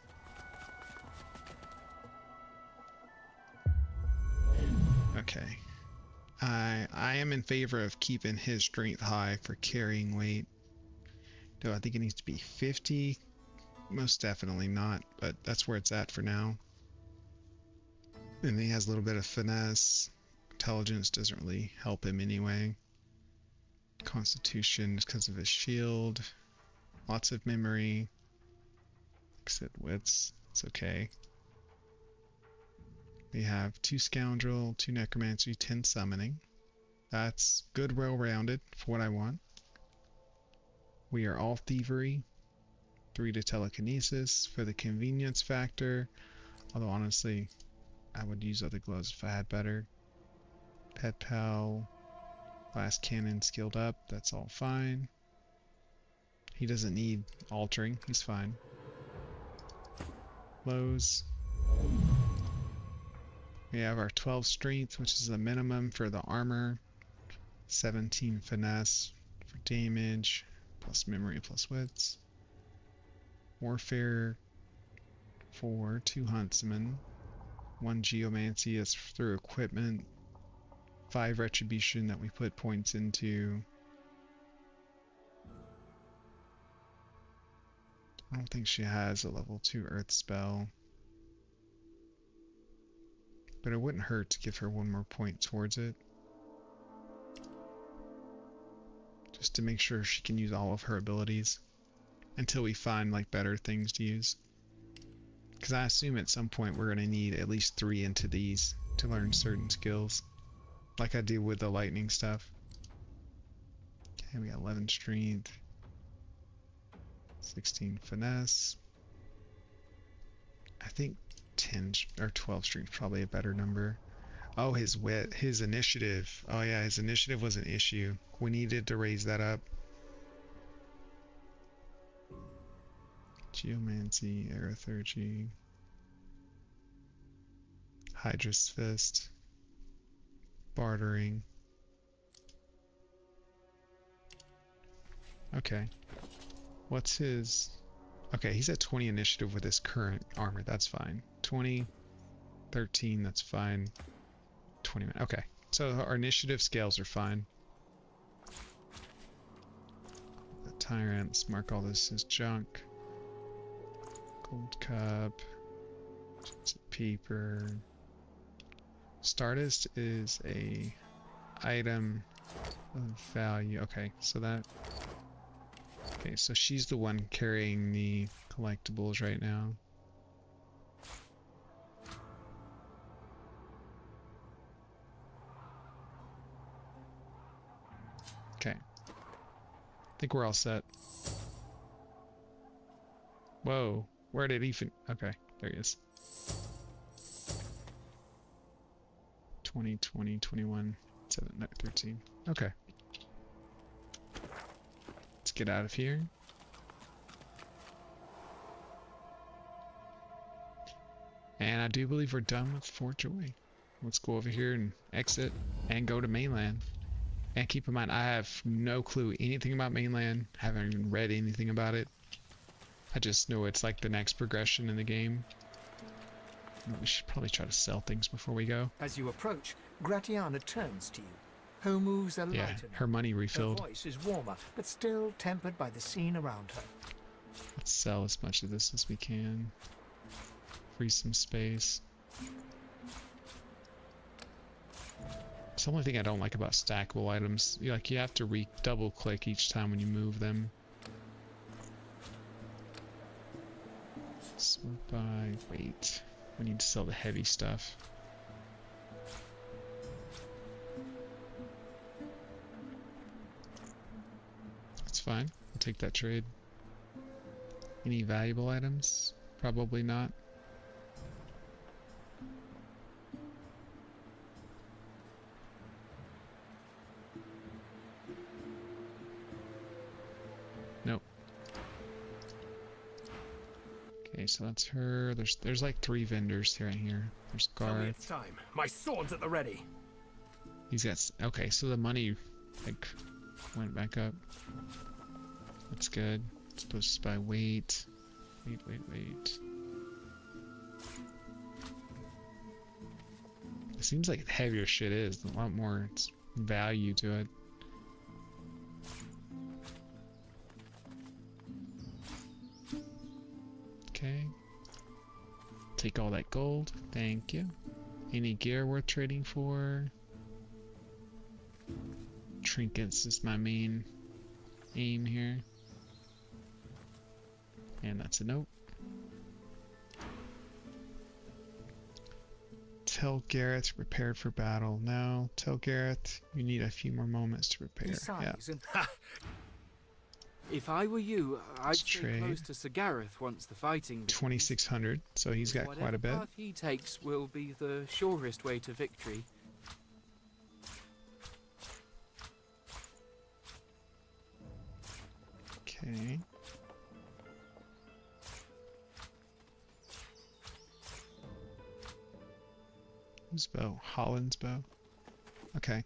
Okay. I am in favor of keeping his strength high for carrying weight. Do I think it needs to be 50? Most definitely not, but that's where it's at for now. And he has a little bit of finesse. Intelligence doesn't really help him anyway. Constitution is because of his shield. Lots of memory. Exit wits. It's okay. We have 2 scoundrel, 2 necromancy, 10 summoning. That's good, well-rounded for what I want. We are all thievery. 3 to telekinesis for the convenience factor. Although honestly, I would use other gloves if I had better. Pet pal. Blast cannon skilled up. That's all fine. He doesn't need altering. He's fine. Lows. We have our 12 strength, which is the minimum for the armor. 17 finesse for damage. Plus memory plus wits. Warfare for 2 huntsmen. 1 geomancy is through equipment. 5 retribution that we put points into. I don't think she has a level 2 earth spell. But it wouldn't hurt to give her 1 more point towards it. Just to make sure she can use all of her abilities. Until we find like better things to use. Because I assume at some point we're going to need at least 3 into these to learn certain skills. Like I do with the lightning stuff. Okay, we got 11 strength. 16 finesse. I think 10 or 12 strength is probably a better number. Oh, his wit, his initiative. Oh yeah, his initiative was an issue. We needed to raise that up. Geomancy, Aerothergy, Hydra's Fist, Bartering. Okay. What's his... Okay, he's at 20 initiative with his current armor. That's fine. 20, 13, that's fine. 20, okay. So our initiative scales are fine. The Tyrants, mark all this as junk. Gold cup. Paper. Stardust is a item of value. Okay, so that... Okay, so she's the one carrying the collectibles right now. Okay. I think we're all set. Whoa, where did Ethan... Okay, there he is. 20, 20, 21, 7, 13. Okay. Let's get out of here. And I do believe we're done with Fort Joy. Let's go over here and exit and go to mainland. And keep in mind, I have no clue anything about mainland. Haven't even read anything about it. I just know it's like the next progression in the game. We should probably try to sell things before we go. As you approach, Gratiana turns to you. Her moves are Yeah, lighter. her money refilled. Her voice is warmer, but still tempered by the scene around her. Let's sell as much of this as we can. Free some space. It's the only thing I don't like about stackable items. You have to double click each time when you move them. Sort by weight. We need to sell the heavy stuff. That's fine. I'll take that trade. Any valuable items? Probably not. Nope. Okay, so that's her. There's like 3 vendors right here. There's Garth. It's time. My sword's at the ready. He's got. Okay, so the money like went back up. That's good. It's supposed to by weight. Wait. It seems like the heavier shit is, a lot more value to it. Okay. Take all that gold. Thank you. Any gear worth trading for? Trinkets is my main aim here. And that's a note. Tell Gareth prepared for battle. No, tell Gareth you need a few more moments to prepare. Yeah. If I were you, I'd Let's stay trade. close to Sir Gareth once the fighting begins. 2,600, so he's got quite a bit. Whatever path he takes will be the surest way to victory. Okay. Whose bow? Holland's bow. Okay.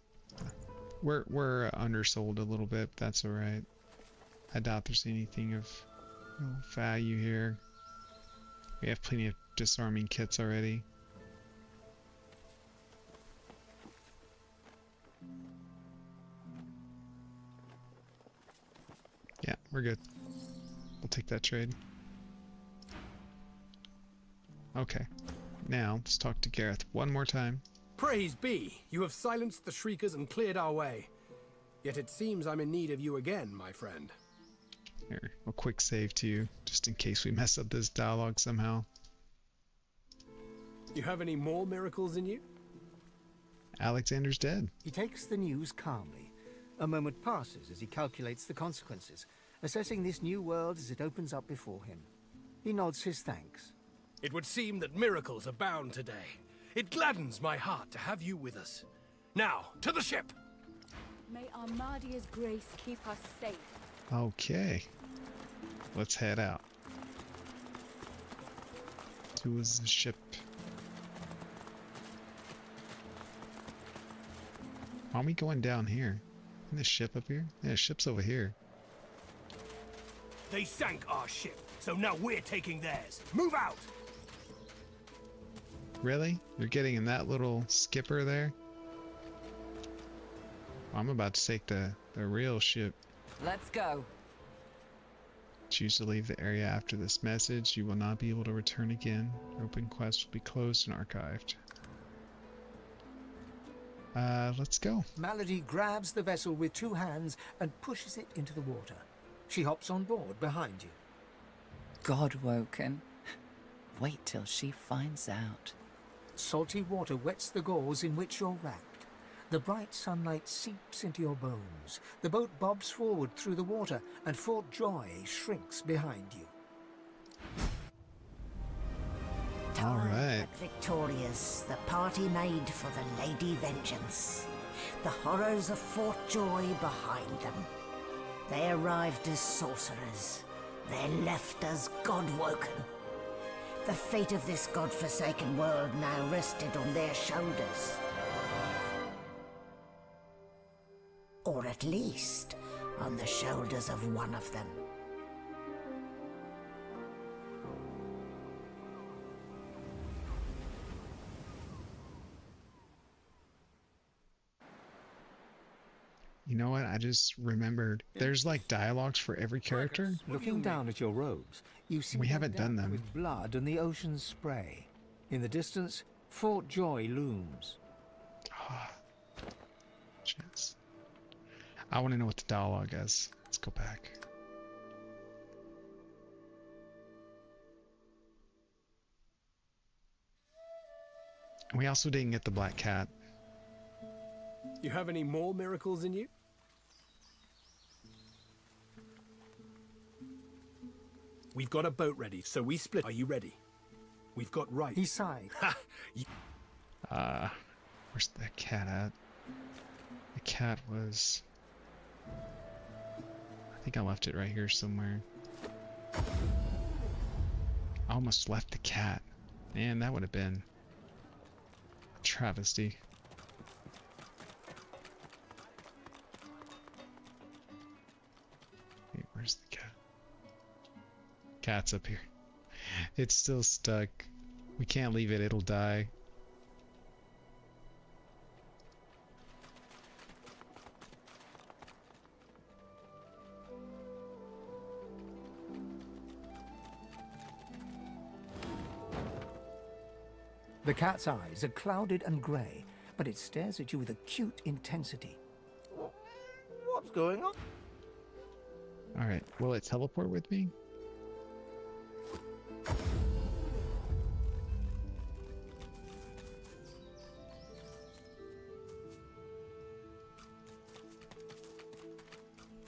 We're undersold a little bit, but that's alright. I doubt there's anything of real value here. We have plenty of disarming kits already. Yeah, we're good. We'll take that trade. Okay. Now, let's talk to Gareth one more time. Praise be, you have silenced the Shriekers and cleared our way. Yet it seems I'm in need of you again, my friend. Here, a quick save to you, just in case we mess up this dialogue somehow. You have any more miracles in you? Alexander's dead. He takes the news calmly. A moment passes as he calculates the consequences, assessing this new world as it opens up before him. He nods his thanks. It would seem that miracles abound today. It gladdens my heart to have you with us. Now, to the ship! May Armadia's grace keep us safe. Okay. Let's head out. To the ship. Why are we going down here? Isn't the ship up here? Yeah, the ship's over here. They sank our ship, so now we're taking theirs. Move out! Really? You're getting in that little skipper there? I'm about to take the real ship. Let's go. Choose to leave the area after this message. You will not be able to return again. Open quest will be closed and archived. Let's go. Malady grabs the vessel with 2 hands and pushes it into the water. She hops on board behind you. Godwoken. Wait till she finds out. Salty water wets the gauze in which you're wrapped. The bright sunlight seeps into your bones. The boat bobs forward through the water, and Fort Joy shrinks behind you. All right. But victorious, the party made for the Lady Vengeance. The horrors of Fort Joy behind them. They arrived as sorcerers. They left as Godwoken. The fate of this godforsaken world now rested on their shoulders. Or at least, on the shoulders of one of them. just remembered there's like dialogues for every character. Looking down at your robes, you see We haven't done them. with blood and the ocean's spray. In the distance, Fort Joy looms. Chance. I want to know what the dialogue is. Let's go back. We also didn't get the black cat. You have any more miracles in you? We've got a boat ready, so we split. Are you ready? We've got right. He sighed. Where's the cat at? The cat was... I think I left it right here somewhere. I almost left the cat. Man, that would have been a travesty. Wait, where's the cat? Cat's up here. It's still stuck. We can't leave it, it'll die. The cat's eyes are clouded and grey, but it stares at you with acute intensity. What's going on? Alright, will it teleport with me?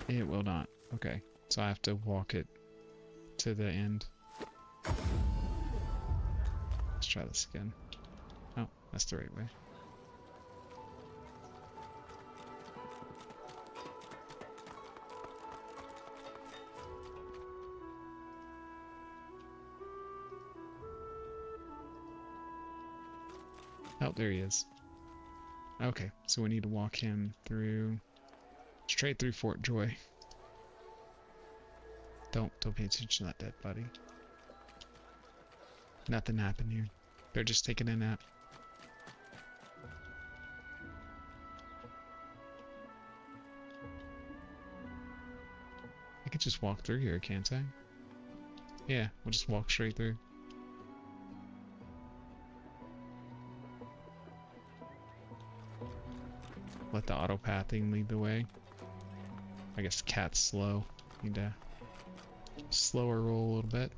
It will not. Okay, so I have to walk it to the end. Let's try this again. Oh, that's the right way. Oh, there he is. Okay, so we need to walk him through, straight through Fort Joy. Don't pay attention to that dead body. Nothing happened here. They're just taking a nap. I could just walk through here, can't I? Yeah, we'll just walk straight through. Let the auto pathing lead the way. I guess the cat's slow. Need to slower roll a little bit.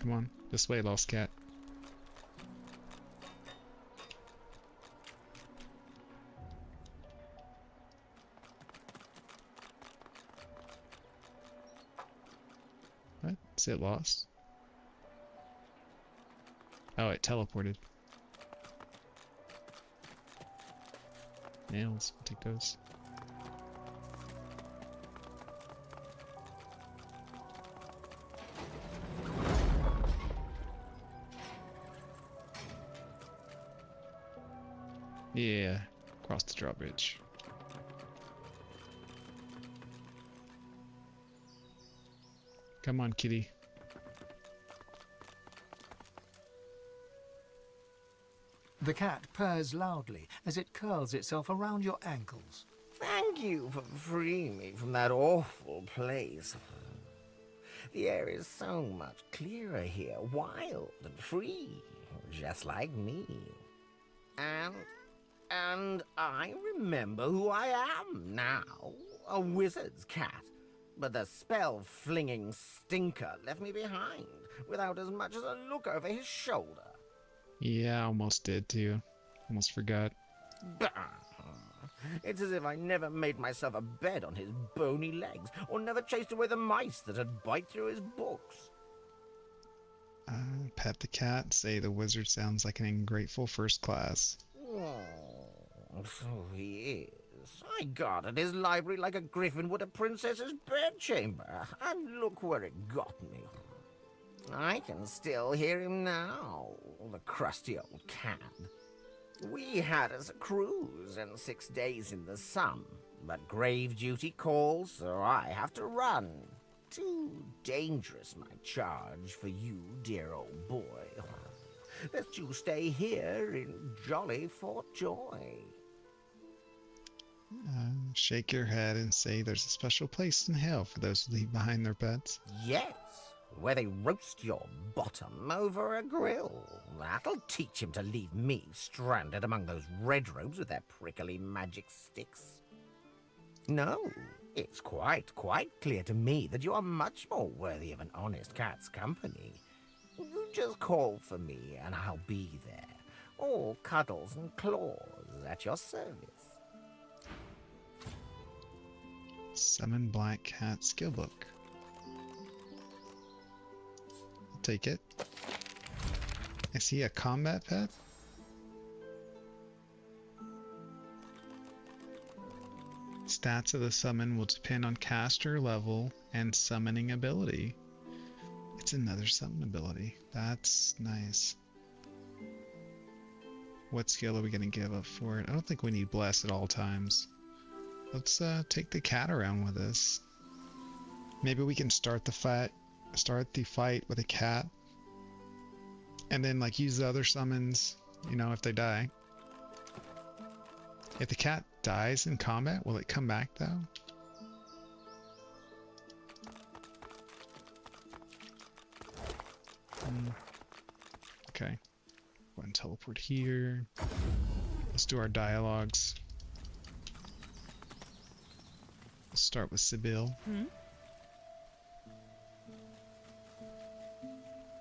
Come on, this way, lost cat. What? Is it lost? Oh, it teleported. Nails, I'll take those. Yeah, cross the drawbridge. Come on, kitty. The cat purrs loudly as it curls itself around your ankles. Thank you for freeing me from that awful place. The air is so much clearer here, wild and free, just like me. And I remember who I am now, a wizard's cat. But the spell-flinging stinker left me behind, without as much as a look over his shoulder. Yeah, I almost did too. Almost forgot. Bah! It's as if I never made myself a bed on his bony legs, or never chased away the mice that'd bite through his books. Pet the cat, say the wizard sounds like an ungrateful first class. Oh, so he is. I guarded his library like a griffin would a princess's bedchamber, and look where it got me. I can still hear him now, the crusty old cad. We had us a cruise and 6 days in the sun, but grave duty calls, so I have to run. Too dangerous, my charge, for you, dear old boy. lest you stay here in jolly Fort Joy. Shake your head and say there's a special place in hell for those who leave behind their pets. Yes, where they roast your bottom over a grill. That'll teach him to leave me stranded among those red robes with their prickly magic sticks. No, it's quite clear to me that you are much more worthy of an honest cat's company. You just call for me and I'll be there, all cuddles and claws at your service. Summon Black Cat skill book. I'll take it. Is he a combat pet? Stats of the summon will depend on caster level and summoning ability. It's another summon ability. That's nice. What skill are we going to give up for it? I don't think we need bless at all times. Let's take the cat around with us. Maybe we can start the fight with a cat, and then like use the other summons, you know, if they die. If the cat dies in combat, will it come back though? Okay. Go ahead and teleport here. Let's do our dialogues. Let's start with Sibyl.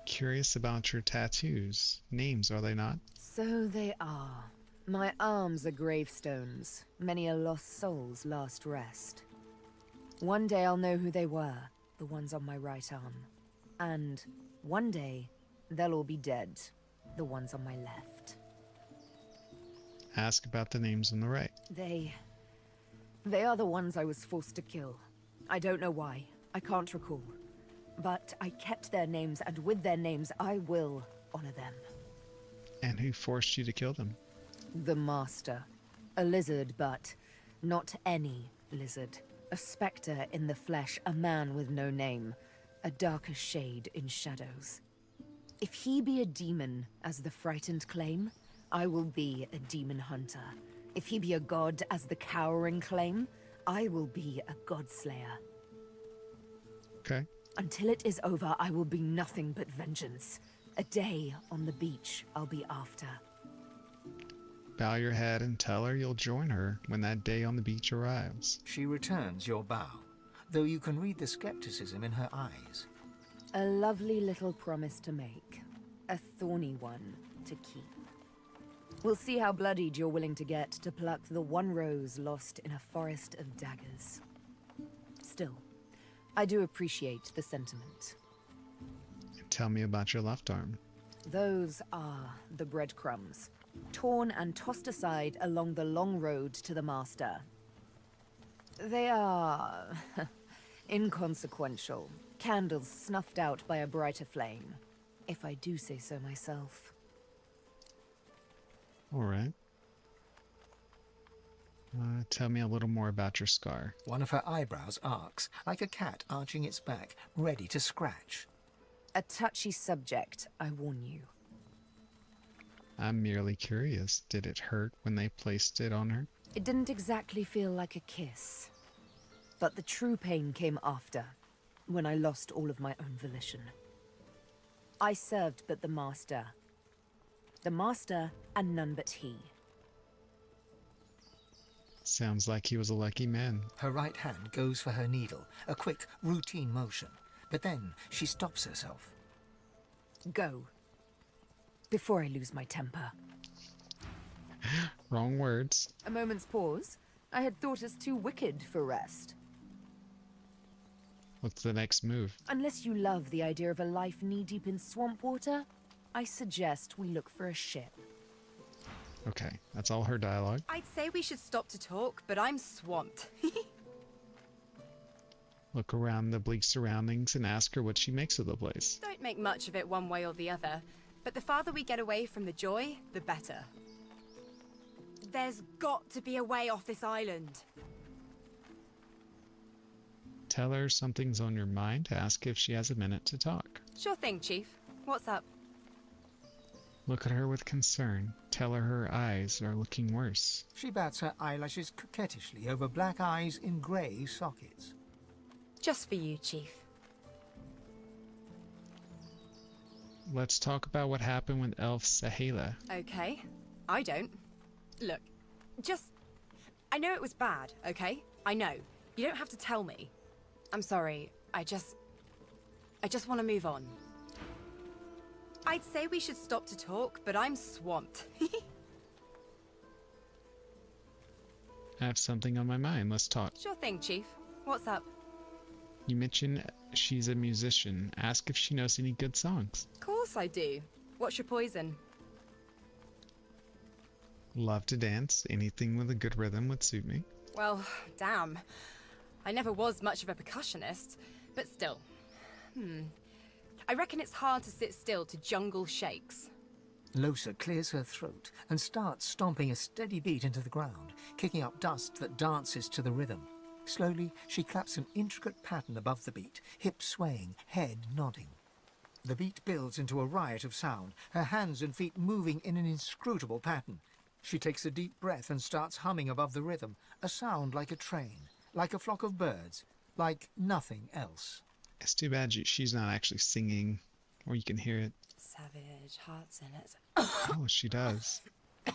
Curious about your tattoos. Names, are they not? So they are. My arms are gravestones. Many a lost soul's last rest. One day I'll know who they were, the ones on my right arm. And one day, they'll all be dead, the ones on my left. Ask about the names on the right. They are the ones I was forced to kill. I don't know why. I can't recall. But I kept their names, and with their names, I will honor them. And who forced you to kill them? The Master. A lizard, but not any lizard. A spectre in the flesh, a man with no name. A darker shade in shadows. If he be a demon, as the frightened claim, I will be a demon hunter. If he be a god, as the cowering claim, I will be a godslayer. Okay. Until it is over, I will be nothing but vengeance. A day on the beach I'll be after. Bow your head and tell her you'll join her when that day on the beach arrives. She returns your bow, though you can read the skepticism in her eyes. A lovely little promise to make. A thorny one to keep. We'll see how bloodied you're willing to get to pluck the one rose lost in a forest of daggers. Still, I do appreciate the sentiment. Tell me about your left arm. Those are the breadcrumbs, torn and tossed aside along the long road to the Master. They are inconsequential, candles snuffed out by a brighter flame, if I do say so myself. All right. Tell me a little more about your scar. One of her eyebrows arcs, like a cat arching its back, ready to scratch. A touchy subject, I warn you. I'm merely curious. Did it hurt when they placed it on her? It didn't exactly feel like a kiss. But the true pain came after, when I lost all of my own volition. I served but the Master. The Master and none but he. Sounds like he was a lucky man. Her right hand goes for her needle, a quick, routine motion. But then she stops herself. Go. Before I lose my temper. Wrong words. A moment's pause. I had thought us too wicked for rest. What's the next move? Unless you love the idea of a life knee-deep in swamp water, I suggest we look for a ship. Okay, that's all her dialogue. I'd say we should stop to talk, but I'm swamped. Look around the bleak surroundings and ask her what she makes of the place. Don't make much of it one way or the other, but the farther we get away from the joy, the better. There's got to be a way off this island. Tell her something's on your mind. Ask if she has a minute to talk. Sure thing, Chief. What's up? Look at her with concern. Tell her eyes are looking worse. She bats her eyelashes coquettishly over black eyes in grey sockets. Just for you, Chief. Let's talk about what happened with Elf Sahala. Okay. I don't. Look, I know it was bad, okay? I know. You don't have to tell me. I'm sorry. I just want to move on. I'd say we should stop to talk, but I'm swamped. I have something on my mind. Let's talk. Sure thing, Chief. What's up? You mentioned she's a musician. Ask if she knows any good songs. Of course I do. What's your poison? Love to dance. Anything with a good rhythm would suit me. Well, damn. I never was much of a percussionist, but still. I reckon it's hard to sit still to jungle shakes. Lohse clears her throat and starts stomping a steady beat into the ground, kicking up dust that dances to the rhythm. Slowly, she claps an intricate pattern above the beat, hips swaying, head nodding. The beat builds into a riot of sound, her hands and feet moving in an inscrutable pattern. She takes a deep breath and starts humming above the rhythm, a sound like a train, like a flock of birds, like nothing else. It's too bad she's not actually singing, or you can hear it. Savage hearts in it. Oh, she does. In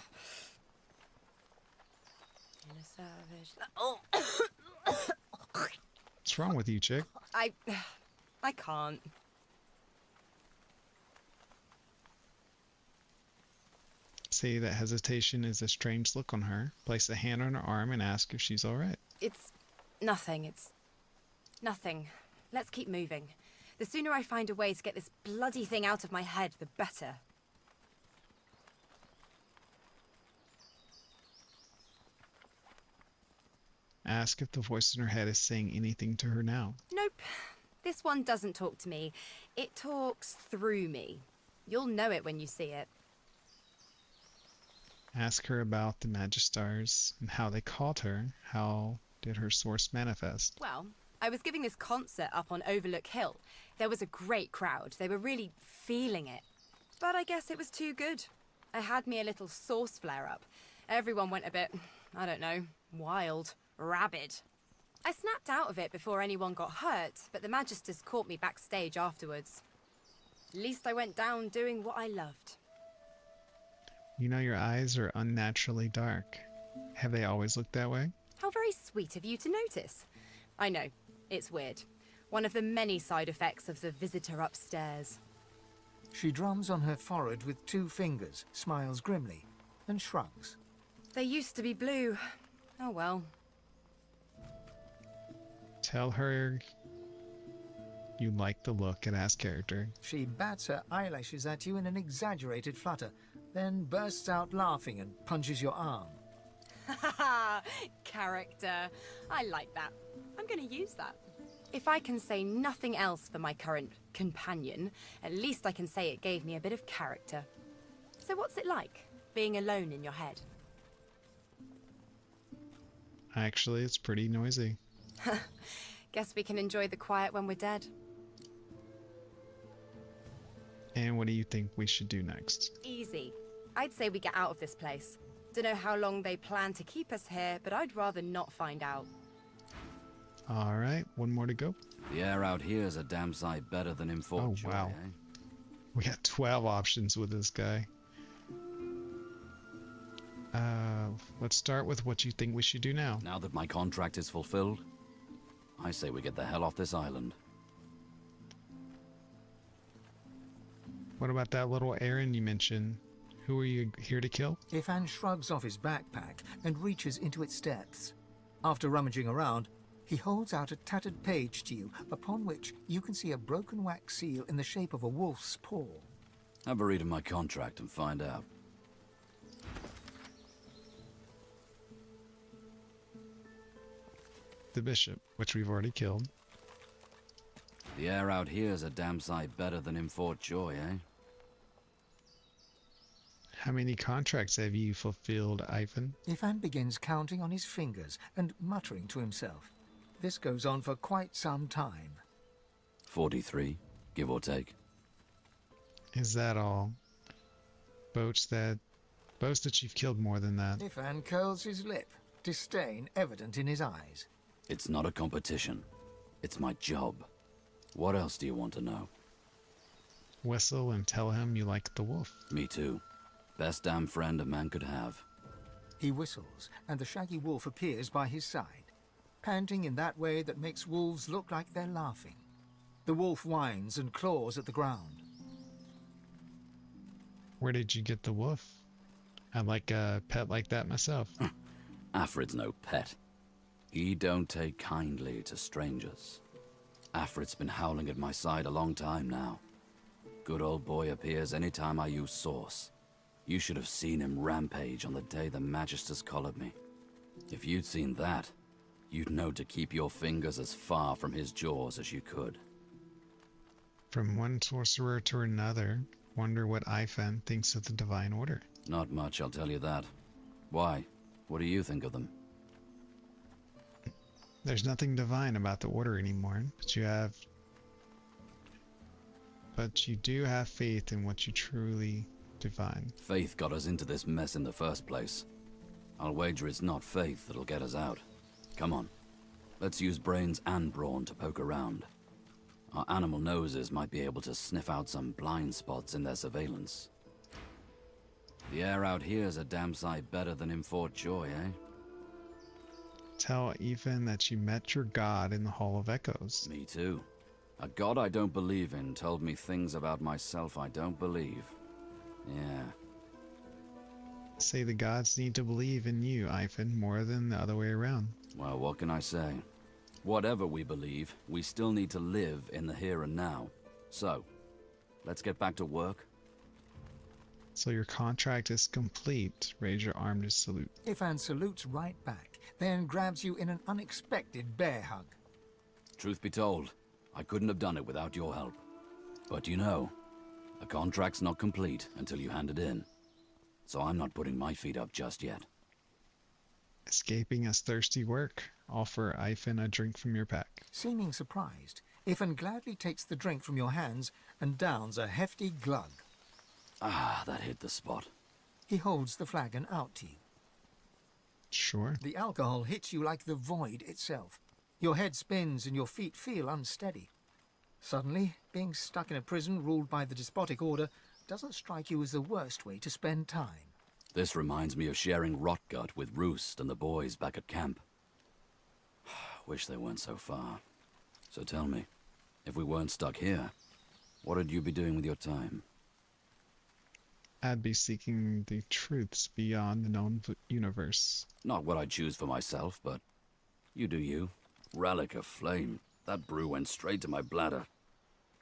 a savage... Oh! What's wrong with you, chick? I can't. See that hesitation is a strange look on her. Place a hand on her arm and ask if she's alright. It's nothing. It's nothing. Let's keep moving. The sooner I find a way to get this bloody thing out of my head, the better. Ask if the voice in her head is saying anything to her now. Nope. This one doesn't talk to me. It talks through me. You'll know it when you see it. Ask her about the Magistars and how they called her. How did her source manifest? Well, I was giving this concert up on Overlook Hill. There was a great crowd. They were really feeling it. But I guess it was too good. I had me a little source flare-up. Everyone went a bit, I don't know, wild, rabid. I snapped out of it before anyone got hurt, but the Magisters caught me backstage afterwards. At least I went down doing what I loved. You know your eyes are unnaturally dark. Have they always looked that way? How very sweet of you to notice. I know, it's weird. One of the many side effects of the visitor upstairs. She drums on her forehead with 2 fingers, smiles grimly, and shrugs. They used to be blue. Oh well. Tell her you like the look and ask character. She bats her eyelashes at you in an exaggerated flutter, then bursts out laughing and punches your arm. Haha, character. I like that. I'm going to use that. If I can say nothing else for my current companion, at least I can say it gave me a bit of character. So what's it like, being alone in your head? Actually, it's pretty noisy. Guess we can enjoy the quiet when we're dead. And what do you think we should do next? Easy. I'd say we get out of this place. Don't know how long they plan to keep us here, but I'd rather not find out. Alright, one more to go. The air out here is a damn sight better than in Fort Oh, Joy, wow. eh? We got 12 options with this guy. Let's start with what you think we should do now. Now that my contract is fulfilled, I say we get the hell off this island. What about that little errand you mentioned? Who are you here to kill? Ifan shrugs off his backpack and reaches into its depths. After rummaging around, he holds out a tattered page to you, upon which you can see a broken wax seal in the shape of a wolf's paw. Have a read of my contract and find out. The bishop, which we've already killed. The air out here is a damn sight better than in Fort Joy, eh? How many contracts have you fulfilled, Ivan? Ifan begins counting on his fingers and muttering to himself. This goes on for quite some time. 43, give or take. Is that all? boast that you've killed more than that. Ifan curls his lip, disdain evident in his eyes. It's not a competition. It's my job. What else do you want to know? Whistle and tell him you like the wolf. Me too. Best damn friend a man could have. He whistles, and the shaggy wolf appears by his side, panting in that way that makes wolves look like they're laughing. The wolf whines and claws at the ground. Where did you get the wolf? I'd like a pet like that myself. Afrid's no pet. He don't take kindly to strangers. Afrid's been howling at my side a long time now. Good old boy appears anytime I use Source. You should have seen him rampage on the day the Magisters collared me. If you'd seen that, you'd know to keep your fingers as far from his jaws as you could. From one sorcerer to another, wonder what Ifan thinks of the Divine Order. Not much, I'll tell you that. Why? What do you think of them? There's nothing divine about the Order anymore, but you do have faith in what you truly divine. Faith got us into this mess in the first place. I'll wager it's not faith that'll get us out. Come on. Let's use brains and brawn to poke around. Our animal noses might be able to sniff out some blind spots in their surveillance. The air out here's a damn sight better than in Fort Joy, eh? Tell Ifan that you met your god in the Hall of Echoes. Me too. A god I don't believe in told me things about myself I don't believe. Yeah. Say the gods need to believe in you, Ifan, more than the other way around. Well, what can I say? Whatever we believe, we still need to live in the here and now. So, let's get back to work. So your contract is complete. Raise your arm to salute. Ifan salutes right back, then grabs you in an unexpected bear hug. Truth be told, I couldn't have done it without your help. But you know, a contract's not complete until you hand it in. So I'm not putting my feet up just yet. Escaping is thirsty work. Offer Ifan a drink from your pack. Seeming surprised, Ifan gladly takes the drink from your hands and downs a hefty glug. Ah, that hit the spot. He holds the flagon out to you. Sure. The alcohol hits you like the void itself. Your head spins and your feet feel unsteady. Suddenly, being stuck in a prison ruled by the despotic order doesn't strike you as the worst way to spend time. This reminds me of sharing Rotgut with Roost and the boys back at camp. Wish they weren't so far. So tell me, if we weren't stuck here, what would you be doing with your time? I'd be seeking the truths beyond the known universe. Not what I'd choose for myself, but you do you. Relic of Flame. That brew went straight to my bladder.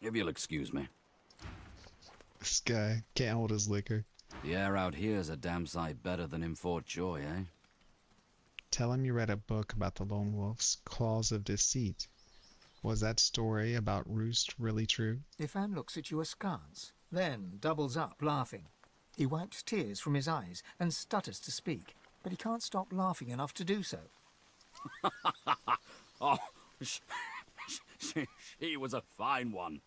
If you'll excuse me. This guy can't hold his liquor. The air out here's a damn sight better than in Fort Joy, eh? Tell him you read a book about the Lone Wolf's Claws of Deceit. Was that story about Roost really true? Ifan looks at you askance, then doubles up, laughing. He wipes tears from his eyes and stutters to speak, but he can't stop laughing enough to do so. Oh, she was a fine one.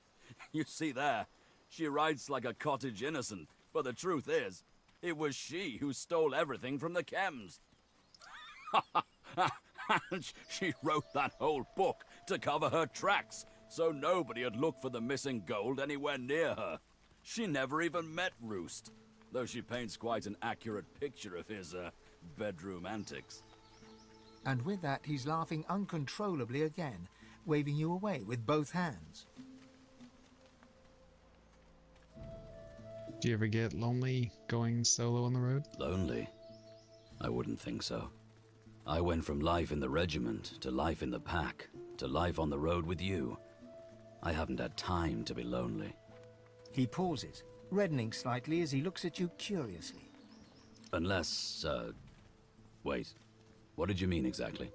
You see there, she writes like a cottage innocent, but the truth is, it was she who stole everything from the Chems. And she wrote that whole book to cover her tracks, so nobody'd look for the missing gold anywhere near her. She never even met Roost, though she paints quite an accurate picture of his, bedroom antics. And with that, he's laughing uncontrollably again, waving you away with both hands. Do you ever get lonely going solo on the road? Lonely? I wouldn't think so. I went from life in the regiment, to life in the pack, to life on the road with you. I haven't had time to be lonely. He pauses, reddening slightly as he looks at you curiously. Unless, wait. What did you mean exactly?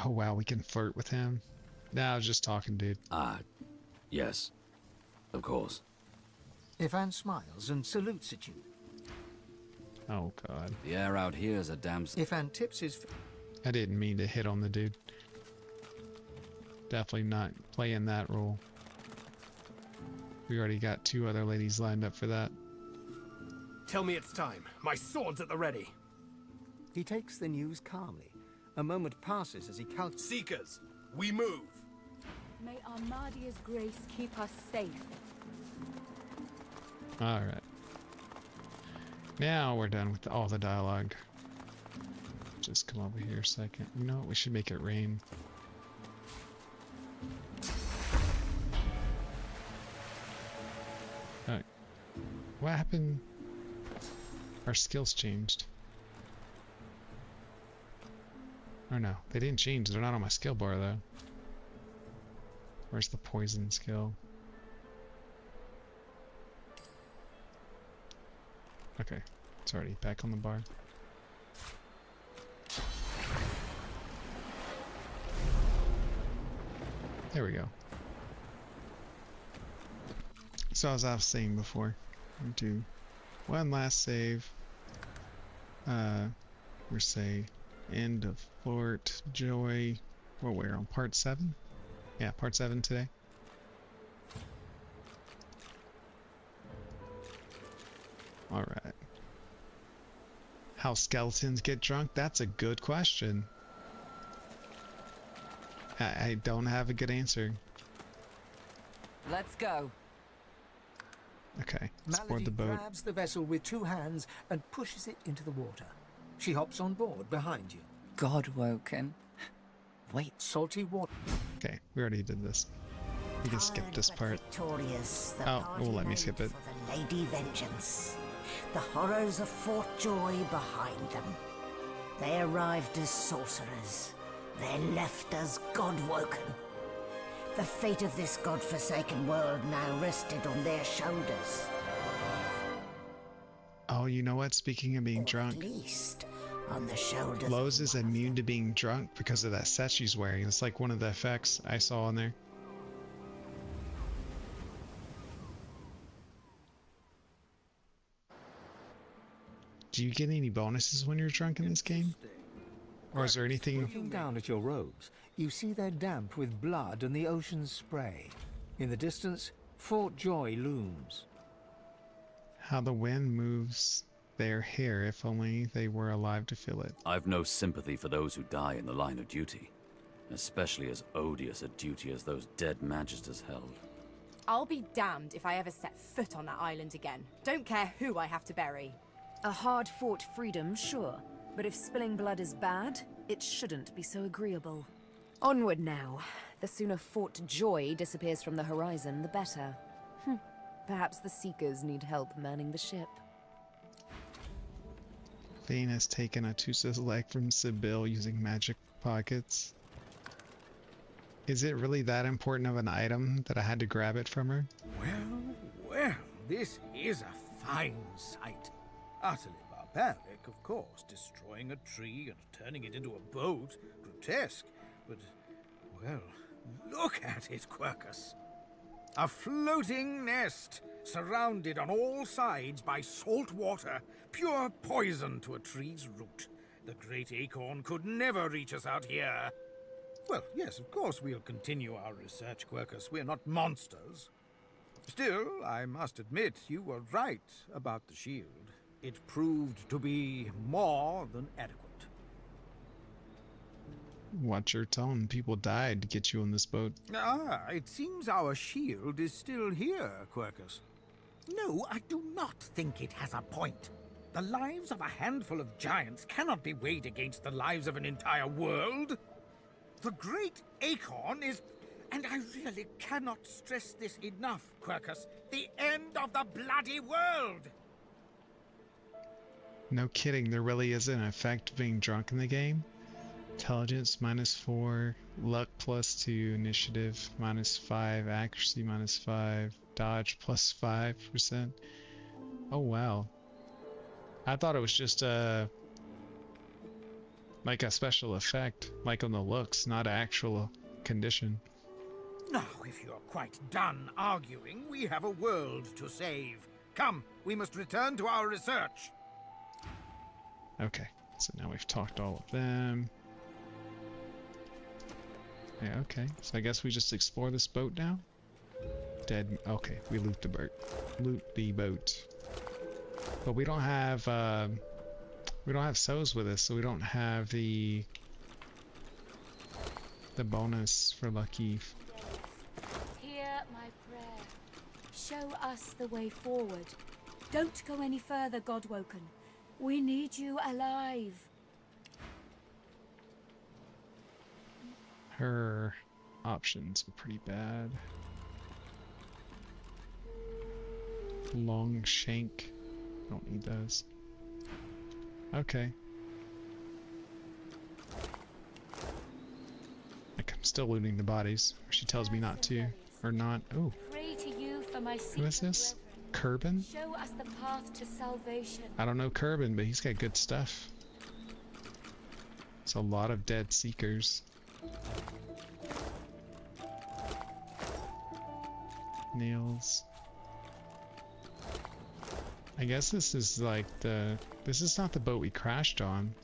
Oh wow, we can flirt with him. Nah, I was just talking, dude. Yes. Of course. Ifan smiles and salutes at you. Oh god. The air out here's a damn... Ifan tips his... I didn't mean to hit on the dude. Definitely not playing that role. We already got 2 other ladies lined up for that. tell me it's time. My sword's at the ready. He takes the news calmly. A moment passes as he calculates. Seekers, we move. May Armadia's grace keep us safe. Alright. Now we're done with all the dialogue. Just come over here a second. You know what? We should make it rain. Alright. What happened? Our skills changed. Oh no, they didn't change. They're not on my skill bar though. Where's the poison skill? Okay, it's already back on the bar. There we go. So as I was saying before, we'll do one last save. We're say end of Fort Joy. Well, we're on part 7. Yeah, part 7 today. Alright. How skeletons get drunk? That's a good question. I don't have a good answer. Let's go. Okay, let's board Malady the boat. grabs the vessel with 2 hands and pushes it into the water. She hops on board behind you. Godwoken. Wait. Salty water. Okay, we already did this. We can skip this part. Victorious, the Oh, party well, let me made skip it. for the Lady Vengeance. The horrors of Fort Joy behind them. They arrived as sorcerers. They left as Godwoken. The fate of this godforsaken world now rested on their shoulders. Oh, you know what? Speaking of being drunk, At least on the shoulders. Lowe's is immune to being drunk because of that set she's wearing. It's like one of the effects I saw in there. Do you get any bonuses when you're drunk in this game? Or is there anything... Looking down at your robes, you see they're damp with blood and the ocean's spray. In the distance, Fort Joy looms. How the wind moves their hair, if only they were alive to feel it. I've no sympathy for those who die in the line of duty, especially as odious a duty as those dead magisters held. I'll be damned if I ever set foot on that island again. Don't care who I have to bury. A hard-fought freedom, sure. But if spilling blood is bad, it shouldn't be so agreeable. Onward now. The sooner Fort Joy disappears from the horizon, the better. Perhaps the Seekers need help manning the ship. Thane has taken Atusa's leg from Sibyl using magic pockets. Is it really that important of an item that I had to grab it from her? Well, this is a fine sight. Utterly barbaric, of course, destroying a tree and turning it into a boat. Grotesque, but, well, look at it, Quercus. A floating nest, surrounded on all sides by salt water, pure poison to a tree's root. The great acorn could never reach us out here. Well, yes, of course we'll continue our research, Quercus. We're not monsters. Still, I must admit you were right about the shield. It proved to be more than adequate. Watch your tone. People died to get you on this boat. Ah, it seems our shield is still here, Quercus. No, I do not think it has a point. The lives of a handful of giants cannot be weighed against the lives of an entire world. The great acorn is, and I really cannot stress this enough, Quercus, the end of the bloody world! No kidding, there really is an effect of being drunk in the game. Intelligence -4, luck +2, initiative -5, accuracy -5, dodge +5%. Oh wow. I thought it was just like a special effect, like on the looks, not an actual condition. Now, if you're quite done arguing, we have a world to save. Come, we must return to our research. Okay, so now we've talked to all of them. Yeah, okay, so I guess we just explore this boat now? Dead, okay, we loot the boat. Loot the boat. But we don't have So's with us, so we don't have the bonus for lucky. Hear my prayer. Show us the way forward. Don't go any further, Godwoken. We need you alive. Her options are pretty bad. Long shank. Don't need those. Okay. Like, I'm still looting the bodies. She tells me not to. Or not. Oh. Pray to you for my Who is this? Kerbin? Show us the path to salvation. I don't know Kerbin, but he's got good stuff. It's a lot of dead seekers. Nails. I guess this is like this is not the boat we crashed on.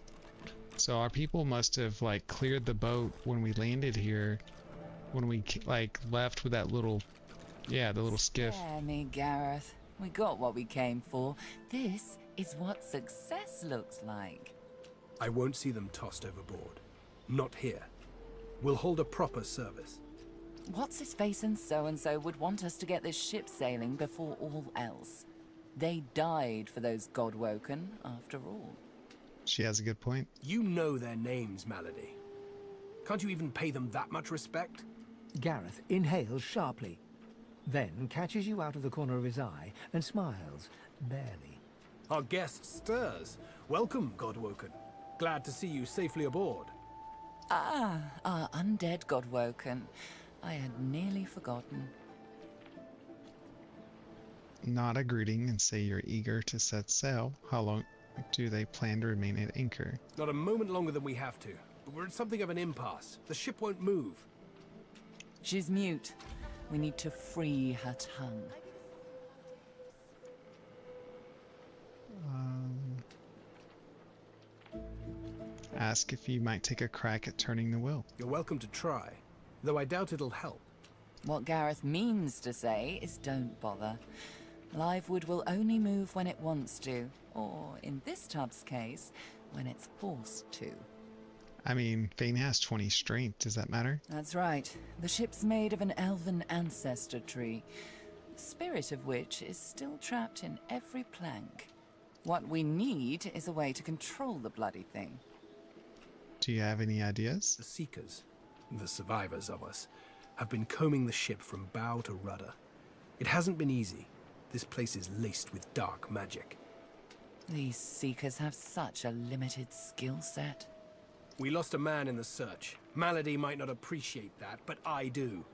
So our people must have like cleared the boat when we landed here, when we like left with that little, yeah, the little skiff. Spare me, Gareth. We got what we came for. This is what success looks like. I won't see them tossed overboard. Not here. We'll hold a proper service. What's his face and so would want us to get this ship sailing before all else. They died for those Godwoken, after all. She has a good point. You know their names, Malady. Can't you even pay them that much respect? Gareth inhales sharply, then catches you out of the corner of his eye and smiles, barely. Our guest stirs. Welcome, Godwoken. Glad to see you safely aboard. Ah, our undead Godwoken. I had nearly forgotten. Nod a greeting and say you're eager to set sail. How long do they plan to remain at anchor? Not a moment longer than we have to, but we're at something of an impasse. The ship won't move. She's mute. We need to free her tongue. Ask if you might take a crack at turning the wheel. You're welcome to try, though I doubt it'll help. What Gareth means to say is don't bother. Livewood will only move when it wants to, or in this tub's case, when it's forced to. I mean, Fane has 20 strength. Does that matter? That's right. The ship's made of an elven ancestor tree, the spirit of which is still trapped in every plank. What we need is a way to control the bloody thing. Do you have any ideas? The Seekers, the survivors of us, have been combing the ship from bow to rudder. It hasn't been easy. This place is laced with dark magic. These Seekers have such a limited skill set. We lost a man in the search. Malady might not appreciate that, but I do.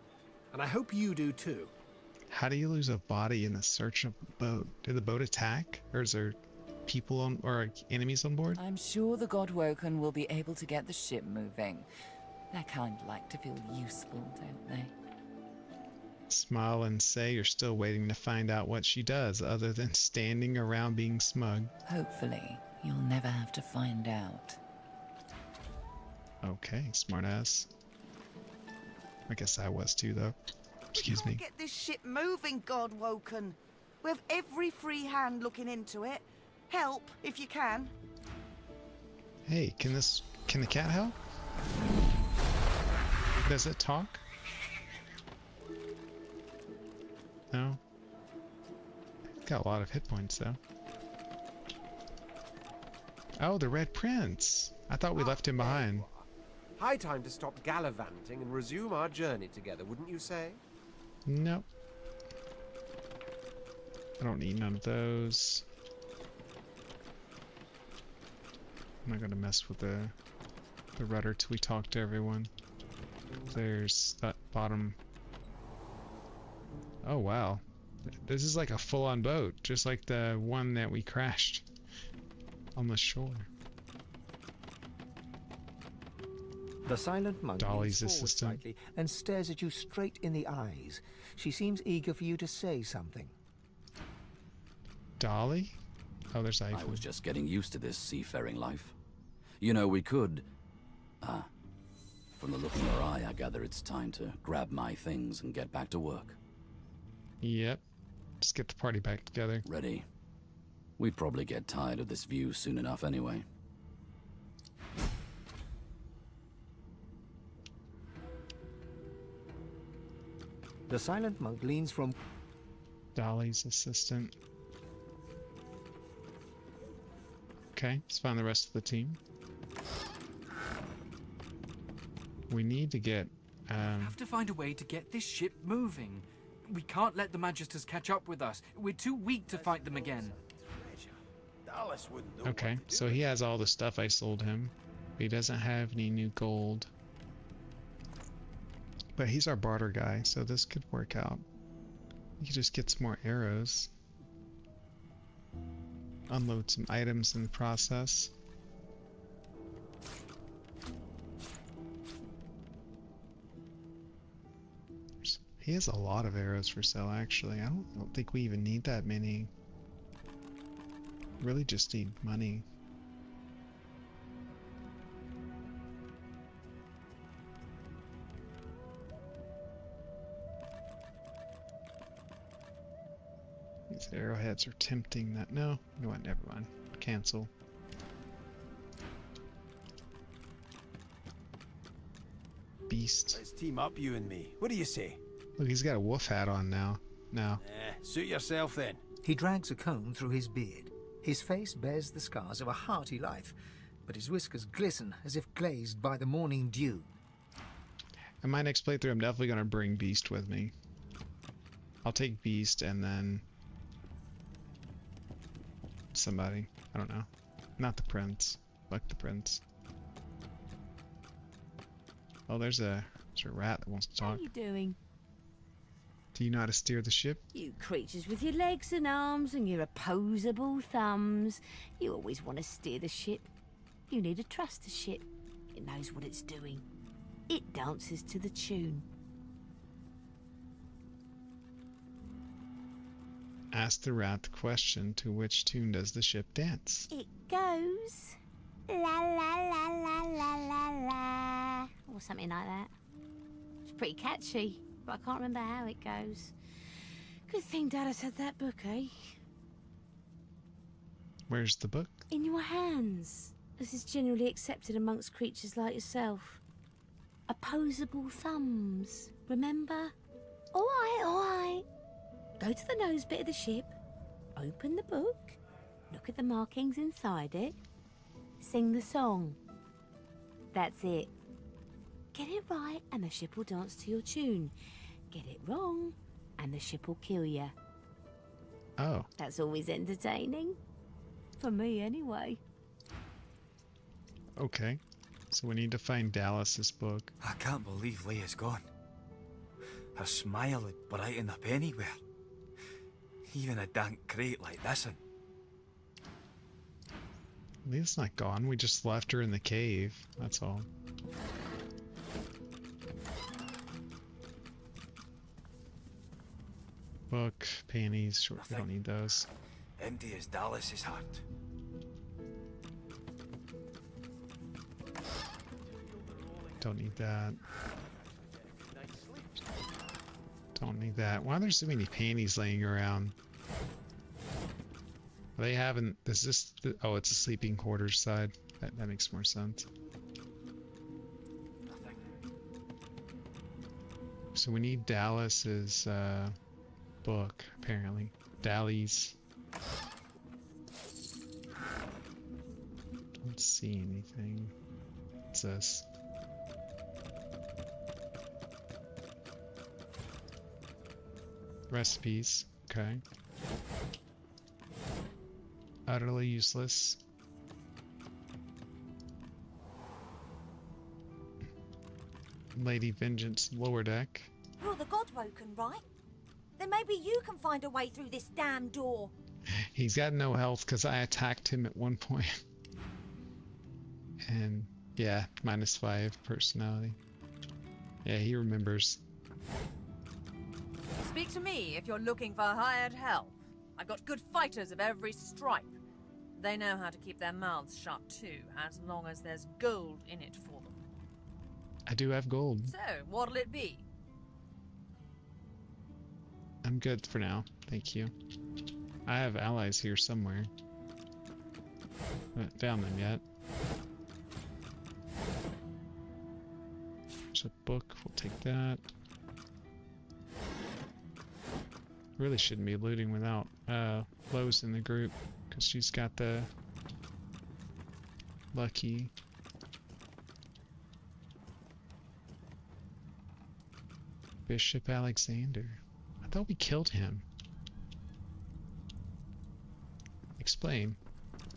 And I hope you do too. How do you lose a body in the search of a boat? Did the boat attack? Or is there people on, or enemies on board? I'm sure the Godwoken will be able to get the ship moving. They kind of like to feel useful, don't they? Smile and say you're still waiting to find out what she does, other than standing around being smug. Hopefully, you'll never have to find out. Okay, smartass. I guess I was too, though. Excuse me. Get this ship moving, Godwoken. We have every free hand looking into it. Help if you can. Hey, can the cat help? Does it talk? No. Got a lot of hit points though. Oh, the Red Prince. I thought we left him behind. High time to stop gallivanting and resume our journey together, wouldn't you say? Nope. I don't need none of those. I'm not gonna mess with the rudder till we talk to everyone. There's that bottom. Oh wow. This is like a full-on boat, just like the one that we crashed on the shore. The silent monk Dolly's leans forward assistant. slightly and stares at you straight in the eyes. She seems eager for you to say something. Dolly? Oh, there's Ivan. I was just getting used to this seafaring life. You know, we could... from the look in your eye, I gather it's time to grab my things and get back to work. Yep. Just get the party back together. Ready. We'd probably get tired of this view soon enough anyway. The silent monk leans from Dolly's assistant. Okay, let's find the rest of the team. We need to get... We have to find a way to get this ship moving. We can't let the Magisters catch up with us. We're too weak to fight them again. Okay, so he has all the stuff I sold him. But he doesn't have any new gold. But he's our barter guy, so this could work out. He just gets more arrows. Unload some items in the process. He has a lot of arrows for sale, actually. I don't think we even need that many. Really just need money. These arrowheads are tempting that. No, you know what? Never mind. Cancel. Beast. Let's team up, you and me. What do you say? Look, he's got a wolf hat on now. Suit yourself then. He drags a comb through his beard. His face bears the scars of a hearty life, but his whiskers glisten as if glazed by the morning dew. In my next playthrough, I'm definitely going to bring Beast with me. I'll take Beast and then somebody. I don't know. Not the prince. Fuck the prince. Oh, there's a rat that wants to talk. What are you doing? Do you know how to steer the ship? You creatures with your legs and arms and your opposable thumbs. You always want to steer the ship. You need to trust the ship. It knows what it's doing. It dances to the tune. Ask the rat the question, to which tune does the ship dance? It goes la la la la la la la, or something like that. It's pretty catchy, but I can't remember how it goes. Good thing Dallas had that book, eh? Where's the book? In your hands. This is generally accepted amongst creatures like yourself. Opposable thumbs, remember? Alright. Go to the nose bit of the ship, open the book, look at the markings inside it, sing the song. That's it. Get it right and the ship will dance to your tune. Get it wrong and the ship will kill you. Oh. That's always entertaining. For me, anyway. Okay. So we need to find Dallas's book. I can't believe Leia's gone. Her smile would brighten up anywhere. Even a dank crate like this one. Leia's not gone. We just left her in the cave. That's all. Book, panties. Sure, we don't need those. Empty as Dallas's heart. Don't need that. Don't need that. Why are there so many panties laying around? They haven't. Is this? Oh, it's a sleeping quarters side. That makes more sense. So we need Dallas's book, apparently. Dally's. Don't see anything. What's this? Recipes. Okay. Utterly useless. Lady Vengeance lower deck. You're the Godwoken, right? Then maybe you can find a way through this damn door. He's got no health because I attacked him at one point. And yeah, -5 personality. Yeah, he remembers. Speak to me if you're looking for hired help. I've got good fighters of every stripe. They know how to keep their mouths shut too, as long as there's gold in it for them. I do have gold. So, what'll it be? I'm good for now, thank you. I have allies here somewhere. Haven't found them yet. There's a book. We'll take that. Really shouldn't be looting without Lowe's in the group, because she's got the lucky. Bishop Alexander. I thought we killed him. Explain.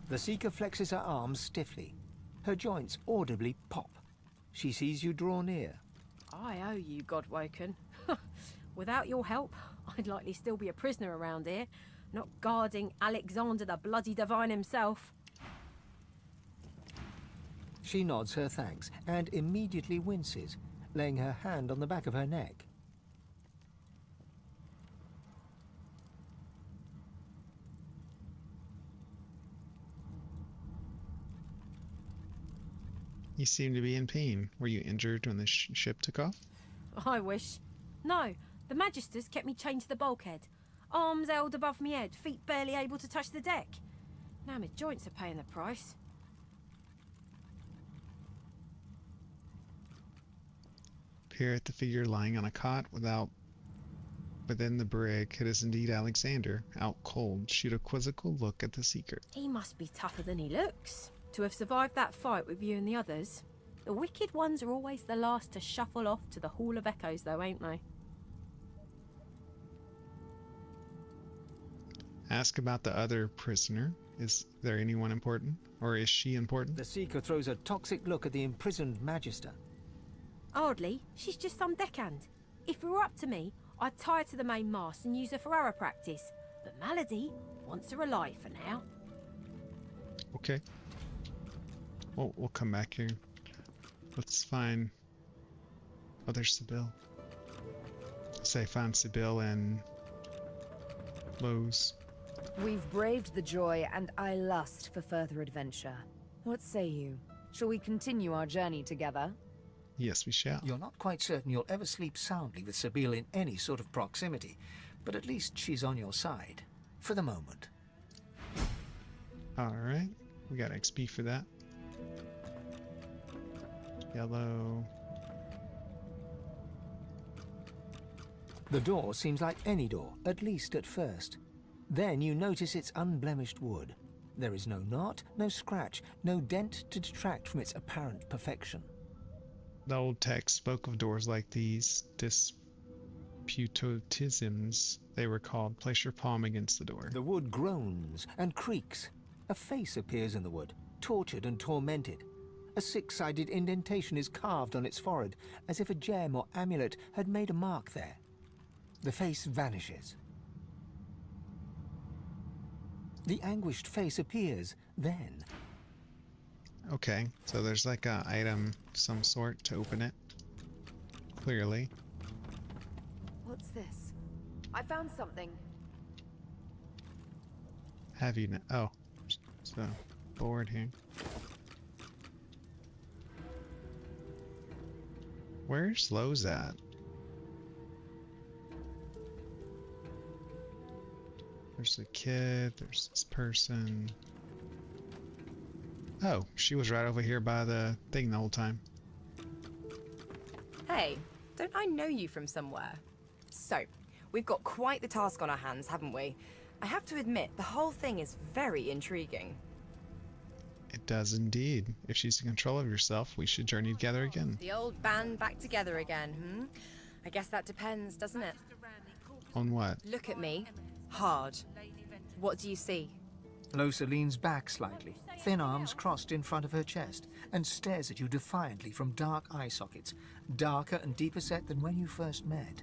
The Seeker flexes her arms stiffly. Her joints audibly pop. She sees you draw near. I owe you, Godwoken. Without your help, I'd likely still be a prisoner around here, not guarding Alexander the Bloody Divine himself. She nods her thanks and immediately winces, laying her hand on the back of her neck. You seem to be in pain. Were you injured when the ship took off? I wish. No, the Magisters kept me chained to the bulkhead. Arms held above me head, feet barely able to touch the deck. Now my joints are paying the price. Peer at the figure lying on a cot within the brig. It is indeed Alexander, out cold. Shoot a quizzical look at the Seeker. He must be tougher than he looks. To have survived that fight with you and the others. The wicked ones are always the last to shuffle off to the Hall of Echoes, though, ain't they? Ask about the other prisoner. Is there anyone important? Or is she important? The Seeker throws a toxic look at the imprisoned Magister. Hardly. She's just some deckhand. If it were up to me, I'd tie her to the main mast and use her for arrow practice. But Malady wants her alive for now. Okay. Well, we'll come back here. Let's find... Oh, there's Sibyl. Say find Sibyl and Lowe's. We've braved the joy, and I lust for further adventure. What say you? Shall we continue our journey together? Yes, we shall. You're not quite certain you'll ever sleep soundly with Sibyl in any sort of proximity, but at least she's on your side. For the moment. Alright. We got XP for that. Yellow. The door seems like any door, at least at first. Then you notice its unblemished wood. There is no knot, no scratch, no dent to detract from its apparent perfection. The old text spoke of doors like these, disputotisms, they were called. Place your palm against the door. The wood groans and creaks. A face appears in the wood, tortured and tormented. A six-sided indentation is carved on its forehead, as if a gem or amulet had made a mark there. The face vanishes. The anguished face appears, then. Okay, so there's like a item of some sort to open it. Clearly. What's this? I found something. Have you now? Oh, so board here. Where's Lowe's at? There's a kid, there's this person. Oh, she was right over here by the thing the whole time. Hey, don't I know you from somewhere? So, we've got quite the task on our hands, haven't we? I have to admit, the whole thing is very intriguing. It does indeed. If she's in control of yourself, we should journey together again. The old band back together again, hmm? I guess that depends, doesn't it? On what? Look at me. Hard. What do you see? Lohse leans back slightly, thin arms crossed in front of her chest, and stares at you defiantly from dark eye sockets, darker and deeper set than when you first met.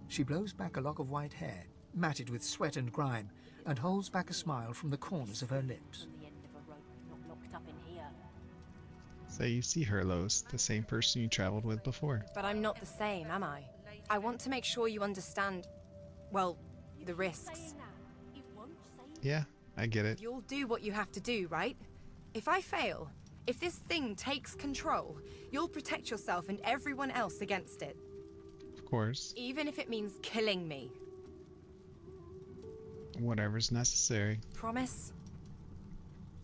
She blows back a lock of white hair, matted with sweat and grime, and holds back a smile from the corners of her lips. So you see her, Lowe's, the same person you traveled with before. But I'm not the same, am I? I want to make sure you understand, well, the risks. Yeah, I get it. You'll do what you have to do, right? If I fail, if this thing takes control, you'll protect yourself and everyone else against it. Of course. Even if it means killing me. Whatever's necessary. Promise?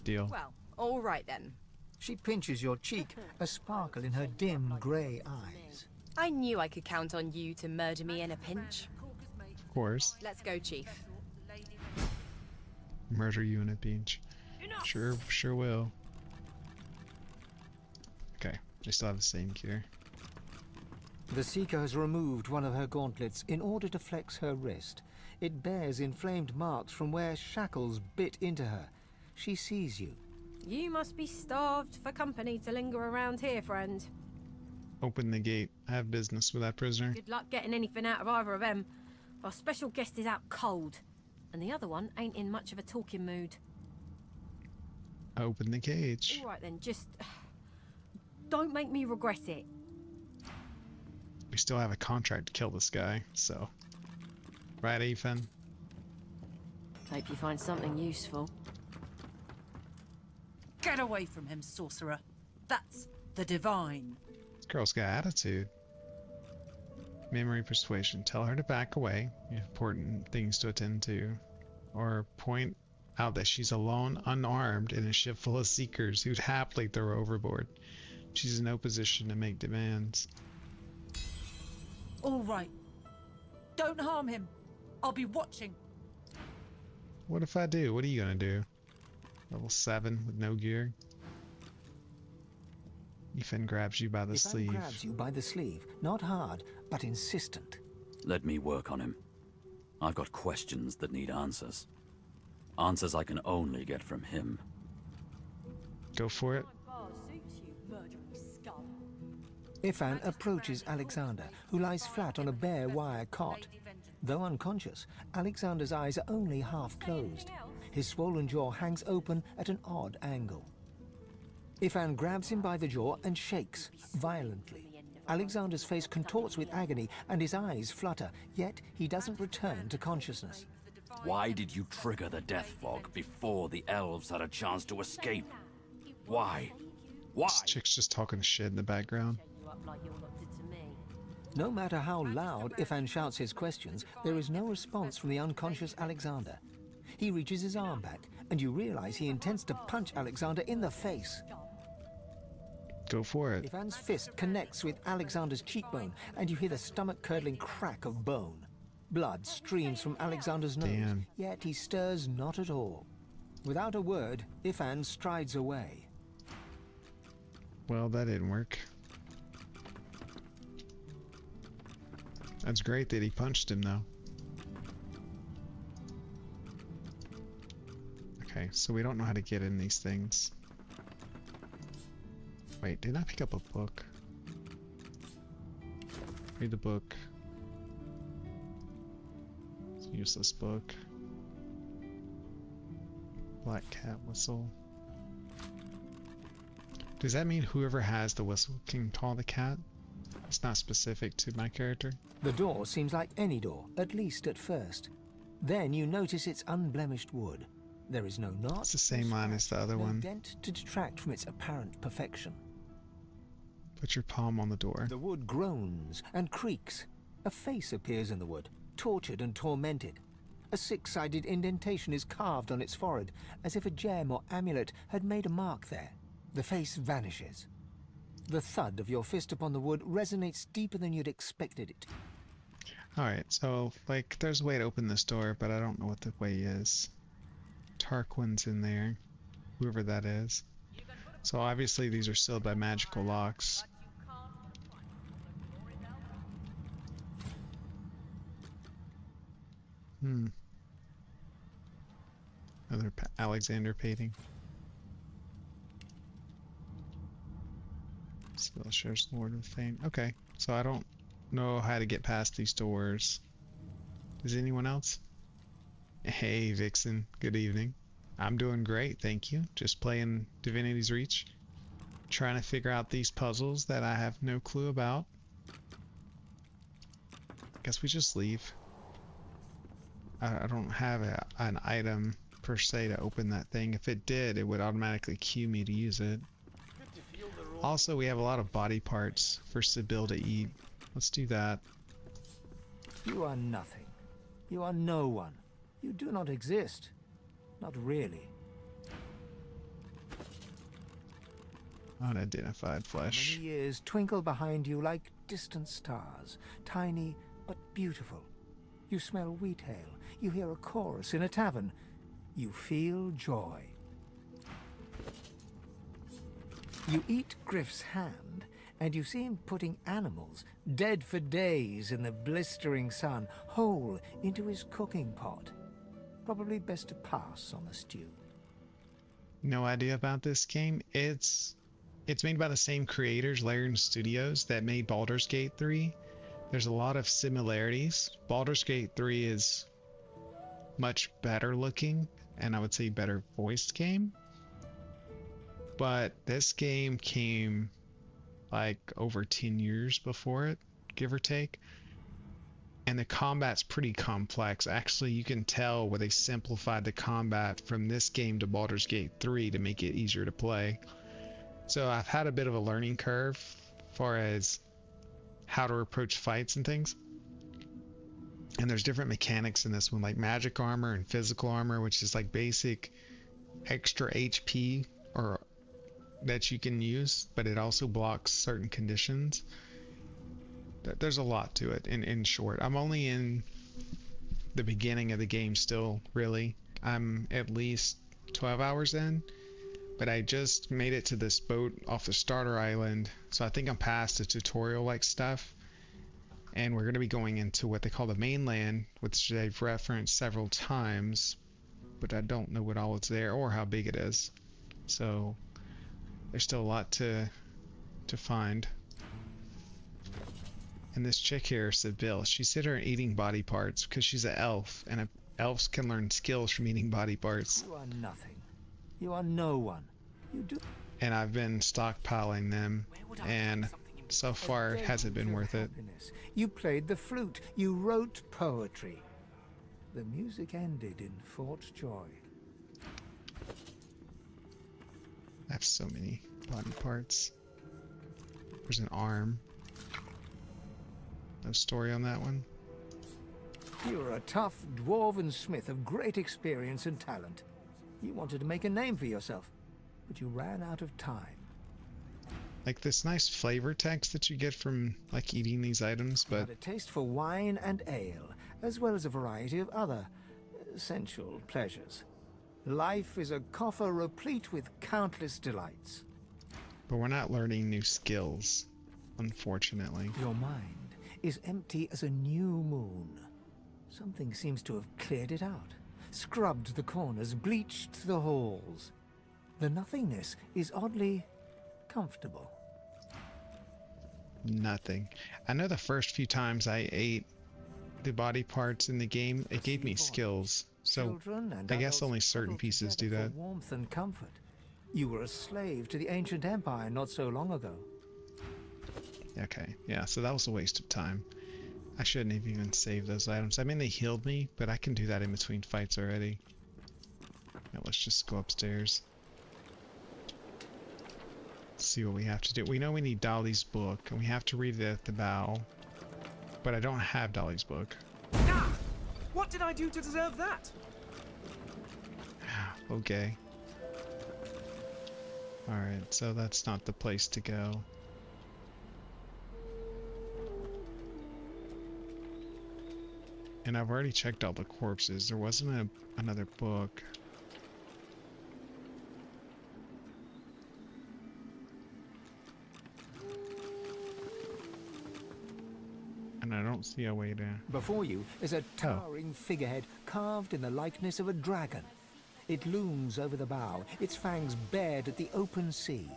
deal. Well, all right then. She pinches your cheek, a sparkle in her dim grey eyes. I knew I could count on you to murder me in a pinch. Of course. Let's go, Chief. Murder you in a pinch. Sure will. Okay, they still have the same gear. The Seeker has removed one of her gauntlets in order to flex her wrist. It bears inflamed marks from where shackles bit into her. She sees you. You must be starved for company to linger around here, friend. Open the gate. I have business with that prisoner. Good luck getting anything out of either of them. Our special guest is out cold, and the other one ain't in much of a talking mood. Open the cage. All right then, just don't make me regret it. We still have a contract to kill this guy, so. Right, Ethan? Hope you find something useful. Get away from him, sorcerer. That's the divine. This girl's got attitude. Memory persuasion. Tell her to back away. You have important things to attend to. Or point out that she's alone, unarmed, in a ship full of seekers who'd happily throw her overboard. She's in no position to make demands. All right. Don't harm him. I'll be watching. What if I do? What are you gonna do? Level 7 with no gear. Ethan grabs you by the sleeve. Ethan grabs you by the sleeve, not hard, but insistent. Let me work on him. I've got questions that need answers. Answers I can only get from him. Go for it. Ifan approaches Alexander, who lies flat on a bare wire cot. Though unconscious, Alexander's eyes are only half closed. His swollen jaw hangs open at an odd angle. Ifan grabs him by the jaw and shakes violently. Alexander's face contorts with agony and his eyes flutter, yet he doesn't return to consciousness. Why did you trigger the death fog before the elves had a chance to escape? Why? Why? This chick's just talking shit in the background. No matter how loud Ifan shouts his questions, there is no response from the unconscious Alexander. He reaches his arm back, and you realize he intends to punch Alexander in the face. Go for it. Ifan's fist connects with Alexander's cheekbone, and you hear the stomach-curdling crack of bone. Blood streams from Alexander's nose, Damn. yet he stirs not at all. Without a word, Ifan strides away. Well, that didn't work. That's great that he punched him, though. Okay, so we don't know how to get in these things. Wait, did I pick up a book? Read the book. It's a useless book. Black cat whistle. Does that mean whoever has the whistle can call the cat? It's not specific to my character. The door seems like any door, at least at first. Then you notice it's unblemished wood. There is no knot. It's the same line as the other no one. dent to detract from its apparent perfection. Put your palm on the door. The wood groans and creaks. A face appears in the wood, tortured and tormented. A six-sided indentation is carved on its forehead, as if a gem or amulet had made a mark there. The face vanishes. The thud of your fist upon the wood resonates deeper than you'd expected it. Alright, so, like, there's a way to open this door, but I don't know what the way is. Tarquin's in there. Whoever that is. So obviously these are sealed by magical locks. Another Alexander painting. Spellshare's Lord of Fame. Okay, so I don't know how to get past these doors. Does anyone else? Hey Vixen, good evening. I'm doing great, thank you. Just playing Divinity's Reach. Trying to figure out these puzzles that I have no clue about. Guess we just leave. I don't have an item per se to open that thing. If it did, it would automatically cue me to use it. Also, we have a lot of body parts for Sybil to eat. Let's do that. You are nothing. You are no one. You do not exist. Not really. Unidentified flesh. Many years twinkle behind you like distant stars, tiny but beautiful. You smell wheat ale. You hear a chorus in a tavern. You feel joy. You eat Griff's hand, and you see him putting animals, dead for days in the blistering sun, whole into his cooking pot. Probably best to pass on the stew. No idea about this game. It's made by the same creators, Larian Studios, that made Baldur's Gate 3. There's a lot of similarities. Baldur's Gate 3 is much better looking, and I would say better voiced game. But this game came like over 10 years before it, give or take. And the combat's pretty complex. Actually, you can tell where they simplified the combat from this game to Baldur's Gate 3 to make it easier to play. So I've had a bit of a learning curve as far as how to approach fights and things. And there's different mechanics in this one, like magic armor and physical armor, which is like basic extra HP or that you can use, but it also blocks certain conditions. There's a lot to it. In short, I'm only in the beginning of the game still, really. I'm at least 12 hours in, but I just made it to this boat off the starter island, so I think I'm past the tutorial like stuff, and we're going to be going into what they call the mainland, which they've referenced several times, but I don't know what all is there or how big it is. So there's still a lot to find. And this chick here, Seville, she's sitting here eating body parts because she's an elf, and elves can learn skills from eating body parts. You are nothing. You are no one. You do. And I've been stockpiling them, and so far it hasn't been worth it. You played the flute. You wrote poetry. The music ended in Fort Joy. I have so many body parts. There's an arm. No story on that one. You were a tough dwarven smith of great experience and talent. You wanted to make a name for yourself, but you ran out of time. Like this nice flavor text that you get from like eating these items, but You had a taste for wine and ale, as well as a variety of other sensual pleasures. Life is a coffer replete with countless delights. But we're not learning new skills, unfortunately. Your mind is empty as a new moon. Something seems to have cleared it out, scrubbed the corners, bleached the halls. The nothingness is oddly comfortable. Nothing. I know the first few times I ate the body parts in the game, it gave me skills. So Children and I guess adults only certain huddled pieces do together that. for warmth and comfort. You were a slave to the ancient empire not so long ago. Okay, yeah, so that was a waste of time. I shouldn't have even saved those items. I mean, they healed me, but I can do that in between fights already. Now let's just go upstairs. See what we have to do. We know we need Dolly's book, and we have to read it at the bow. But I don't have Dolly's book. Ah! What did I do to deserve that? Okay. Alright, so that's not the place to go. And I've already checked all the corpses. There wasn't another book. And I don't see a way to... Before you is a towering figurehead carved in the likeness of a dragon. It looms over the bow, its fangs bared at the open sea.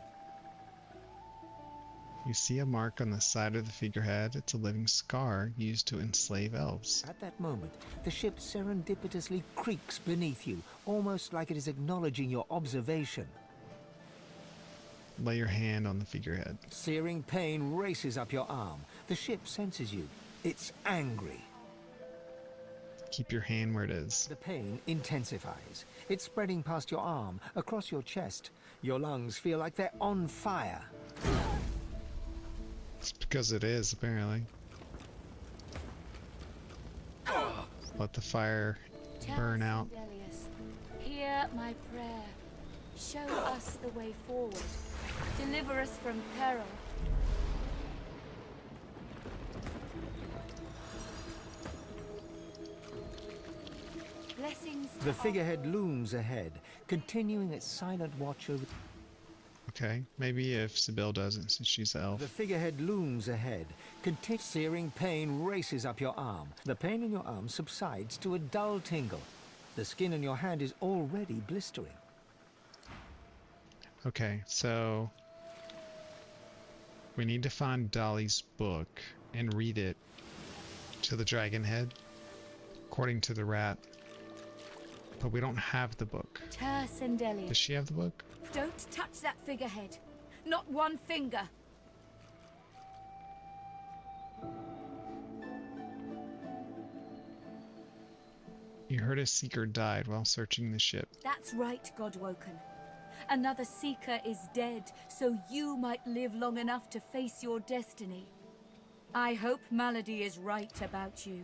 You see a mark on the side of the figurehead. It's a living scar used to enslave elves. At that moment, the ship serendipitously creaks beneath you, almost like it is acknowledging your observation. Lay your hand on the figurehead. Searing pain races up your arm. The ship senses you. It's angry. Keep your hand where it is. The pain intensifies. It's spreading past your arm, across your chest. Your lungs feel like they're on fire. It's because it is, apparently. Let the fire burn out. Delius, hear my prayer. Show us the way forward. Deliver us from peril. Blessings. The figurehead looms ahead, continuing its silent watch over... Okay, maybe if Sibyl doesn't, since she's the elf. The figurehead looms ahead. Searing pain races up your arm. The pain in your arm subsides to a dull tingle. The skin in your hand is already blistering. Okay, so we need to find Dolly's book and read it to the dragon head, according to the rat. But we don't have the book. Tersendelia. Does she have the book? Don't touch that figurehead. Not one finger. You heard a seeker died while searching the ship. That's right, Godwoken. Another seeker is dead, so you might live long enough to face your destiny. I hope Malady is right about you.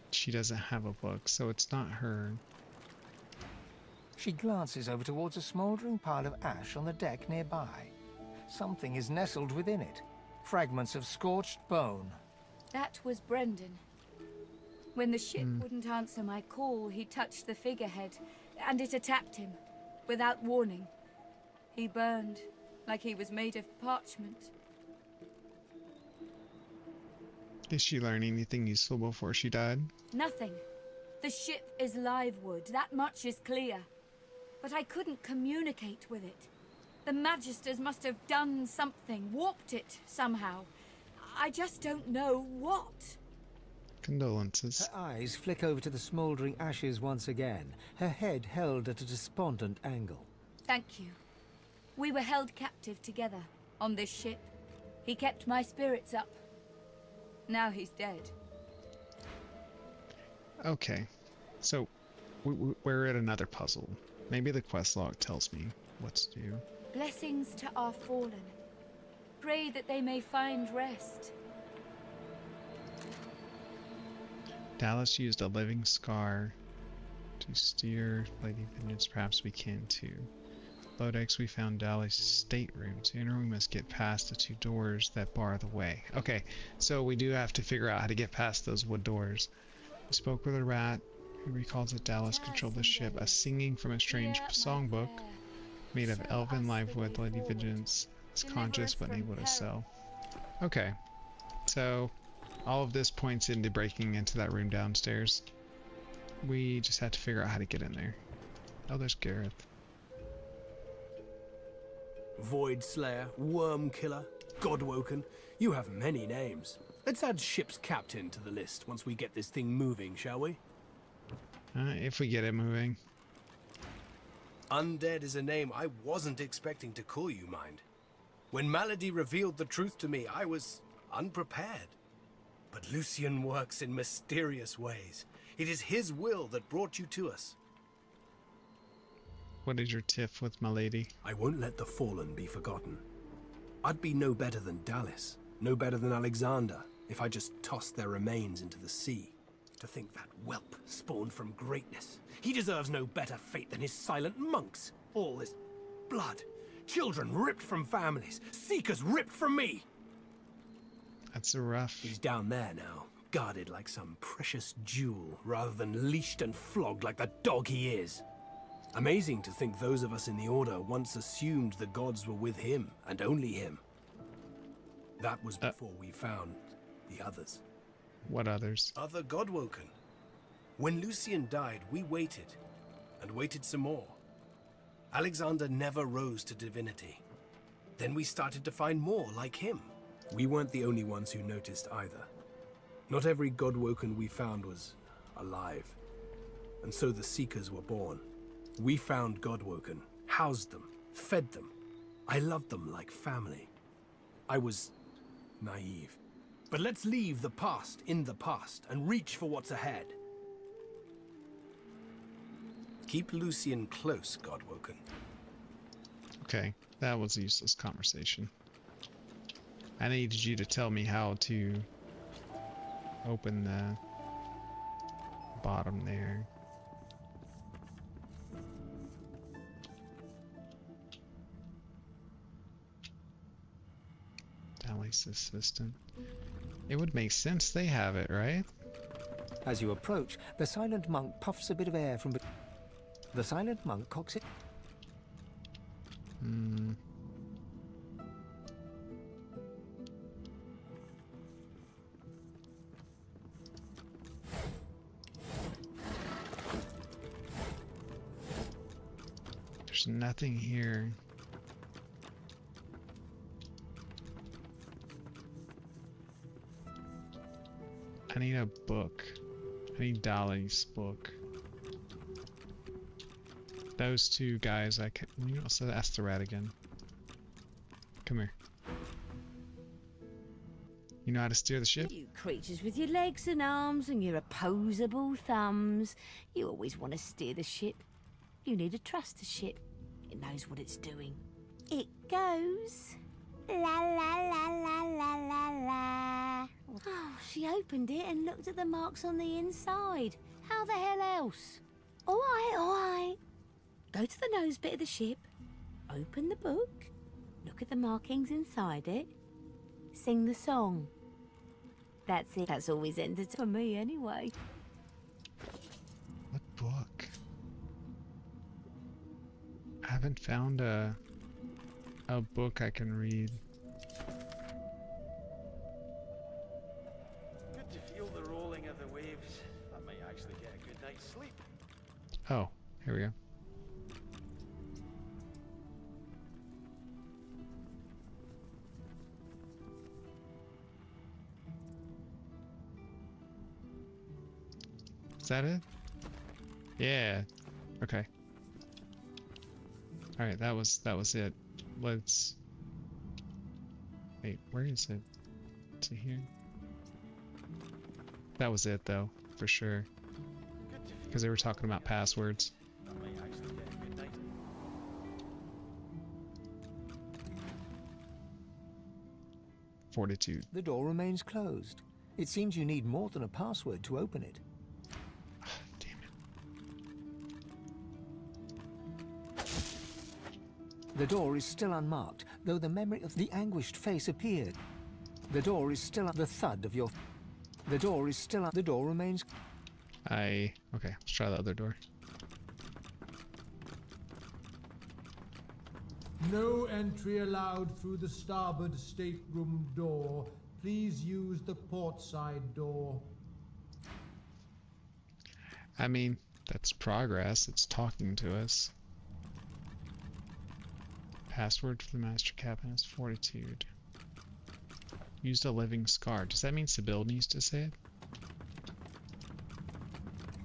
She doesn't have a book, so it's not her. She glances over towards a smouldering pile of ash on the deck nearby. Something is nestled within it. Fragments of scorched bone. That was Brendan. When the ship wouldn't answer my call, he touched the figurehead, and it attacked him, without warning. He burned, like he was made of parchment. Did she learn anything useful before she died? Nothing. The ship is live wood, that much is clear. But I couldn't communicate with it. The Magisters must have done something, warped it somehow. I just don't know what. Condolences. Her eyes flick over to the smouldering ashes once again, her head held at a despondent angle. Thank you. We were held captive together on this ship. He kept my spirits up. Now he's dead. Okay, so we're at another puzzle. Maybe the quest log tells me what to do. Blessings to our fallen. Pray that they may find rest. Dallas used a living scar to steer Lady Vengeance. Perhaps we can too. Lodex, we found Dallas' stateroom. To enter, we must get past the two doors that bar the way. Okay, so we do have to figure out how to get past those wood doors. We spoke with a rat who recalls that Dallas controlled the ship. A singing from a strange songbook made of elven live wood. Lady Vengeance is conscious but unable to sell. Okay, so all of this points into breaking into that room downstairs. We just have to figure out how to get in there. Oh, there's Gareth. Void Slayer, Worm Killer, Godwoken. You have many names. Let's add ship's captain to the list once we get this thing moving, shall we? If we get it moving. Undead is a name I wasn't expecting to call you, mind. When Malady revealed the truth to me, I was unprepared. But Lucian works in mysterious ways. It is his will that brought you to us. What is your tiff with my lady? I won't let the fallen be forgotten. I'd be no better than Dallas, no better than Alexander, if I just tossed their remains into the sea. To think that whelp spawned from greatness. He deserves no better fate than his silent monks. All this blood. Children ripped from families. Seekers ripped from me. That's a rough. He's down there now, guarded like some precious jewel, rather than leashed and flogged like the dog he is. Amazing to think those of us in the Order once assumed the gods were with him, and only him. That was before we found the others. What others? Other Godwoken. When Lucian died, we waited, and waited some more. Alexander never rose to divinity. Then we started to find more like him. We weren't the only ones who noticed either. Not every Godwoken we found was alive. And so the Seekers were born. We found Godwoken, housed them, fed them. I loved them like family. I was naive. But let's leave the past in the past and reach for what's ahead. Keep Lucian close, Godwoken. Okay, that was a useless conversation. I needed you to tell me how to open the bottom there. Dally's assistant. It would make sense they have it, right? As you approach, the silent monk puffs a bit of air from... The silent monk cocks it... There's nothing here. I need a book. I need Dolly's book. Those two guys, I can. You also ask the rat again. Come here. You know how to steer the ship? You creatures with your legs and arms and your opposable thumbs. You always want to steer the ship. You need to trust the ship. It knows what it's doing. It goes... La la la la la la la. Oh, she opened it and looked at the marks on the inside. How the hell else? All right. Go to the nose bit of the ship, open the book, look at the markings inside it, sing the song. That's it. That's always ended for me anyway. What book? I haven't found a book I can read. Good to feel the rolling of the waves. I might actually get a good night's sleep. Oh, here we go. Is that it? Yeah. Okay. All right, that was it. Let's wait. Where is it? Is it here? That was it, though, for sure. Because they were talking about passwords. Fortitude. The door remains closed. It seems you need more than a password to open it. The door is still unmarked, though the memory of the anguished face appeared. The door is still the thud of your... The door is still... The door remains... Okay, let's try the other door. No entry allowed through the starboard stateroom door. Please use the port side door. I mean, that's progress. It's talking to us. Password for the master cabin is Fortitude. Used a living scar. Does that mean Sybil needs to say it?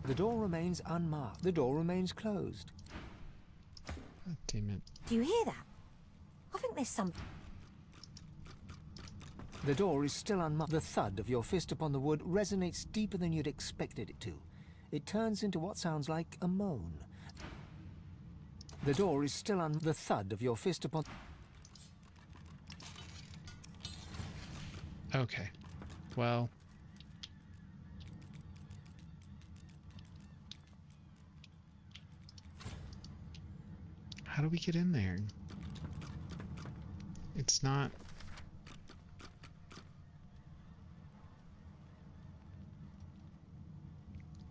The door remains unmarked. The door remains closed. God damn it. Do you hear that? I think there's some... The door is still unmarked. The thud of your fist upon the wood resonates deeper than you'd expected it to. It turns into what sounds like a moan. The door is still the thud of your fist upon... Okay. Well... How do we get in there? It's not...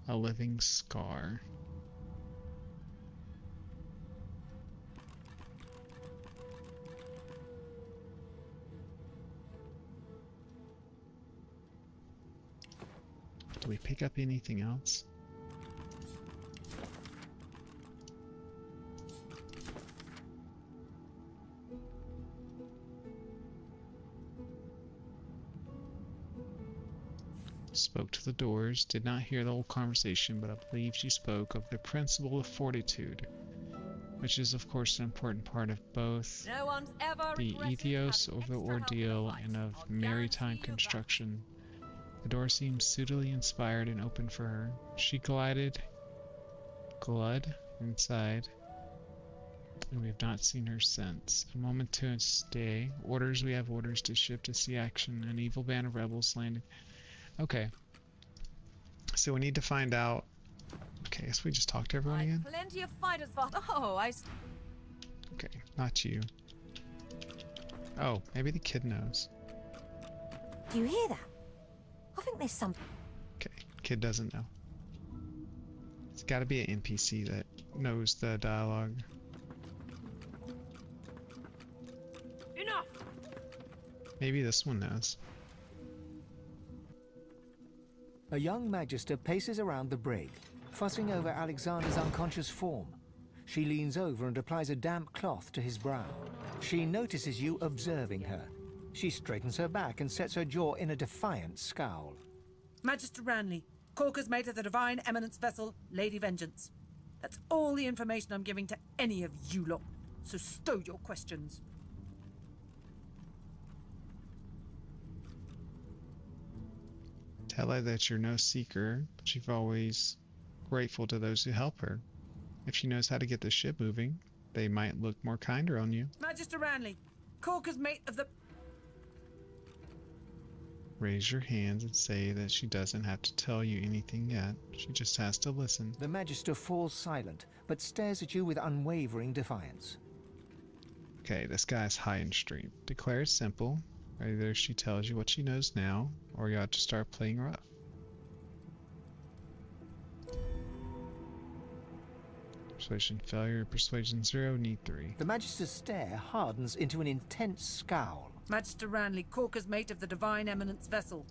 A living scar. Do we pick up anything else? Spoke to the doors, did not hear the whole conversation, but I believe she spoke of the principle of fortitude, which is of course an important part of both No one's ever the ethos of the ordeal and of maritime construction. The door seemed suitably inspired and open for her. She glided inside, and we have not seen her since. A moment to stay. Orders, we have orders to ship to see action. An evil band of rebels landed. Okay. So we need to find out. Okay, I guess we just talked to everyone again? Plenty of fighters for... Oh, Okay, not you. Oh, maybe the kid knows. Do you hear that? I think there's some... Okay, kid doesn't know. It's got to be an NPC that knows the dialogue. Enough! Maybe this one knows. A young magister paces around the brig, fussing over Alexander's unconscious form. She leans over and applies a damp cloth to his brow. She notices you observing her. She straightens her back and sets her jaw in a defiant scowl. Magister Ranley, Corker's mate of the Divine Eminence vessel, Lady Vengeance. That's all the information I'm giving to any of you lot, so stow your questions. Tell her that you're no seeker, but you're always grateful to those who help her. If she knows how to get the ship moving, they might look more kinder on you. Magister Ranley, Corker's mate of the... Raise your hands and say that she doesn't have to tell you anything yet. She just has to listen. The magister falls silent, but stares at you with unwavering defiance. Okay, this guy's high and stream. Declare it simple. Either she tells you what she knows now, or you ought to start playing rough. Persuasion failure, persuasion 0, need 3. The magister's stare hardens into an intense scowl. Magister Ranley, Corker's mate of the Divine Eminence vessel.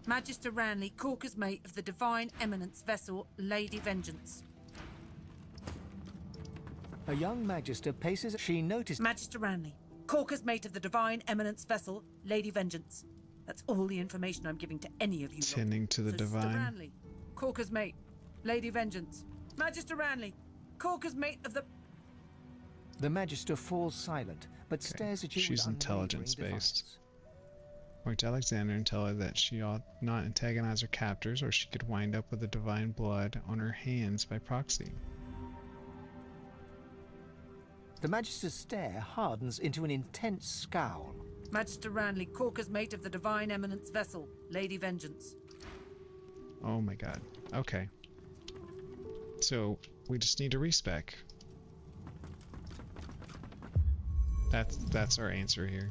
Magister Ranley, Corker's mate of the Divine Eminence vessel, Lady Vengeance. A young magister paces... She notices... Magister Ranley, Corker's mate of the Divine Eminence vessel, Lady Vengeance. That's all the information I'm giving to any of you. Tending to the divine. Ranley, Corker's mate, Lady Vengeance. Magister Ranley, Corker's mate of the... The magister falls silent, but stares at you She's with intelligence-based. Point to Alexander and tell her that she ought not antagonize her captors, or she could wind up with the divine blood on her hands by proxy. The magister's stare hardens into an intense scowl. Magister Ranley, Corker's mate of the Divine Eminence vessel, Lady Vengeance. Oh my god. Okay. So, we just need to respec. That's our answer here.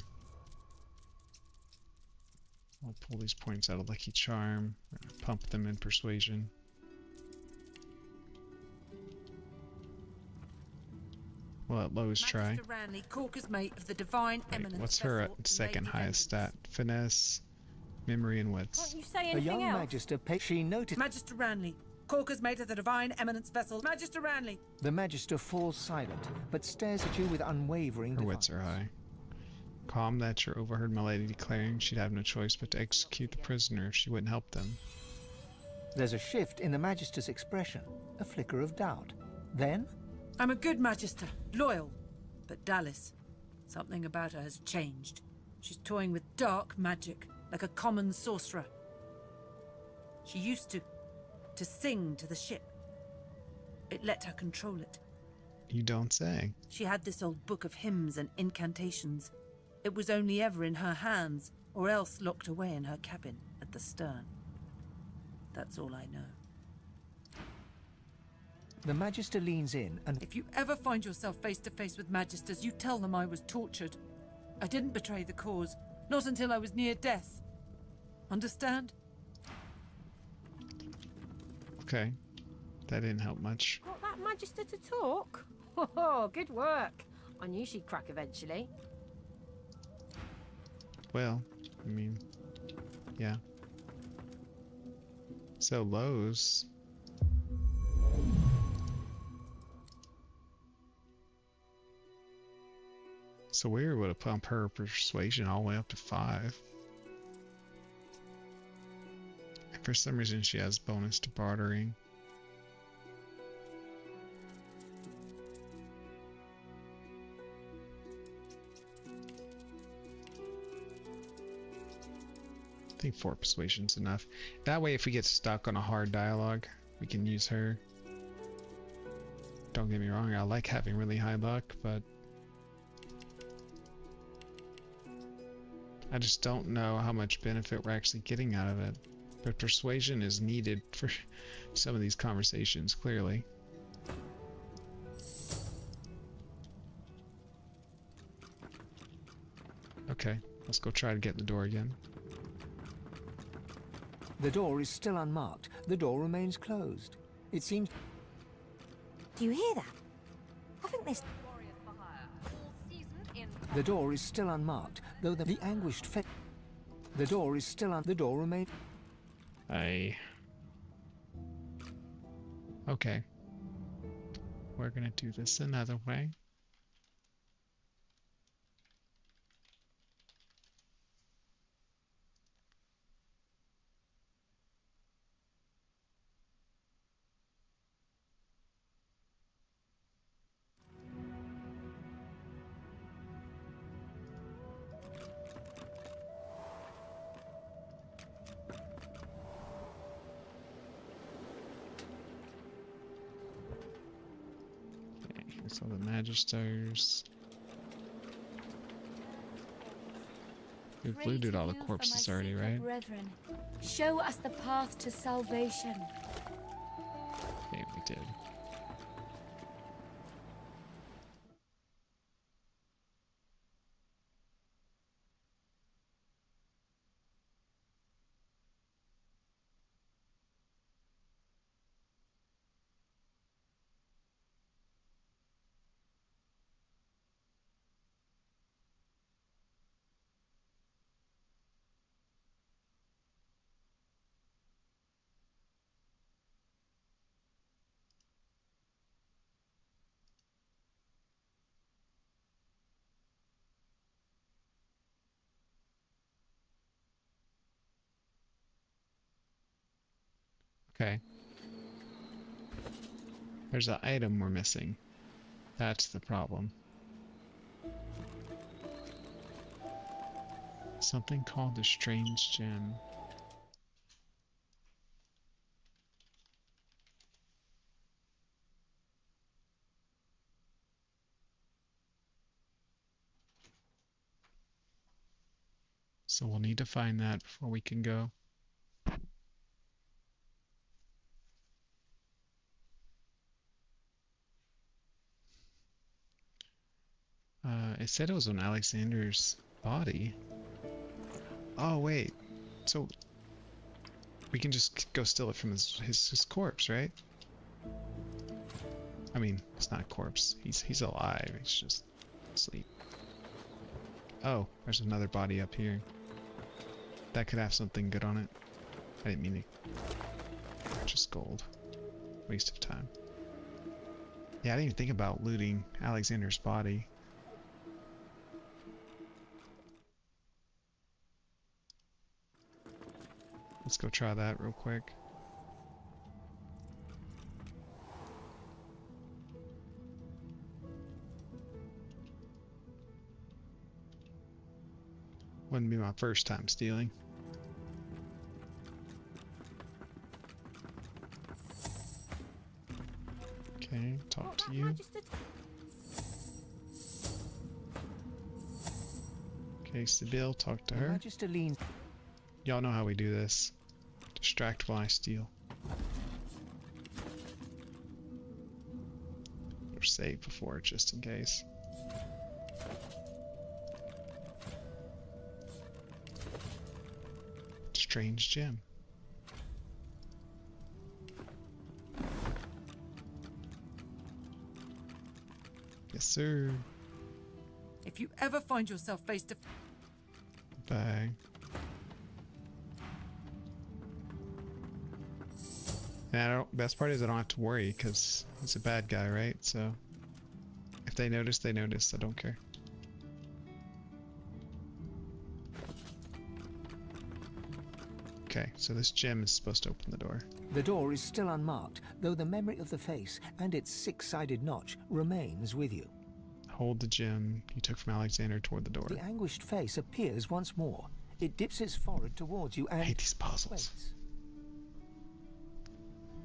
I'll pull these points out of Lucky Charm, pump them in Persuasion. We'll let Lowe's try. Magister Ranley, Corker's mate of the Divine Eminence What's her vessel, second Lady highest stat? Finesse, memory, and wits. Can't you say A anything young else? magister she noticed... Magister Ranley, Corker's mate of the Divine Eminence vessel, Magister Ranley. The magister falls silent, but stares at you with unwavering Her defiance. wits are high. Calm Thatcher overheard Milady declaring she'd have no choice but to execute the prisoner if she wouldn't help them. There's a shift in the magister's expression, a flicker of doubt. Then... I'm a good magister, loyal. But Dallis, something about her has changed. She's toying with dark magic, like a common sorcerer. She used to sing to the ship. It let her control it. You don't say. She had this old book of hymns and incantations. It was only ever in her hands, or else locked away in her cabin at the stern. That's all I know. The magister leans in and... If you ever find yourself face to face with magisters, you tell them I was tortured. I didn't betray the cause, not until I was near death. Understand? Okay. That didn't help much. Got that magister to talk? Oh, good work. I knew she'd crack eventually. Well, I mean, yeah. So Lowe's... So we were able to pump her persuasion all the way up to 5. And for some reason she has bonus to bartering. I think 4 persuasion's enough. That way if we get stuck on a hard dialogue, we can use her. Don't get me wrong, I like having really high luck, but I just don't know how much benefit we're actually getting out of it. But persuasion is needed for some of these conversations, clearly. Okay, let's go try to get in the door again. The door is still unmarked. The door remains closed. It seems... Do you hear that? I think this... The door is still unmarked, though the anguished face... The door is still the door remains... Okay. We're gonna do this another way. So the Magisters. We've looted all the corpses already, right? Brethren, show us the path to salvation. Okay, we did. Okay. There's an item we're missing. That's the problem. Something called the Strange Gem. So we'll need to find that before we can go. It said it was on Alexander's body. Oh wait, so we can just go steal it from his corpse, right? I mean, it's not a corpse. He's alive. He's just asleep. Oh, there's another body up here. That could have something good on it. I didn't mean to purchase gold. Waste of time. Yeah, I didn't even think about looting Alexander's body. Let's go try that real quick. Wouldn't be my first time stealing. Okay, talk to you. Okay, Sibyl, talk to her. Y'all know how we do this. Distract while I steal. Or save before, just in case. Strange gem. Yes, sir. If you ever find yourself face to... Bye. And best part is I don't have to worry because he's a bad guy, right? So if they notice, they notice. I don't care. Okay, so this gem is supposed to open the door. The door is still unmarked, though the memory of the face and its six-sided notch remains with you. Hold the gem you took from Alexander toward the door. The anguished face appears once more. It dips its forehead towards you and... I hate these puzzles. Waits.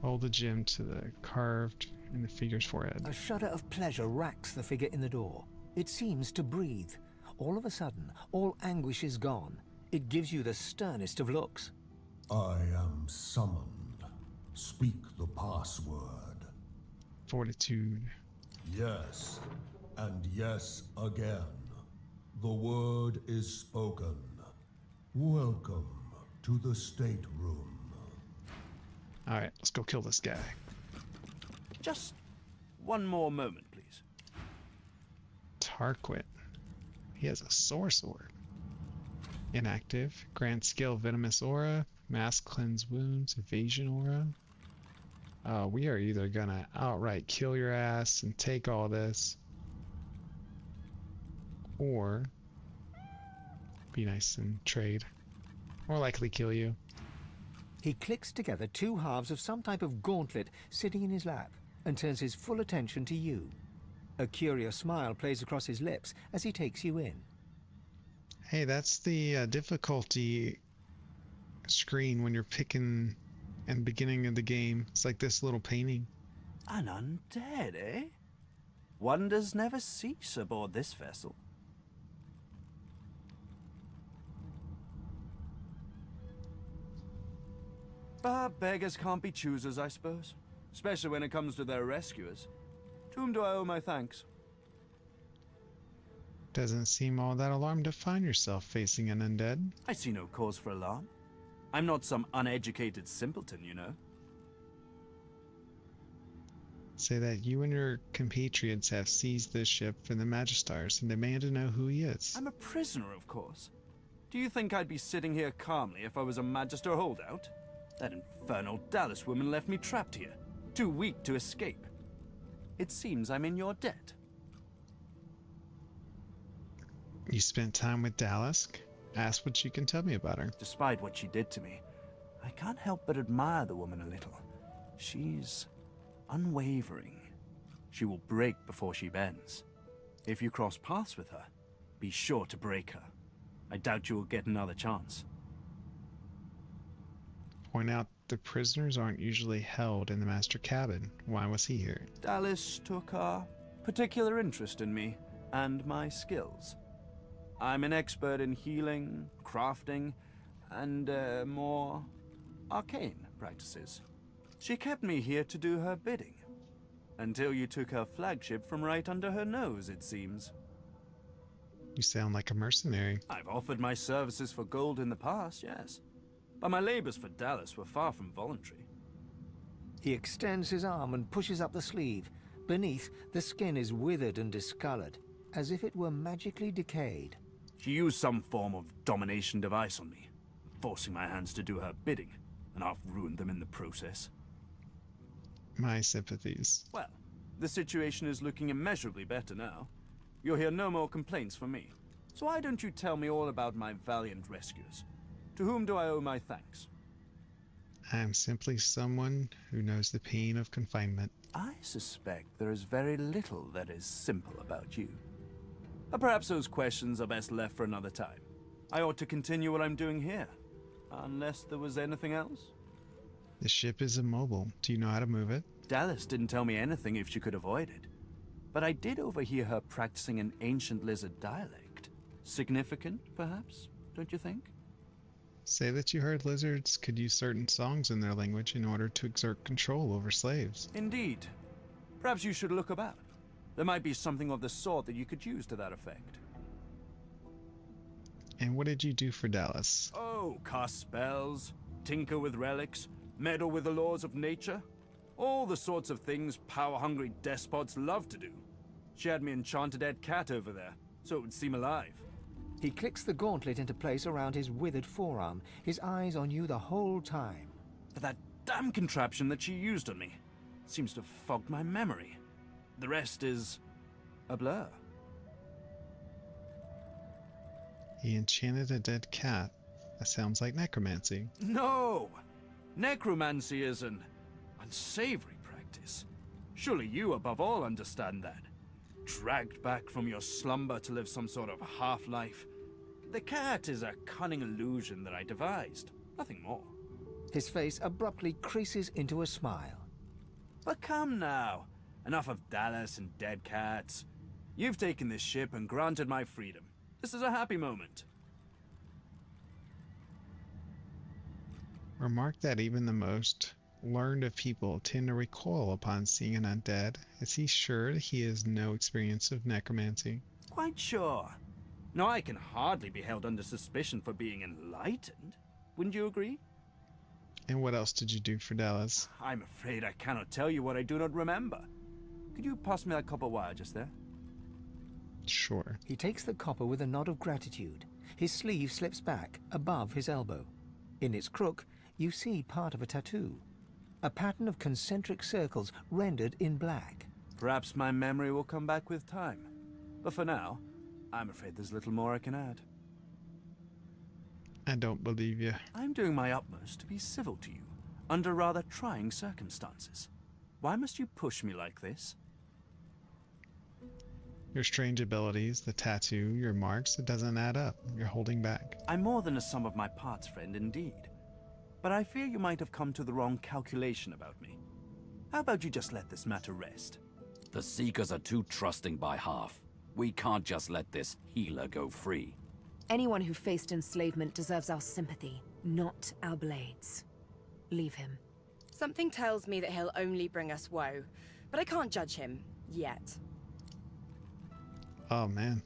Hold the gem to the carved in the figure's forehead. A shudder of pleasure racks the figure in the door. It seems to breathe. All of a sudden, all anguish is gone. It gives you the sternest of looks. I am summoned. Speak the password. Fortitude. Yes, and yes again. The word is spoken. Welcome to the stateroom. Alright, let's go kill this guy. Just one more moment, please. Tarquin. He has a sore sword. Inactive. Grant skill venomous aura. Mass cleanse wounds. Evasion aura. We are either gonna outright kill your ass and take all this, or be nice and trade. Or likely kill you. He clicks together two halves of some type of gauntlet sitting in his lap and turns his full attention to you. A curious smile plays across his lips as he takes you in. Hey, that's the difficulty screen when you're picking at the beginning of the game. It's like this little painting. An undead, eh? Wonders never cease aboard this vessel. But beggars can't be choosers, I suppose. Especially when it comes to their rescuers. To whom do I owe my thanks? Doesn't seem all that alarmed to find yourself facing an undead. I see no cause for alarm. I'm not some uneducated simpleton, you know. Say that you and your compatriots have seized this ship from the Magistars and demand to know who he is. I'm a prisoner, of course. Do you think I'd be sitting here calmly if I was a Magister holdout? That infernal Dallas woman left me trapped here, too weak to escape. It seems I'm in your debt. You spent time with Dalisk? Ask what you can tell me about her. Despite what she did to me, I can't help but admire the woman a little. She's unwavering. She will break before she bends. If you cross paths with her, be sure to break her. I doubt you will get another chance. Point out the prisoners aren't usually held in the master cabin. Why was he here? Dallas took a particular interest in me and my skills. I'm an expert in healing, crafting, and more arcane practices. She kept me here to do her bidding. Until you took her flagship from right under her nose, it seems. You sound like a mercenary. I've offered my services for gold in the past, yes. But my labors for Dallas were far from voluntary. He extends his arm and pushes up the sleeve. Beneath, the skin is withered and discolored, as if it were magically decayed. She used some form of domination device on me, forcing my hands to do her bidding, and I've ruined them in the process. My sympathies. Well, the situation is looking immeasurably better now. You'll hear no more complaints from me. So why don't you tell me all about my valiant rescuers? To whom do I owe my thanks? I'm simply someone who knows the pain of confinement. I suspect there is very little that is simple about you. But perhaps those questions are best left for another time. I ought to continue what I'm doing here. Unless there was anything else? The ship is immobile. Do you know how to move it? Dallas didn't tell me anything if she could avoid it. But I did overhear her practicing an ancient lizard dialect. Significant, perhaps, don't you think? Say that you heard lizards could use certain songs in their language in order to exert control over slaves. Indeed. Perhaps you should look about. There might be something of the sort that you could use to that effect. And what did you do for Dallas? Oh, cast spells, tinker with relics, meddle with the laws of nature. All the sorts of things power-hungry despots love to do. She had me enchanted dead cat over there, so it would seem alive. He clicks the gauntlet into place around his withered forearm, his eyes on you the whole time. But that damn contraption that she used on me seems to have fogged my memory. The rest is a blur. He enchanted a dead cat. That sounds like necromancy. No! Necromancy is an unsavory practice. Surely you, above all, understand that. Dragged back from your slumber to live some sort of half-life. The cat is a cunning illusion that I devised. Nothing more. His face abruptly creases into a smile. But come now. Enough of Dallas and dead cats. You've taken this ship and granted my freedom. This is a happy moment. Remark that even the most learned of people tend to recoil upon seeing an undead. Is he sure that he has no experience of necromancy? Quite sure. Now, I can hardly be held under suspicion for being enlightened. Wouldn't you agree? And what else did you do for Dallas? I'm afraid I cannot tell you what I do not remember. Could you pass me that copper wire just there? Sure. He takes the copper with a nod of gratitude. His sleeve slips back above his elbow. In its crook, you see part of a tattoo. A pattern of concentric circles rendered in black. Perhaps my memory will come back with time. But for now, I'm afraid there's little more I can add. I don't believe you. I'm doing my utmost to be civil to you, under rather trying circumstances. Why must you push me like this? Your strange abilities, the tattoo, your marks, it doesn't add up. You're holding back. I'm more than a sum of my parts, friend, indeed. But I fear you might have come to the wrong calculation about me. How about you just let this matter rest? The Seekers are too trusting by half. We can't just let this healer go free. Anyone who faced enslavement deserves our sympathy, not our blades. Leave him. Something tells me that he'll only bring us woe, but I can't judge him yet. Oh man.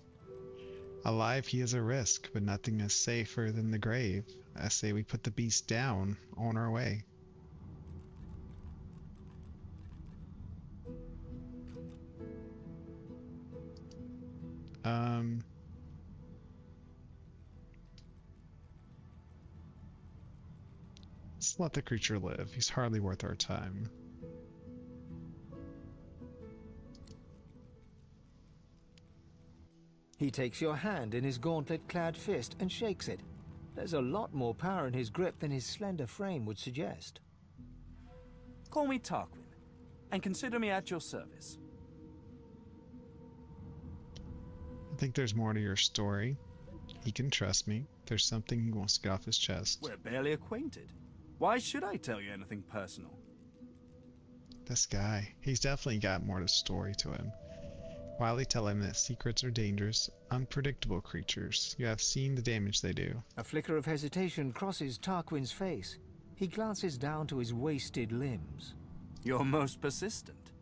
Alive he is a risk, but nothing is safer than the grave. I say we put the beast down, on our way. Let's let the creature live. He's hardly worth our time. He takes your hand in his gauntlet-clad fist and shakes it. There's a lot more power in his grip than his slender frame would suggest. Call me Tarquin, and consider me at your service. I think there's more to your story. He can trust me. There's something he wants to get off his chest. We're barely acquainted. Why should I tell you anything personal? This guy, he's definitely got more to the story to him. Wily tell him that secrets are dangerous, unpredictable creatures. You have seen the damage they do. A flicker of hesitation crosses Tarquin's face. He glances down to his wasted limbs. You're most persistent.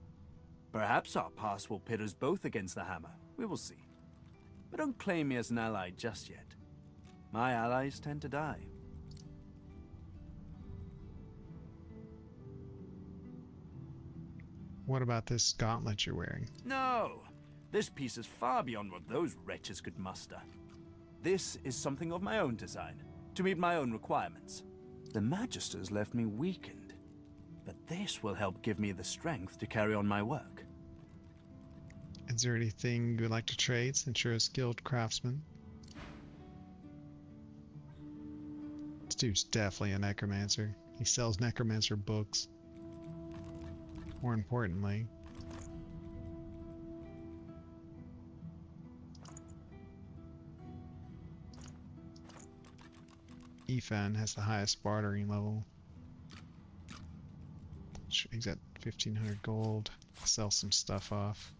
Perhaps our paths will pit us both against the hammer. We will see. But don't claim me as an ally just yet. My allies tend to die. What about this gauntlet you're wearing? No! This piece is far beyond what those wretches could muster. This is something of my own design, to meet my own requirements. The Magisters left me weakened, but this will help give me the strength to carry on my work. Is there anything you would like to trade since you're a skilled craftsman? This dude's definitely a necromancer. He sells necromancer books. More importantly, Ethan has the highest bartering level. He's at 1500 gold. Sell some stuff off.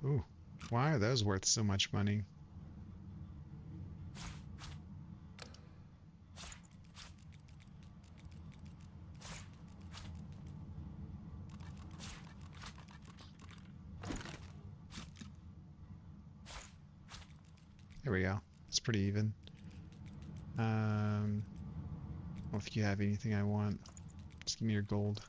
Ooh, why are those worth so much money? There we go. It's pretty even. I don't know if you have anything I want. Just give me your gold.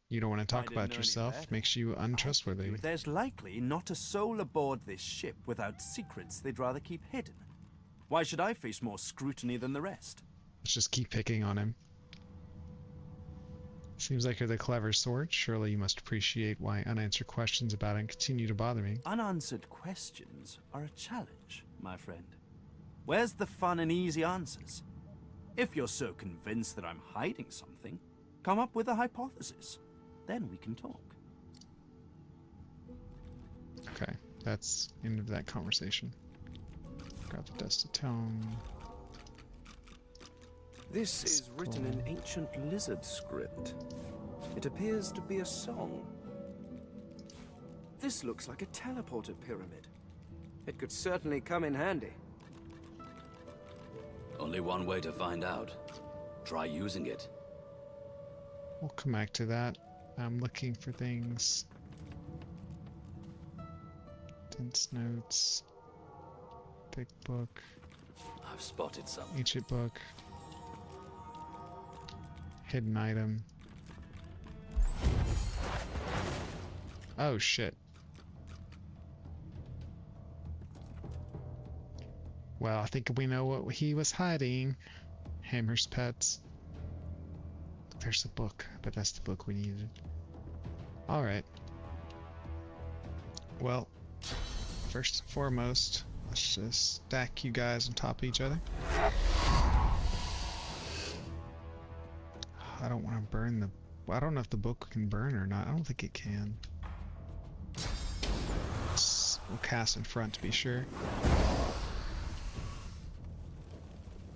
You don't want to talk about yourself. Makes you untrustworthy. There's likely not a soul aboard this ship without secrets they'd rather keep hidden. Why should I face more scrutiny than the rest? Let's just keep picking on him. Seems like you're the clever sort. Surely you must appreciate why unanswered questions about it continue to bother me. Unanswered questions are a challenge, my friend. Where's the fun in easy answers? If you're so convinced that I'm hiding something, come up with a hypothesis. Then we can talk. Okay, that's end of that conversation. Grab the dust of tone. This is written in ancient lizard script. It appears to be a song. This looks like a teleporter pyramid. It could certainly come in handy. Only one way to find out. Try using it. We'll come back to that. I'm looking for things. Dense notes. Thick book. I've spotted something. Ancient book. Hidden item. Oh shit. Well, I think we know what he was hiding. Hammer's pets. There's the book, but that's the book we needed. Alright. Well, first and foremost, let's just stack you guys on top of each other. I don't want to burn the... I don't know if the book can burn or not. I don't think it can. We'll cast in front to be sure.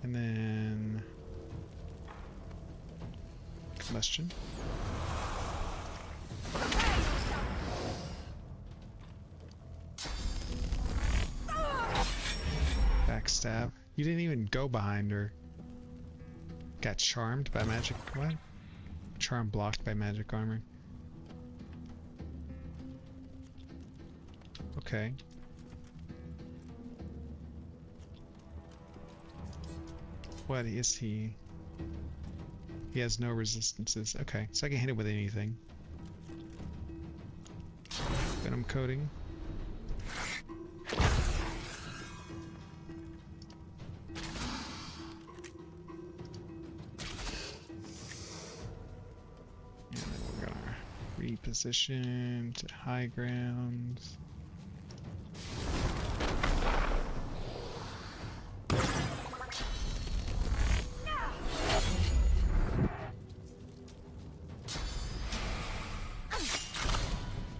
And then... combustion. Backstab. You didn't even go behind her. Got charmed by magic. What? Charm blocked by magic armor. Okay. What is he? He has no resistances. Okay, so I can hit it with anything. Venom coating. And then we're gonna reposition to high ground.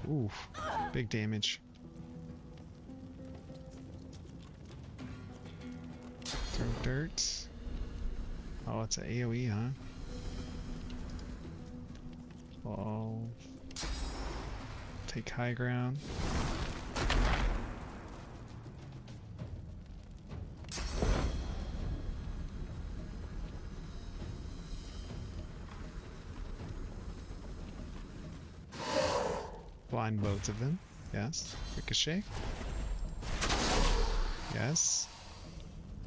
Oof, big damage. Throw dirt. Oh, it's an AoE, huh? Ball. Take high ground. Blind both of them. Yes. Ricochet. Yes.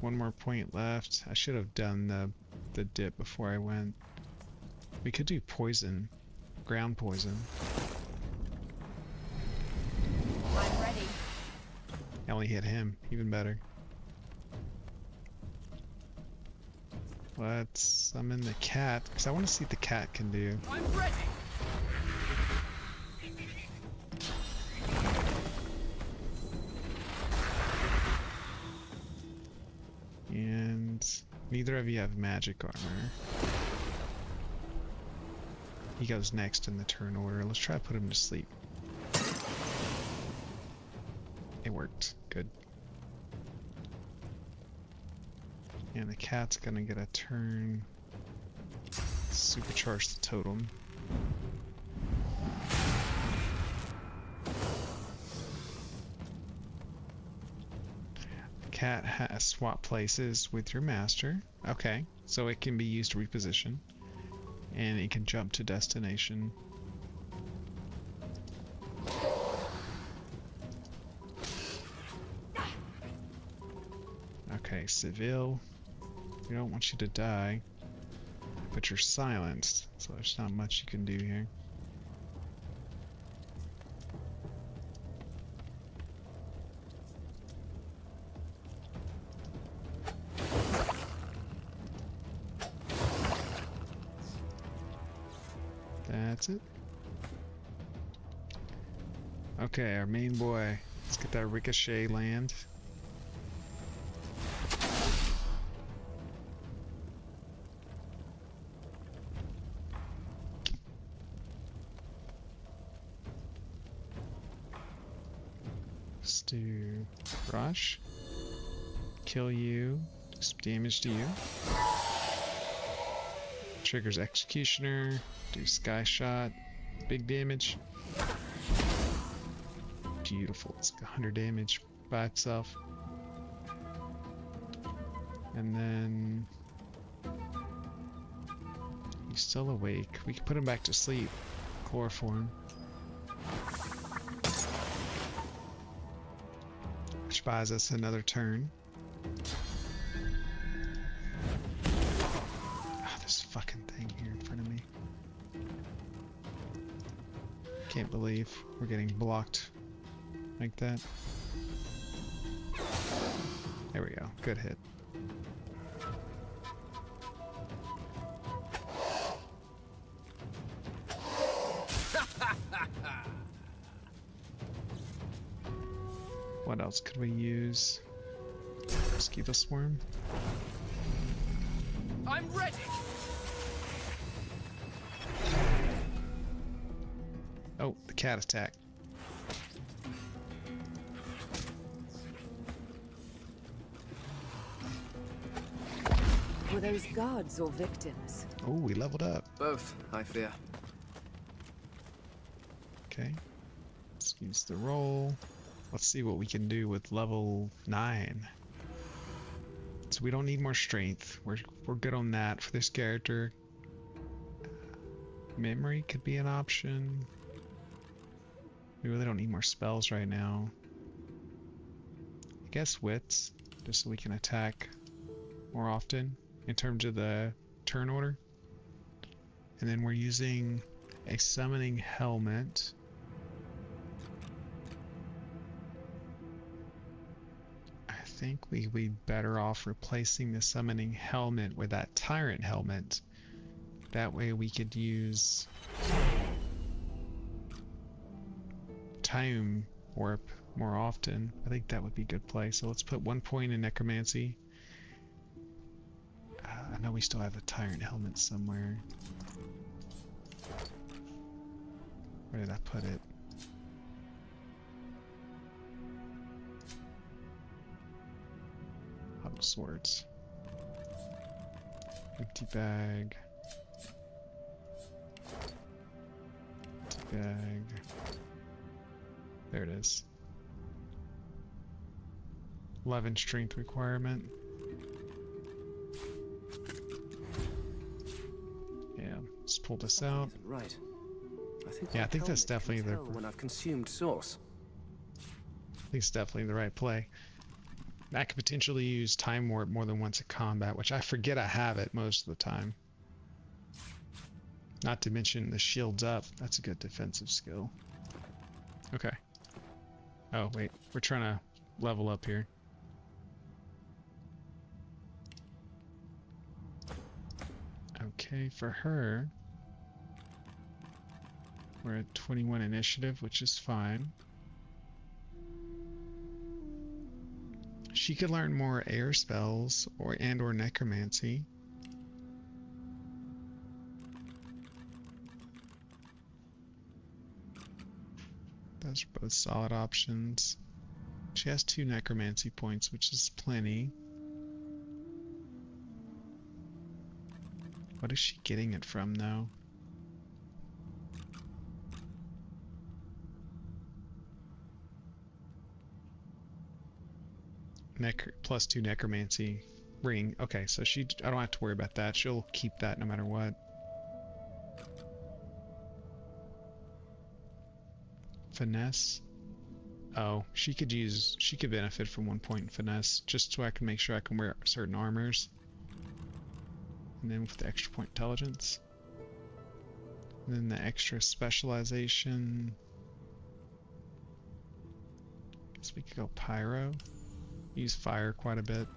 One more point left. I should have done the dip before I went. We could do poison. Ground poison. I'm ready. I only hit him. Even better. Let's summon the cat, because I want to see what the cat can do. I'm ready. And neither of you have magic armor. He goes next in the turn order. Let's try to put him to sleep. It worked. Good. And the cat's gonna get a turn. Supercharge the totem. The cat has swap places with your master. Okay, so it can be used to reposition. And it can jump to destination. Okay, Seville. We don't want you to die. But you're silenced, so there's not much you can do here. That's it. Okay, our main boy. Let's get that Ricochet land. Let's do rush. Kill you. Do some damage to you. Triggers Executioner. Do Sky Shot. Big damage. Beautiful. It's like 100 damage by itself. And then he's still awake. We can put him back to sleep. Chloroform. Which buys us another turn. Ah, this fucking thing here in front of me. Can't believe we're getting blocked like that. There we go. Good hit. What else could we use? Mosquito swarm. I'm ready. Oh, the cat attack. Were those guards or victims? Oh, we leveled up. Both, I fear. Okay. Let's use the roll. Let's see what we can do with level 9. So we don't need more strength. We're good on that for this character. Memory could be an option. We really don't need more spells right now. I guess wits, just so we can attack more often in terms of the turn order. And then we're using a summoning helmet. I think we'd be better off replacing the summoning helmet with that tyrant helmet. That way we could use time warp more often. I think that would be a good play. So let's put 1 point in necromancy. I know we still have a tyrant helmet somewhere. Where did I put it? Huddle swords. Empty bag. Empty bag. There it is. 11 strength requirement. Yeah, let's pull this out. Right. I think that's definitely the. When I've consumed sauce. I think it's definitely the right play. I could potentially use time warp more than once in combat, which I forget I have it most of the time. Not to mention the shields up. That's a good defensive skill. Okay. Oh wait, we're trying to level up here. Okay, for her, we're at 21 initiative, which is fine. She could learn more air spells or necromancy. Those are both solid options. She has 2 necromancy points, which is plenty. What is she getting it from, though? +2 necromancy ring. Okay, so I don't have to worry about that. She'll keep that no matter what. Finesse. Oh, she could benefit from 1 point in finesse, just so I can make sure I can wear certain armors. And then with the extra point intelligence. And then the extra specialization. Guess we could go pyro. Use fire quite a bit.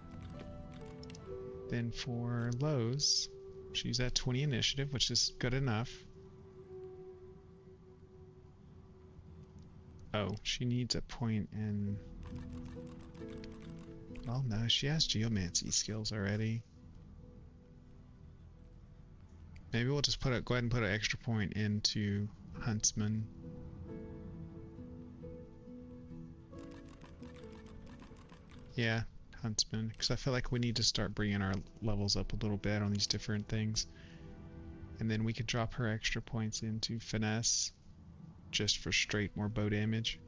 Then for Lowe's, she's at 20 initiative, which is good enough. Oh, she needs a point in... Oh no, she has geomancy skills already. Maybe we'll just go ahead and put an extra point into Huntsman. Yeah, Huntsman, because I feel like we need to start bringing our levels up a little bit on these different things. And then we could drop her extra points into finesse just for straight more bow damage.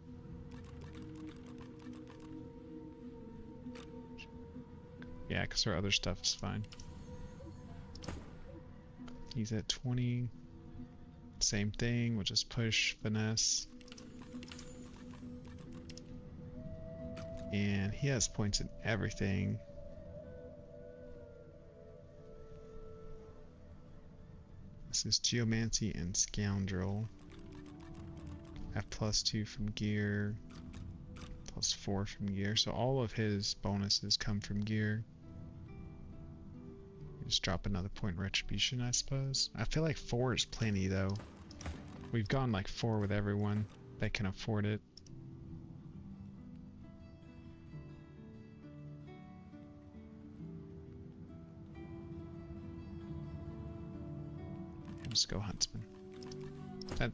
Yeah, because her other stuff is fine. He's at 20. Same thing, we'll just push finesse. And he has points in everything. This is Geomancy and Scoundrel. Have +2 from gear, +4 from gear. So all of his bonuses come from gear. Just drop another point in Retribution, I suppose. I feel like 4 is plenty though. We've gone like 4 with everyone that can afford it. Just go Huntsman.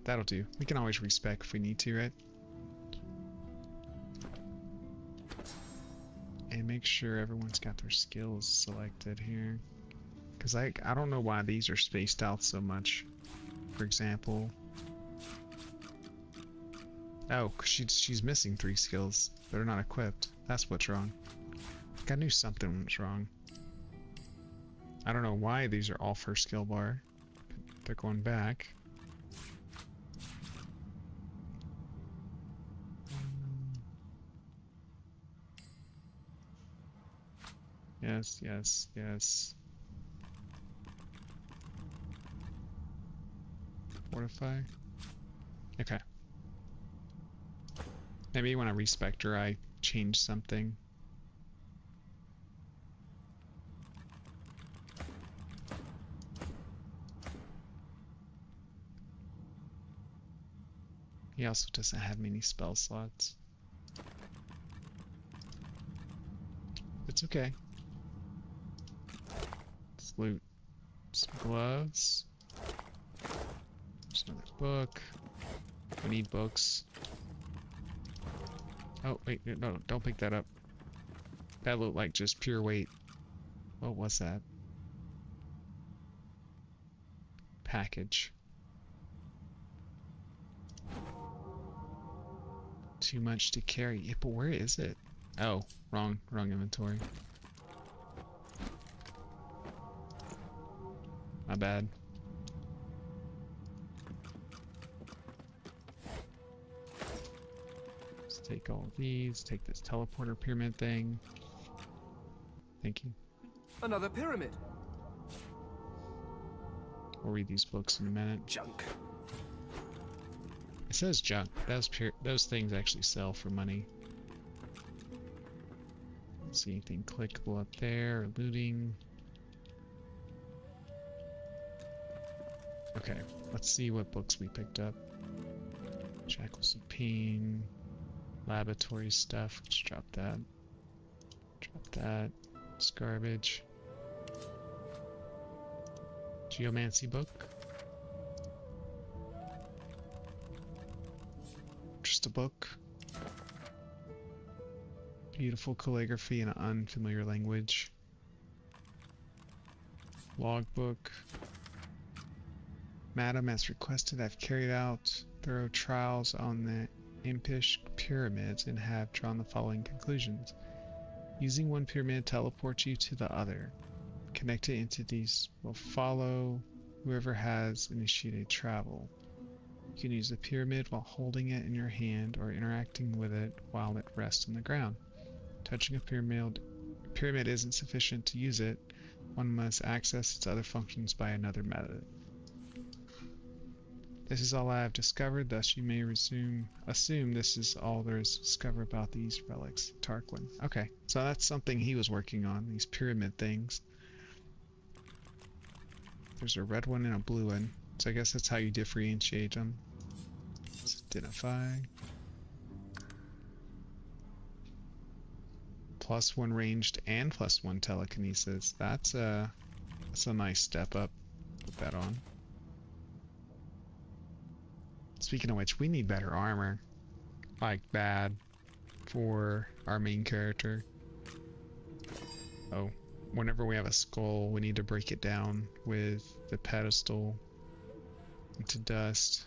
That'll do. We can always respec if we need to, right? And make sure everyone's got their skills selected here. Because I don't know why these are spaced out so much. For example... Oh, she's missing 3 skills. They're not equipped. That's what's wrong. I think I knew something was wrong. I don't know why these are off her skill bar. They're going back. Yes, yes, yes. Fortify. Okay. Maybe when I respect her, I change something. He also doesn't have many spell slots. It's okay. Let's loot some gloves. There's another book. We need books. Oh, wait, no, don't pick that up. That looked like just pure weight. What was that? Package. Too much to carry. Yeah, but where is it? Oh, wrong inventory. My bad. Let's take all of these. Take this teleporter pyramid thing. Thank you. Another pyramid. We'll read these books in a minute. Junk. It says junk. Those things actually sell for money. Let's see anything clickable up there. Looting. Okay, let's see what books we picked up. Shackles of Pain. Laboratory stuff. Let's drop that. Drop that. It's garbage. Geomancy book. Just a book. Beautiful calligraphy in an unfamiliar language. Logbook. Madam, as requested, I've carried out thorough trials on the impish pyramids and have drawn the following conclusions. Using one pyramid teleports you to the other. Connected entities will follow whoever has initiated travel. You can use the pyramid while holding it in your hand or interacting with it while it rests on the ground. Touching a pyramid isn't sufficient to use it. One must access its other functions by another method. This is all I have discovered, thus you may assume this is all there is to discover about these relics. Tarquin. Okay, so that's something he was working on, these pyramid things. There's a red one and a blue one, so I guess that's how you differentiate them. Let's identify. +1 ranged and +1 telekinesis. That's a nice step up. Put that on. Speaking of which, we need better armor. Like, bad. For our main character. Oh. Whenever we have a skull, we need to break it down with the pedestal into dust.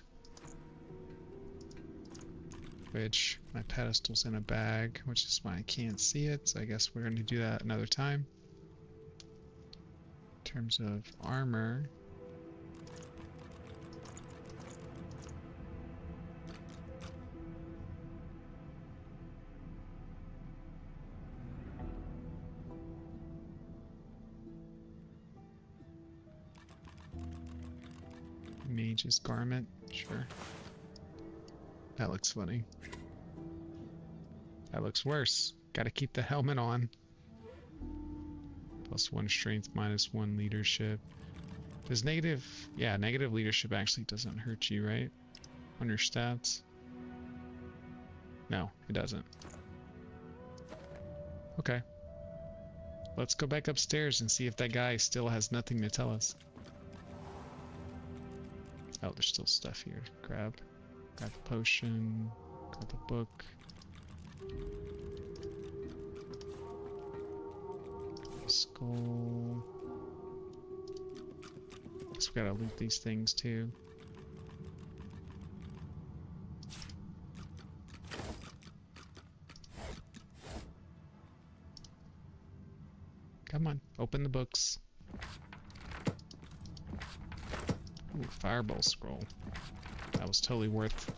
Which my pedestal's in a bag, which is why I can't see it, so I guess we're going to do that another time. In terms of armor, Mage's garment, sure. That looks funny. That looks worse. Gotta keep the helmet on. +1 strength, -1 leadership. Does negative... yeah, negative leadership actually doesn't hurt you, right? On your stats? No, it doesn't. Okay. Let's go back upstairs and see if that guy still has nothing to tell us. Oh, there's still stuff here. Grab the potion, grab the book. Skull. Guess we gotta loot these things too. Come on, open the books. Ooh, fireball scroll. That was totally worth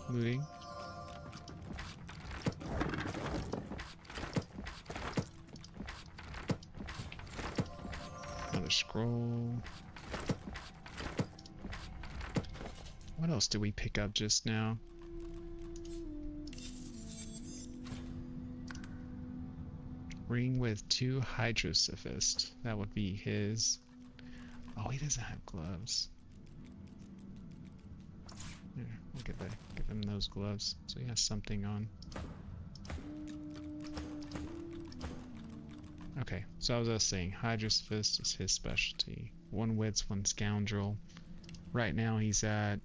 looting. Another scroll. What else did we pick up just now? Ring with 2 Hydrosophist. That would be his. Oh, he doesn't have gloves. Here, we'll give him those gloves so he has something on. Okay, so as I was saying, Hydrosophist is his specialty. 1 wits, 1 scoundrel. Right now he's at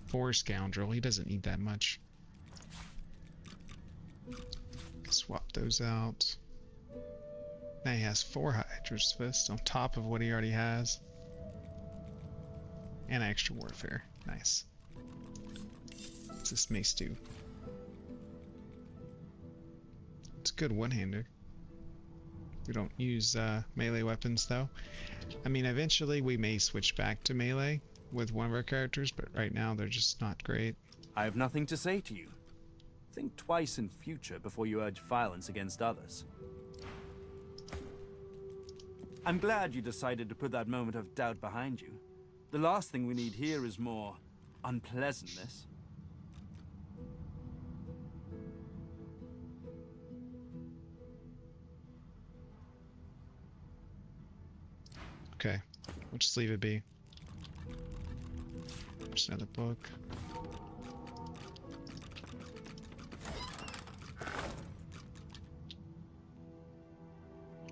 4 scoundrel. He doesn't need that much. Swap those out. Now he has 4 Hydrosophist on top of what he already has. And extra warfare. Nice. What's this mace do? It's a good one-hander. We don't use melee weapons though. I mean, eventually we may switch back to melee with one of our characters, but right now they're just not great. I have nothing to say to you. Think twice in future before you urge violence against others. I'm glad you decided to put that moment of doubt behind you. The last thing we need here is more unpleasantness. Okay, we'll just leave it be. Just another book.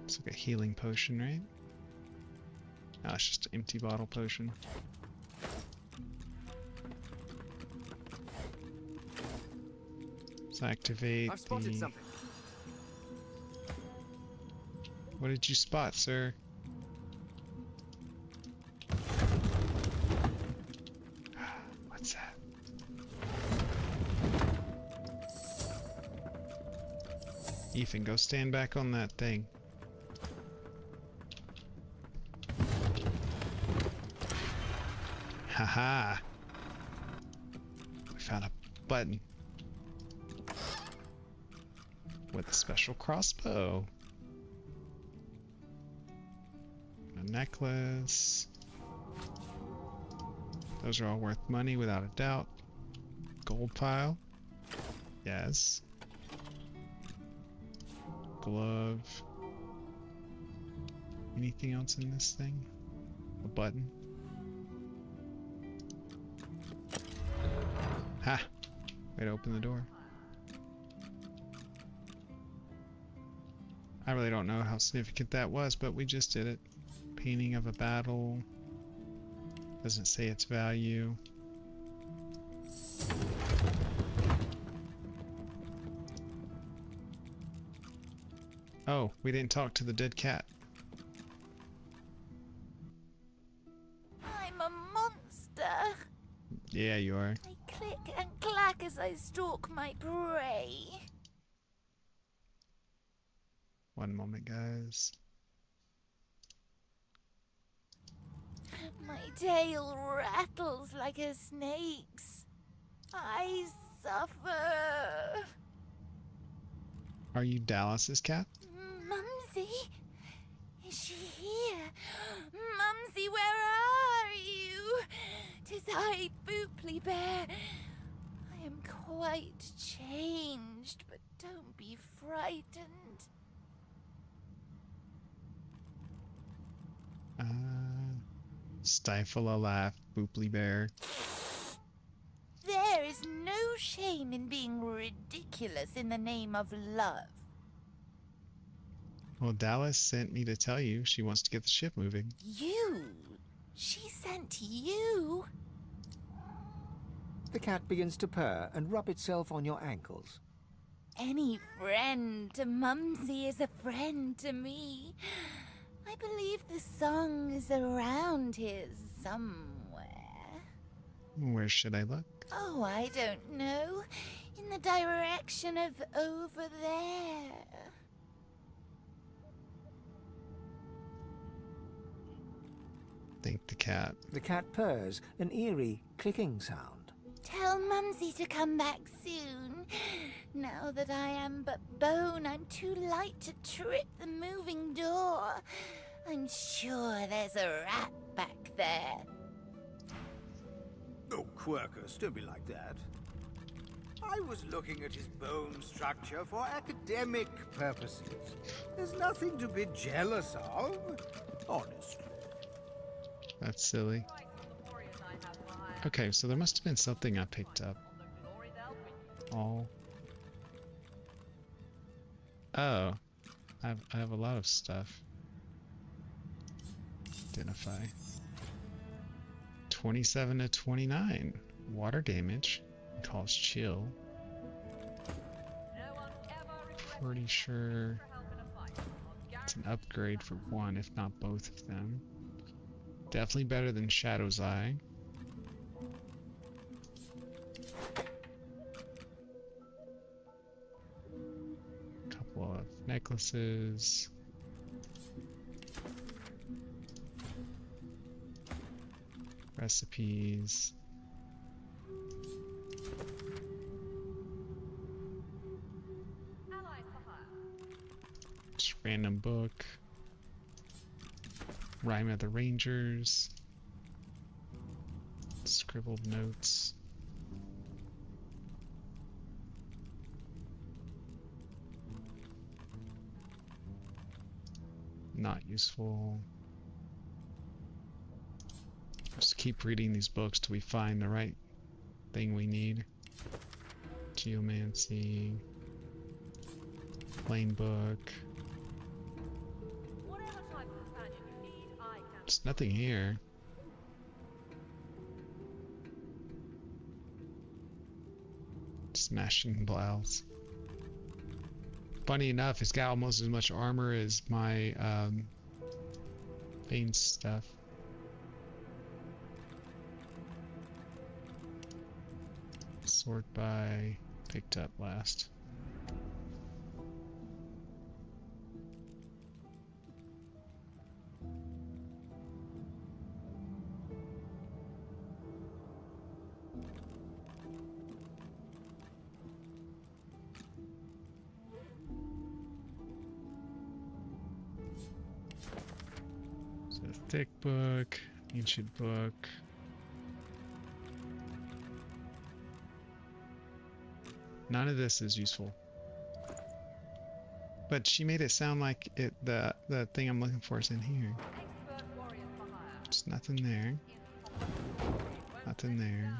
It's like a healing potion, right? No, it's just an empty bottle potion. Let's activate I've spotted something. What did you spot, sir? What's that? Ethan, go stand back on that thing. Haha! We found a button with a special crossbow. A necklace. Those are all worth money without a doubt. Gold pile. Yes. Glove. Anything else in this thing? A button. Ha! Way to open the door. I really don't know how significant that was, but we just did it. Painting of a battle. Doesn't say its value. Oh, we didn't talk to the dead cat. I'm a monster. Yeah, you are. I click and clack as I stalk my prey. One moment, guys. My tail rattles like a snake's. I suffer. Are you Dallas's cat? Mumsy? Is she here? Mumsy, where are you? 'Tis I, Booply Bear. I am quite changed, but don't be frightened. Stifle a laugh, Booply Bear. There is no shame in being ridiculous in the name of love. Well, Dallas sent me to tell you she wants to get the ship moving. You? She sent you? The cat begins to purr and rub itself on your ankles. Any friend to Mumsy is a friend to me. I believe the song is around here somewhere. Where should I look? Oh, I don't know. In the direction of over there. Think the cat. The cat purrs, an eerie clicking sound. Tell Mumsy to come back soon. Now that I am but bone, I'm too light to trip the moving door. I'm sure there's a rat back there. Oh, Quercus, don't be like that. I was looking at his bone structure for academic purposes. There's nothing to be jealous of, honestly. That's silly. Okay, so there must have been something I picked up. Oh. Oh. I have a lot of stuff. Identify. 27 to 29. Water damage. Calls chill. Pretty sure it's an upgrade for one, if not both of them. Definitely better than Shadow's Eye. Couple of necklaces. Recipes. Just random book. Rhyme of the Rangers. Scribbled notes. Not useful. Just keep reading these books till we find the right thing we need. Geomancy. Plain book. There's nothing here. Smashing blouse. Funny enough, it's got almost as much armor as my Bane stuff. Sort by picked up last. So thick book, ancient book. None of this is useful. But she made it sound like the thing I'm looking for is in here. There's nothing there. Nothing there.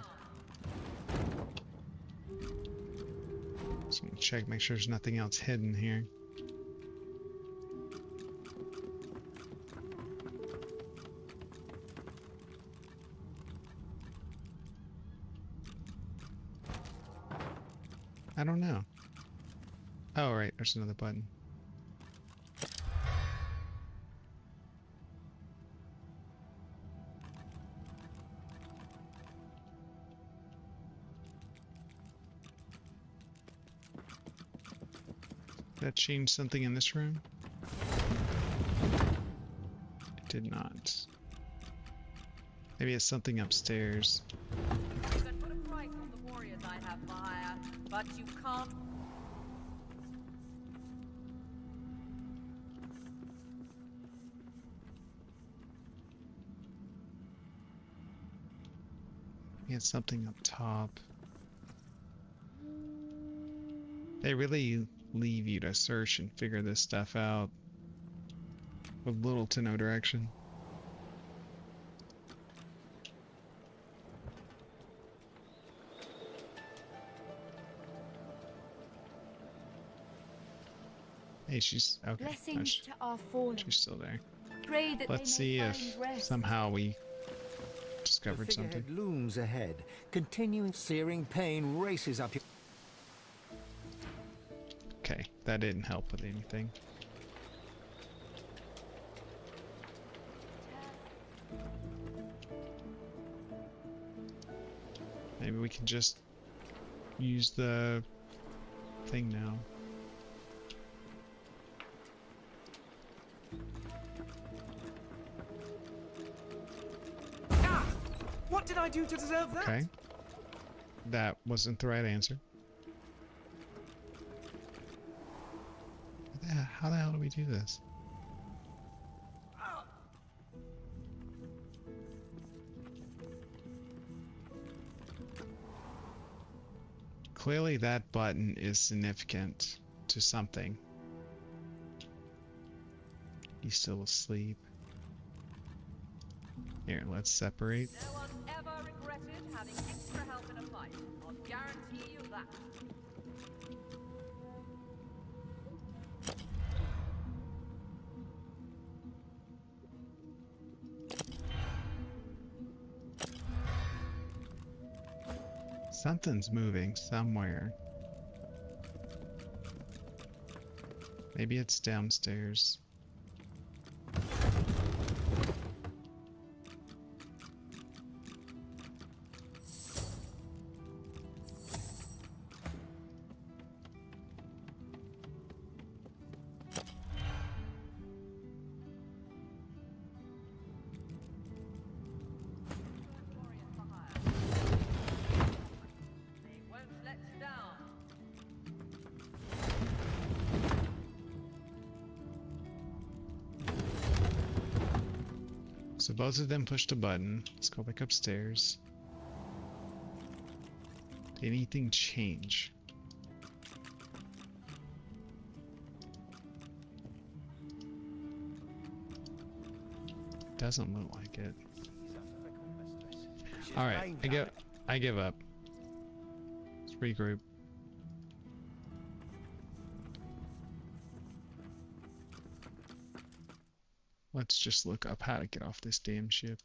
Just gonna check, make sure there's nothing else hidden here. I don't know. Oh, right, there's another button. That changed something in this room? It did not. Maybe it's something upstairs. You can put a price on the warriors I have for hire, but you can't. Maybe it's something up top. They really leave you to search and figure this stuff out with little to no direction. Hey, she's okay. Blessings to our fallen. She's still there. Pray that Let's they see may if find rest. somehow we discovered The something. figurehead looms ahead. Continuing searing pain races up your... Okay, that didn't help with anything. Maybe we can just use the thing now. Ah! What did I do to deserve that? Okay. That wasn't the right answer. How the hell do we do this? Clearly that button is significant to something. He's still asleep. Here, let's separate. No one ever regretted having extra help in a fight. I'll guarantee you that. Something's moving somewhere. Maybe it's downstairs. They won't let you down. So both of them pushed a button. Let's go back upstairs. Did anything change? Doesn't look like it. All right, I give up. Let's regroup. Let's just look up how to get off this damn ship.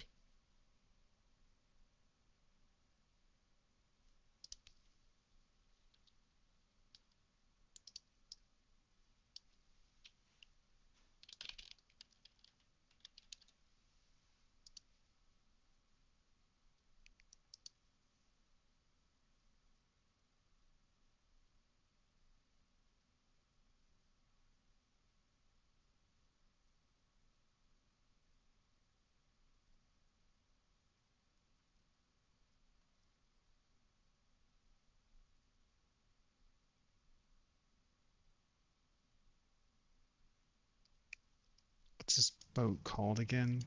What's this boat called again?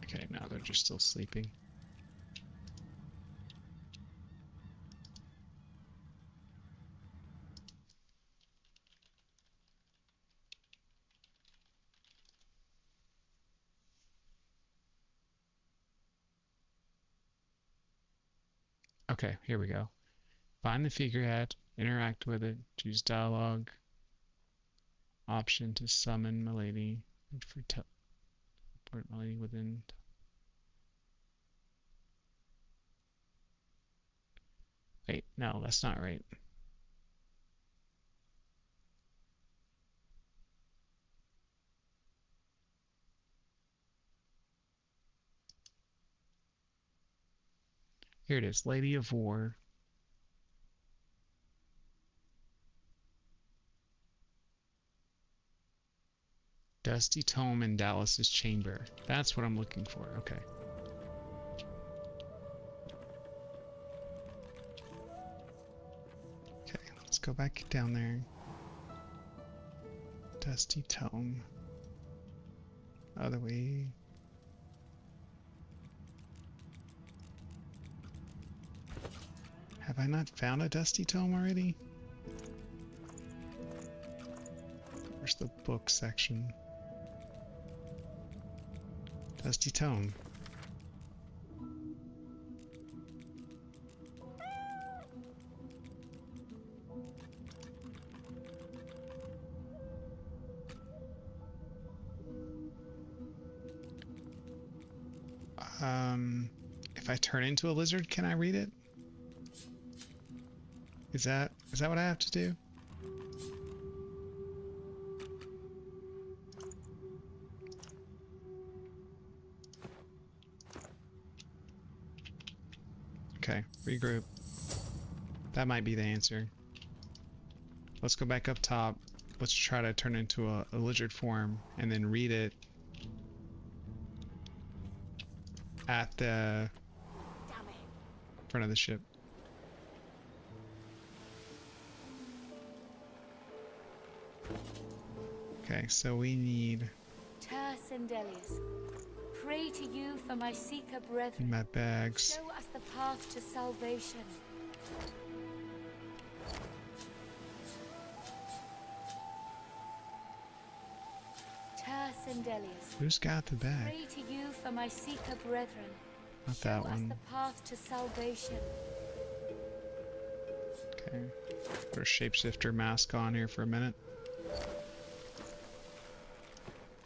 Okay, now they're just still sleeping. Okay, here we go. Find the figurehead, interact with it, choose dialogue, option to summon Milady, wait for teleport Milady within. Wait, no, that's not right. Here it is, Lady of War. Dusty Tome in Dallas's chamber. That's what I'm looking for. Okay. Okay, let's go back down there. Dusty Tome. Other way. Have I not found a Dusty Tome already? Where's the book section? Dusty Tome. If I turn into a lizard, can I read it? Is that what I have to do? Okay, regroup. That might be the answer. Let's go back up top. Let's try to turn into a lizard form and then read it at the front of the ship. Okay, so we need Ter Sendelius, pray to you for my seeker brethren. my bags. Show us the path to salvation. Ter Sendelius, Who's got the bag? pray to you for my seeker brethren. Not that Show us one. the path to salvation. Okay. Put a shapeshifter mask on here for a minute.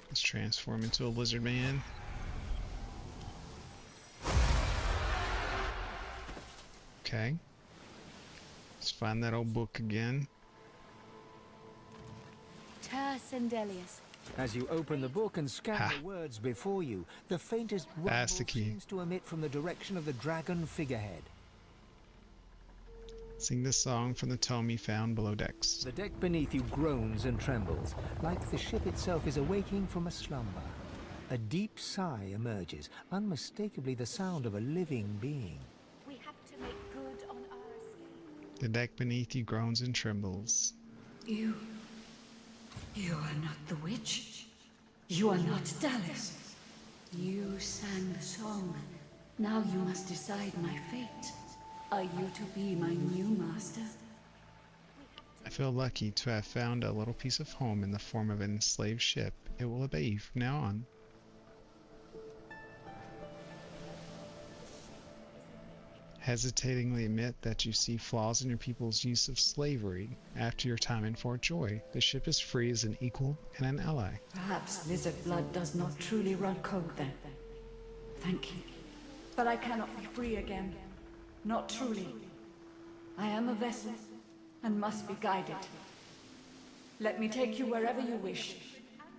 Let's transform into a lizard man. Okay. Let's find that old book again. Ter Sendelius, As you open the book and scan the words before you, the faintest rumble seems to emit from the direction of the dragon figurehead. Sing this song from the tome you found below decks. The deck beneath you groans and trembles, like the ship itself is awaking from a slumber. A deep sigh emerges, unmistakably the sound of a living being. we have to make good on our escape. The deck beneath you groans and trembles. You are not the witch. You are not Dallas. You sang the song. Now you must decide my fate. Are you to be my new master? I feel lucky to have found a little piece of home in the form of an enslaved ship. It will obey you from now on. Hesitatingly admit that you see flaws in your people's use of slavery. After your time in Fort Joy, the ship is free as an equal and an ally. Perhaps lizard blood does not truly run cold then. Thank you. But I cannot be free again. Not truly. I am a vessel and must be guided. Let me take you wherever you wish.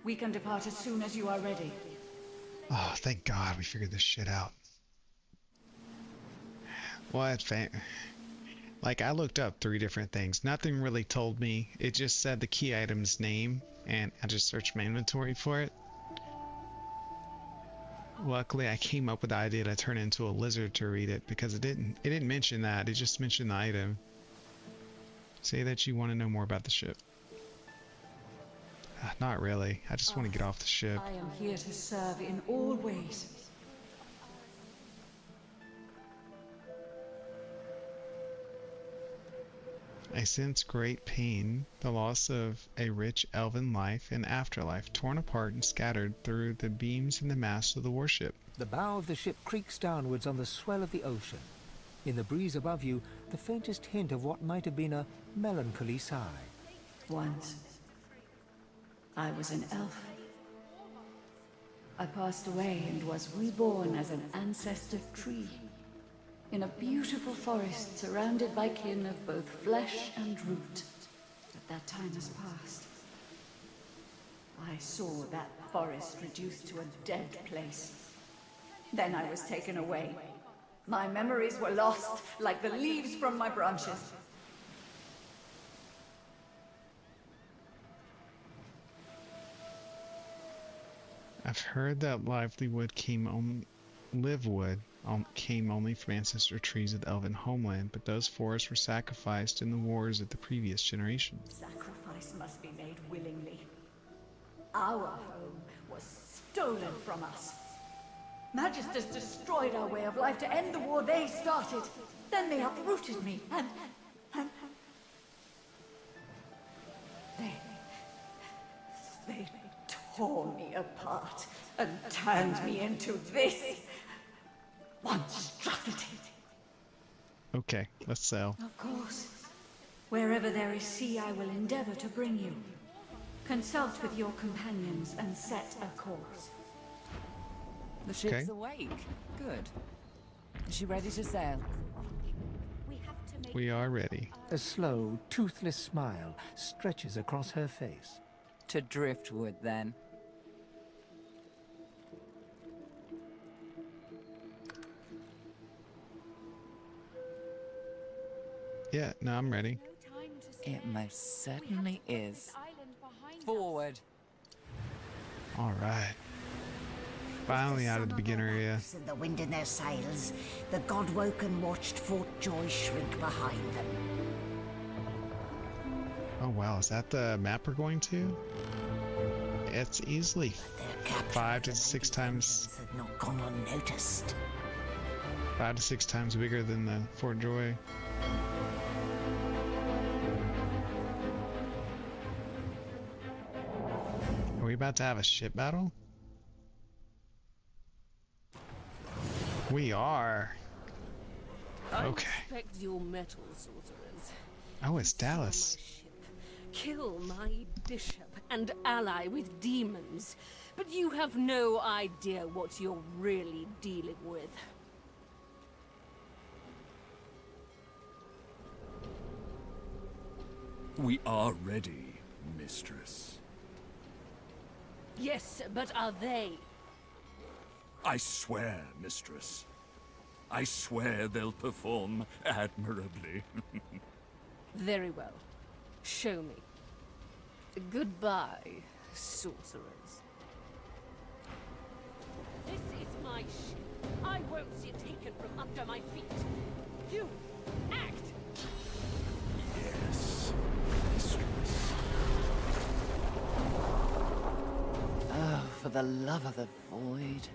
We can depart as soon as you are ready. Oh, thank God we figured this shit out. What? Like, I looked up 3 different things. Nothing really told me. It just said the key item's name, and I just searched my inventory for it. Luckily, I came up with the idea to turn into a lizard to read it, because it didn't mention that. It just mentioned the item. Say that you want to know more about the ship. Not really. I just want to get off the ship. I am here to serve in all ways. I sense great pain, the loss of a rich elven life and afterlife, torn apart and scattered through the beams and the masts of the warship. The bow of the ship creaks downwards on the swell of the ocean. In the breeze above you, the faintest hint of what might have been a melancholy sigh. Once, I was an elf. I passed away and was reborn as an ancestor tree. In a beautiful forest surrounded by kin of both flesh and root. But that time has passed. I saw that forest reduced to a dead place. Then I was taken away, My memories were lost, like the leaves from my branches. I've heard that Livewood came only from ancestor trees of the Elven homeland, but those forests were sacrificed in the wars of the previous generation. Sacrifice must be made willingly. Our home was stolen from us. Magisters destroyed our way of life to end the war they started. Then they uprooted me, and they tore me apart and turned me into this monstrosity. Okay, let's sail. Of course. Wherever there is sea, I will endeavor to bring you. Consult with your companions and set a course. The ship's awake. Good. Is she ready to sail? We are ready. A slow, toothless smile stretches across her face. To Driftwood, then. Yeah, no, I'm ready. It most certainly is. Forward. All right. Finally out of the beginner area. And the wind in their sails, the Godwoken watched Fort Joy shrink behind them. Oh wow, is that the map we're going to? It's easily 5 to 6 times. Had not gone unnoticed. 5 to 6 times bigger than the Fort Joy. Are we about to have a ship battle? We are. Okay. I respect your mettle, sorcerers. Oh, it's Dallas. Kill my bishop and ally with demons, but you have no idea what you're really dealing with. We are ready, mistress. Yes, but are they? I swear, mistress. I swear they'll perform admirably. Very well. Show me. Goodbye, sorcerers. This is my ship. I won't see it taken from under my feet. You, act! Yes, mistress. Oh, for the love of the void.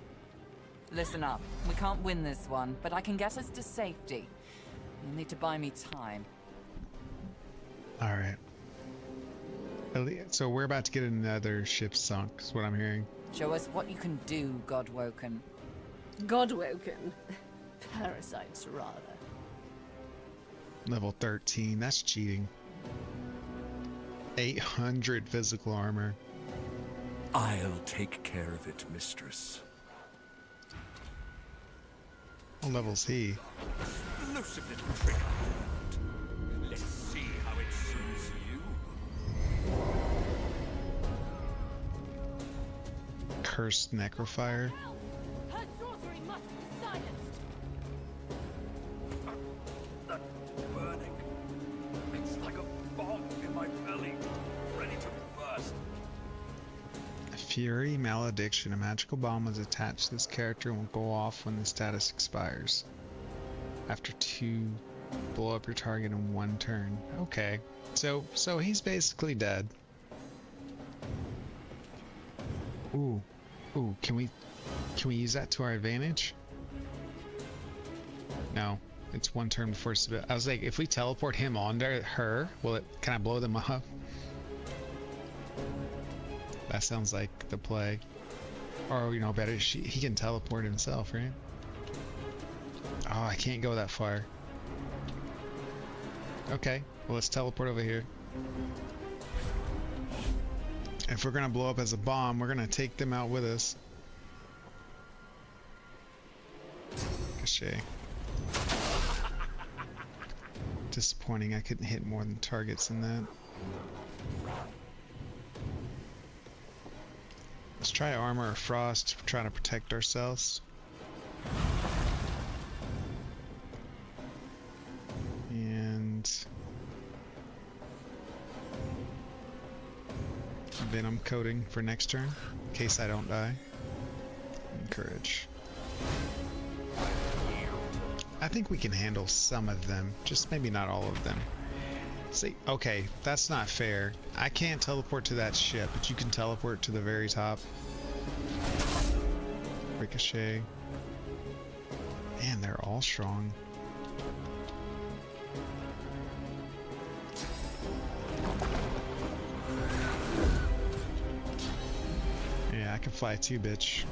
Listen up. We can't win this one, but I can get us to safety. You'll need to buy me time. Alright. So we're about to get another ship sunk, is what I'm hearing. Show us what you can do, Godwoken. Godwoken? Parasites, rather. Level 13, that's cheating. 800 physical armor. I'll take care of it, mistress. What level's he? Elusive little trick I learned. Let's see how it suits you. Cursed Necrofire. Her sorcery must be silenced. That burning. It's like a bomb in my belly, ready to burst. Fury Malediction. A magical bomb was attached to this character and will go off when the status expires. After 2, blow up your target in 1 turn. Okay, so he's basically dead. Ooh, can we use that to our advantage? No, it's 1 turn before. I was like, if we teleport him onto her, can I blow them up? That sounds like the play. Or, you know, better, he can teleport himself, right? Oh, I can't go that far. Okay, well, let's teleport over here. If we're gonna blow up as a bomb, we're gonna take them out with us. Cachet. Disappointing, I couldn't hit more than targets in that. Let's try Armor of Frost, trying to protect ourselves. venom coating for next turn, in case I don't die. Encourage. I think we can handle some of them, just maybe not all of them. See, okay, that's not fair. I can't teleport to that ship, but you can teleport to the very top. Ricochet. Man, they're all strong. Yeah, I can fly too, bitch.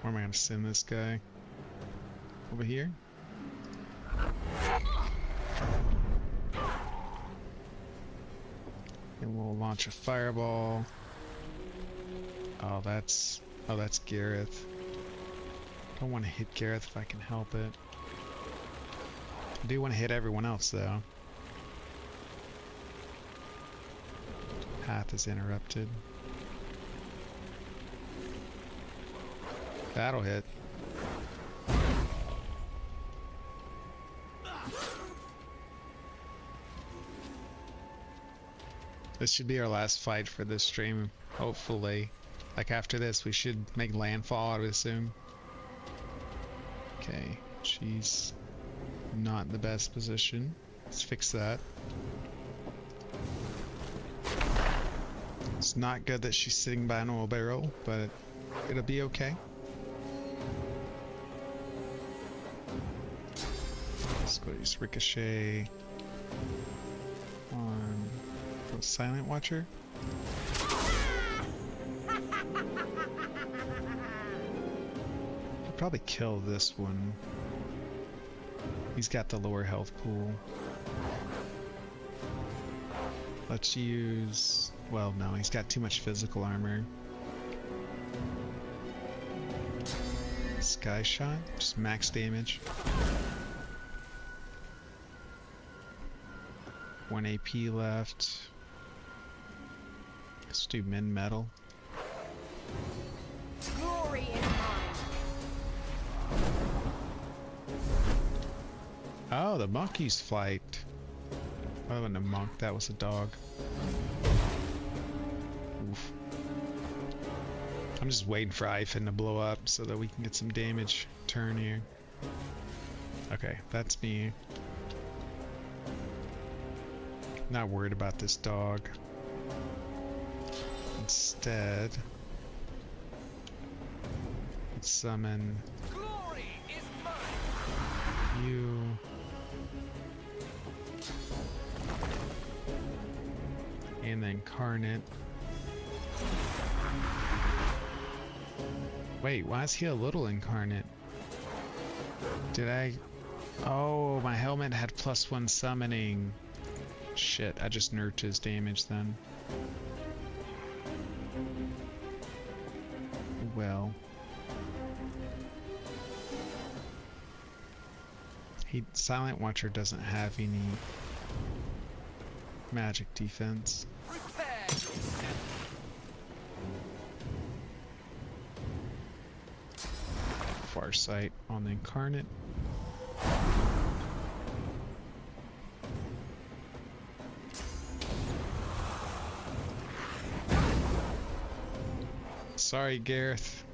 Where am I going to send this guy? Over here? And we'll launch a fireball. Oh, that's Gareth. Don't want to hit Gareth if I can help it. I do want to hit everyone else though. Path is interrupted. That'll hit. This should be our last fight for this stream, hopefully. Like after this, we should make landfall, I would assume. Okay, she's not in the best position. Let's fix that. It's not good that she's sitting by an oil barrel, but it'll be okay. Let's go use Ricochet on Silent Watcher. I'll probably kill this one. He's got the lower health pool. Let's use... well, no, he's got too much physical armor. Sky Shot, just max damage. 1 AP left. Let's do Min Metal. Glory is mine. Oh, the monk used flight. That wasn't a monk, that was a dog. Oof. I'm just waiting for Ivan to blow up so that we can get some damage turn here. Okay, that's me. Not worried about this dog. Instead, let's summon you. And then Incarnate. Wait, why is he a little Incarnate? Did I... oh, my helmet had +1 summoning. Shit, I just nerfed his damage then. Well. Silent Watcher doesn't have any magic defense. Farsight on the Incarnate. Sorry, Gareth.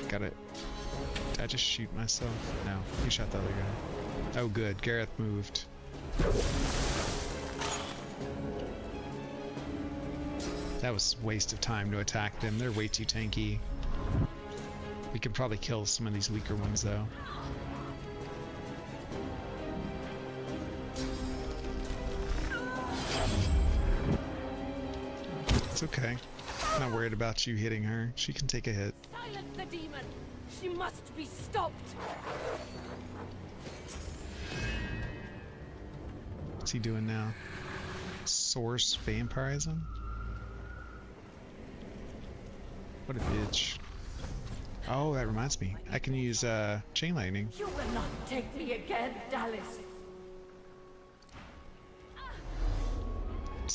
Got it. Did I just shoot myself? No, he shot the other guy. Oh good, Gareth moved. That was a waste of time to attack them. They're way too tanky. We could probably kill some of these weaker ones though. It's okay. I'm not worried about you hitting her. She can take a hit. Silence the demon! She must be stopped! What's he doing now? Source vampirism? What a bitch. Oh, that reminds me. I can use Chain Lightning. You will not take me again, Dallis.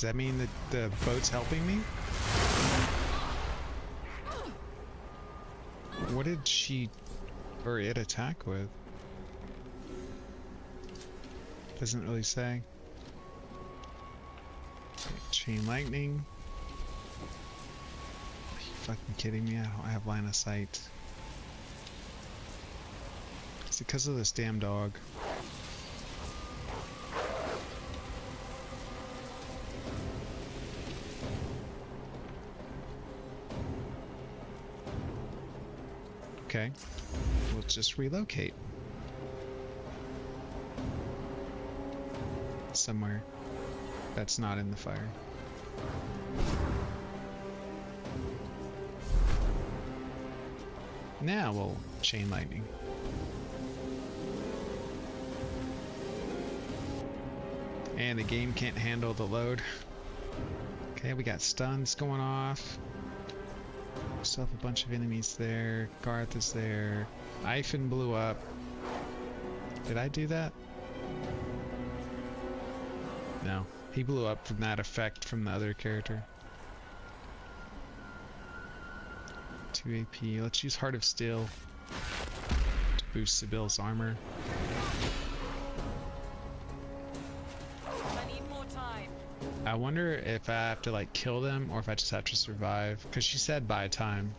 Does that mean that the boat's helping me? What did she or it attack with? Doesn't really say. Chain lightning. Are you fucking kidding me? I don't have line of sight. It's because of this damn dog. Okay, we'll just relocate somewhere that's not in the fire. Now we'll chain lightning. And the game can't handle the load. Okay, we got stuns going off. Still have a bunch of enemies there. Garth is there. Ivan blew up. Did I do that? No. He blew up from that effect from the other character. 2 AP. Let's use Heart of Steel to boost Sibyl's armor. I wonder if I have to like kill them or if I just have to survive, because she said buy time.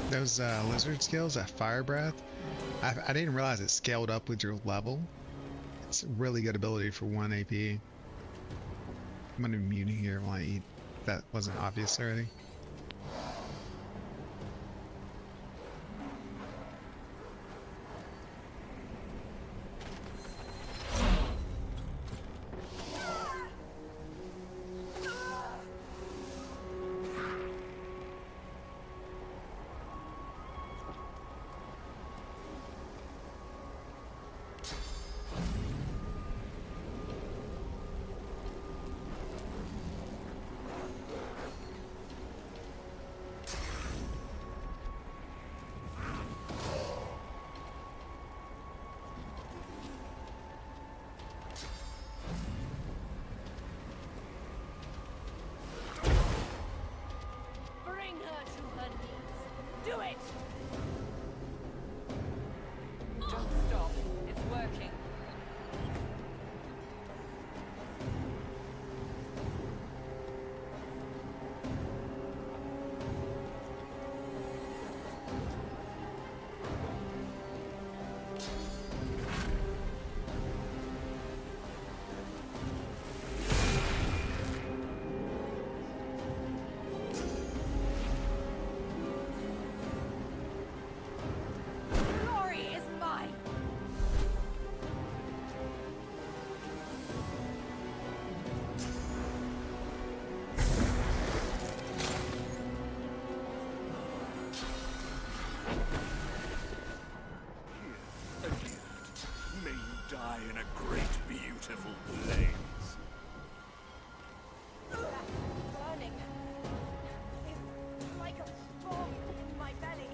Those lizard skills, that fire breath, I didn't realize it scaled up with your level. It's a really good ability for 1 AP. I'm gonna mute here while I eat. That wasn't obvious already. lie in a great, beautiful blaze. Burning. It's like a bomb in my belly,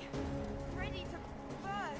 ready to burn.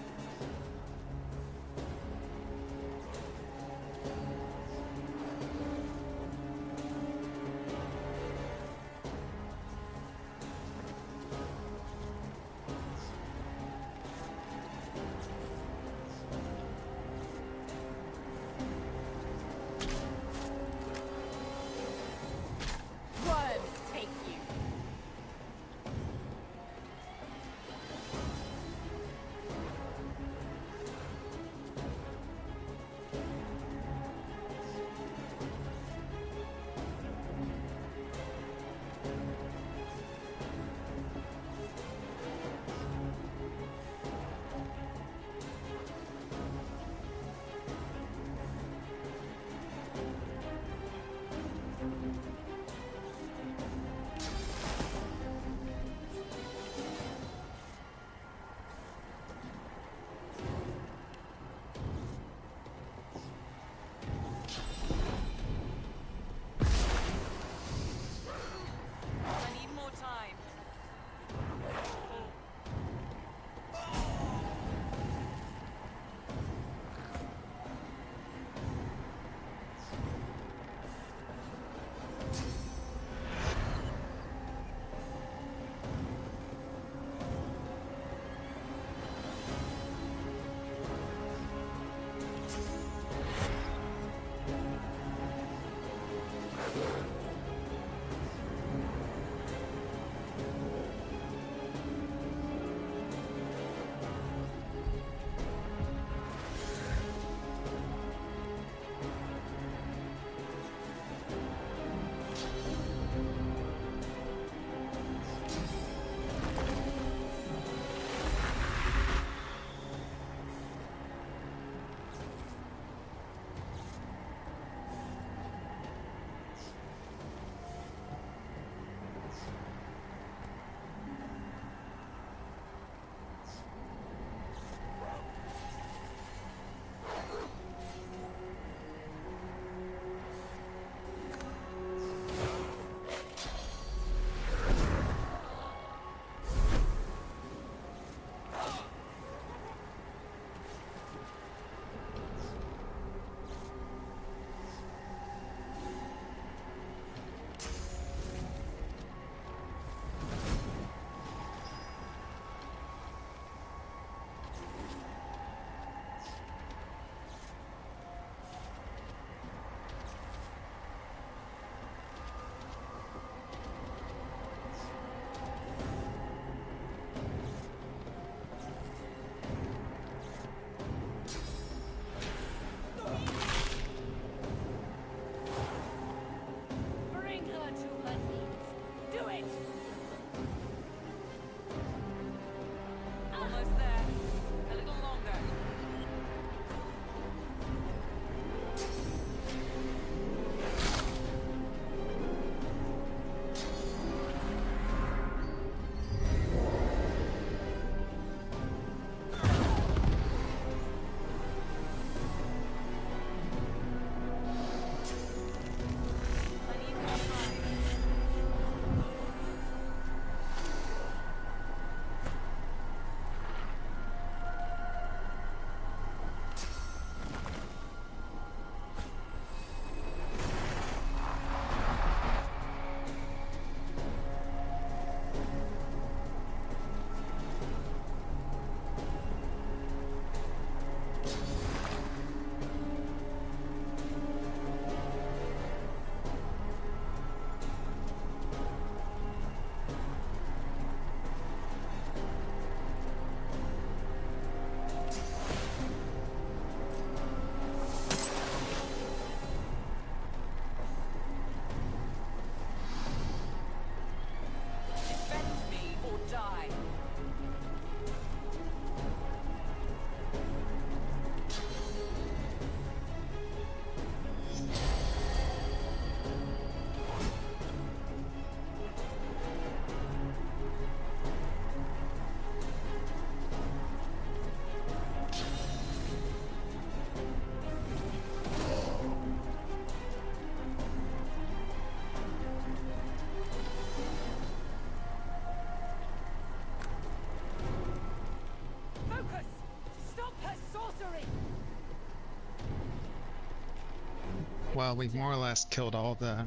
Well, we've more or less killed all the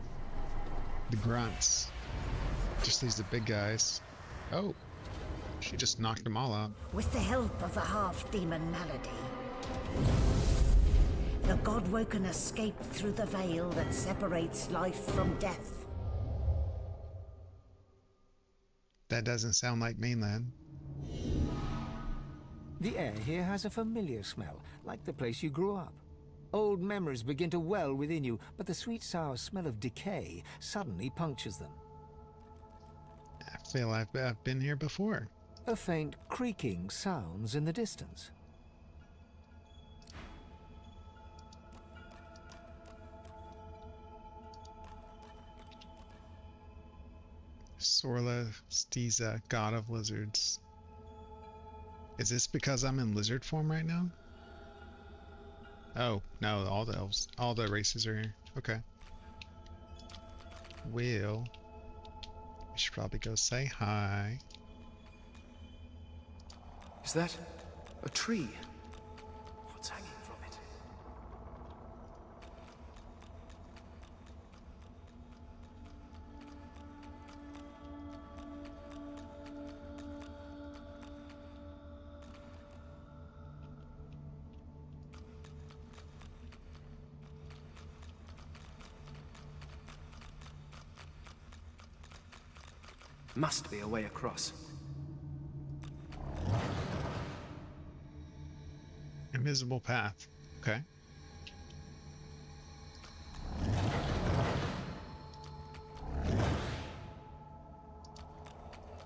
grunts. Just leaves the big guys. Oh, she just knocked them all out. With the help of the half-demon Malady, the Godwoken escaped through the veil that separates life from death. That doesn't sound like mainland. The air here has a familiar smell, like the place you grew up. Old memories begin to well within you, but the sweet sour smell of decay suddenly punctures them. I feel I've been here before. A faint creaking sounds in the distance. Sorla Stiza, god of lizards. Is this because I'm in lizard form right now? Oh, no, all the elves, all the races are here. Okay. We should probably go say hi. Is that a tree? What's hanging from it? Must be a way across. Invisible path. Okay.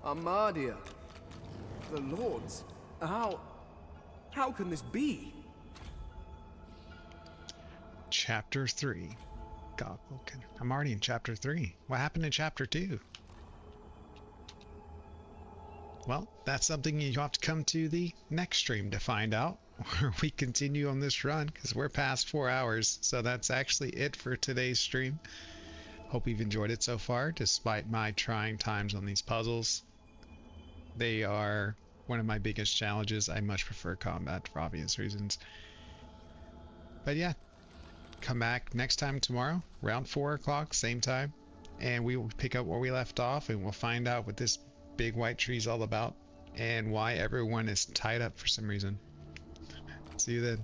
Armadia. The Lords. How can this be? Chapter 3. Godwoken. I'm already in chapter 3. What happened in chapter 2? Well, that's something you have to come to the next stream to find out, where we continue on this run, because we're past 4 hours, so that's actually it for today's stream. Hope you've enjoyed it so far, despite my trying times on these puzzles. They are one of my biggest challenges. I much prefer combat for obvious reasons. But yeah, come back next time tomorrow, around 4 o'clock, same time, and we will pick up where we left off, and we'll find out what this big white tree is all about and why everyone is tied up for some reason. See you then.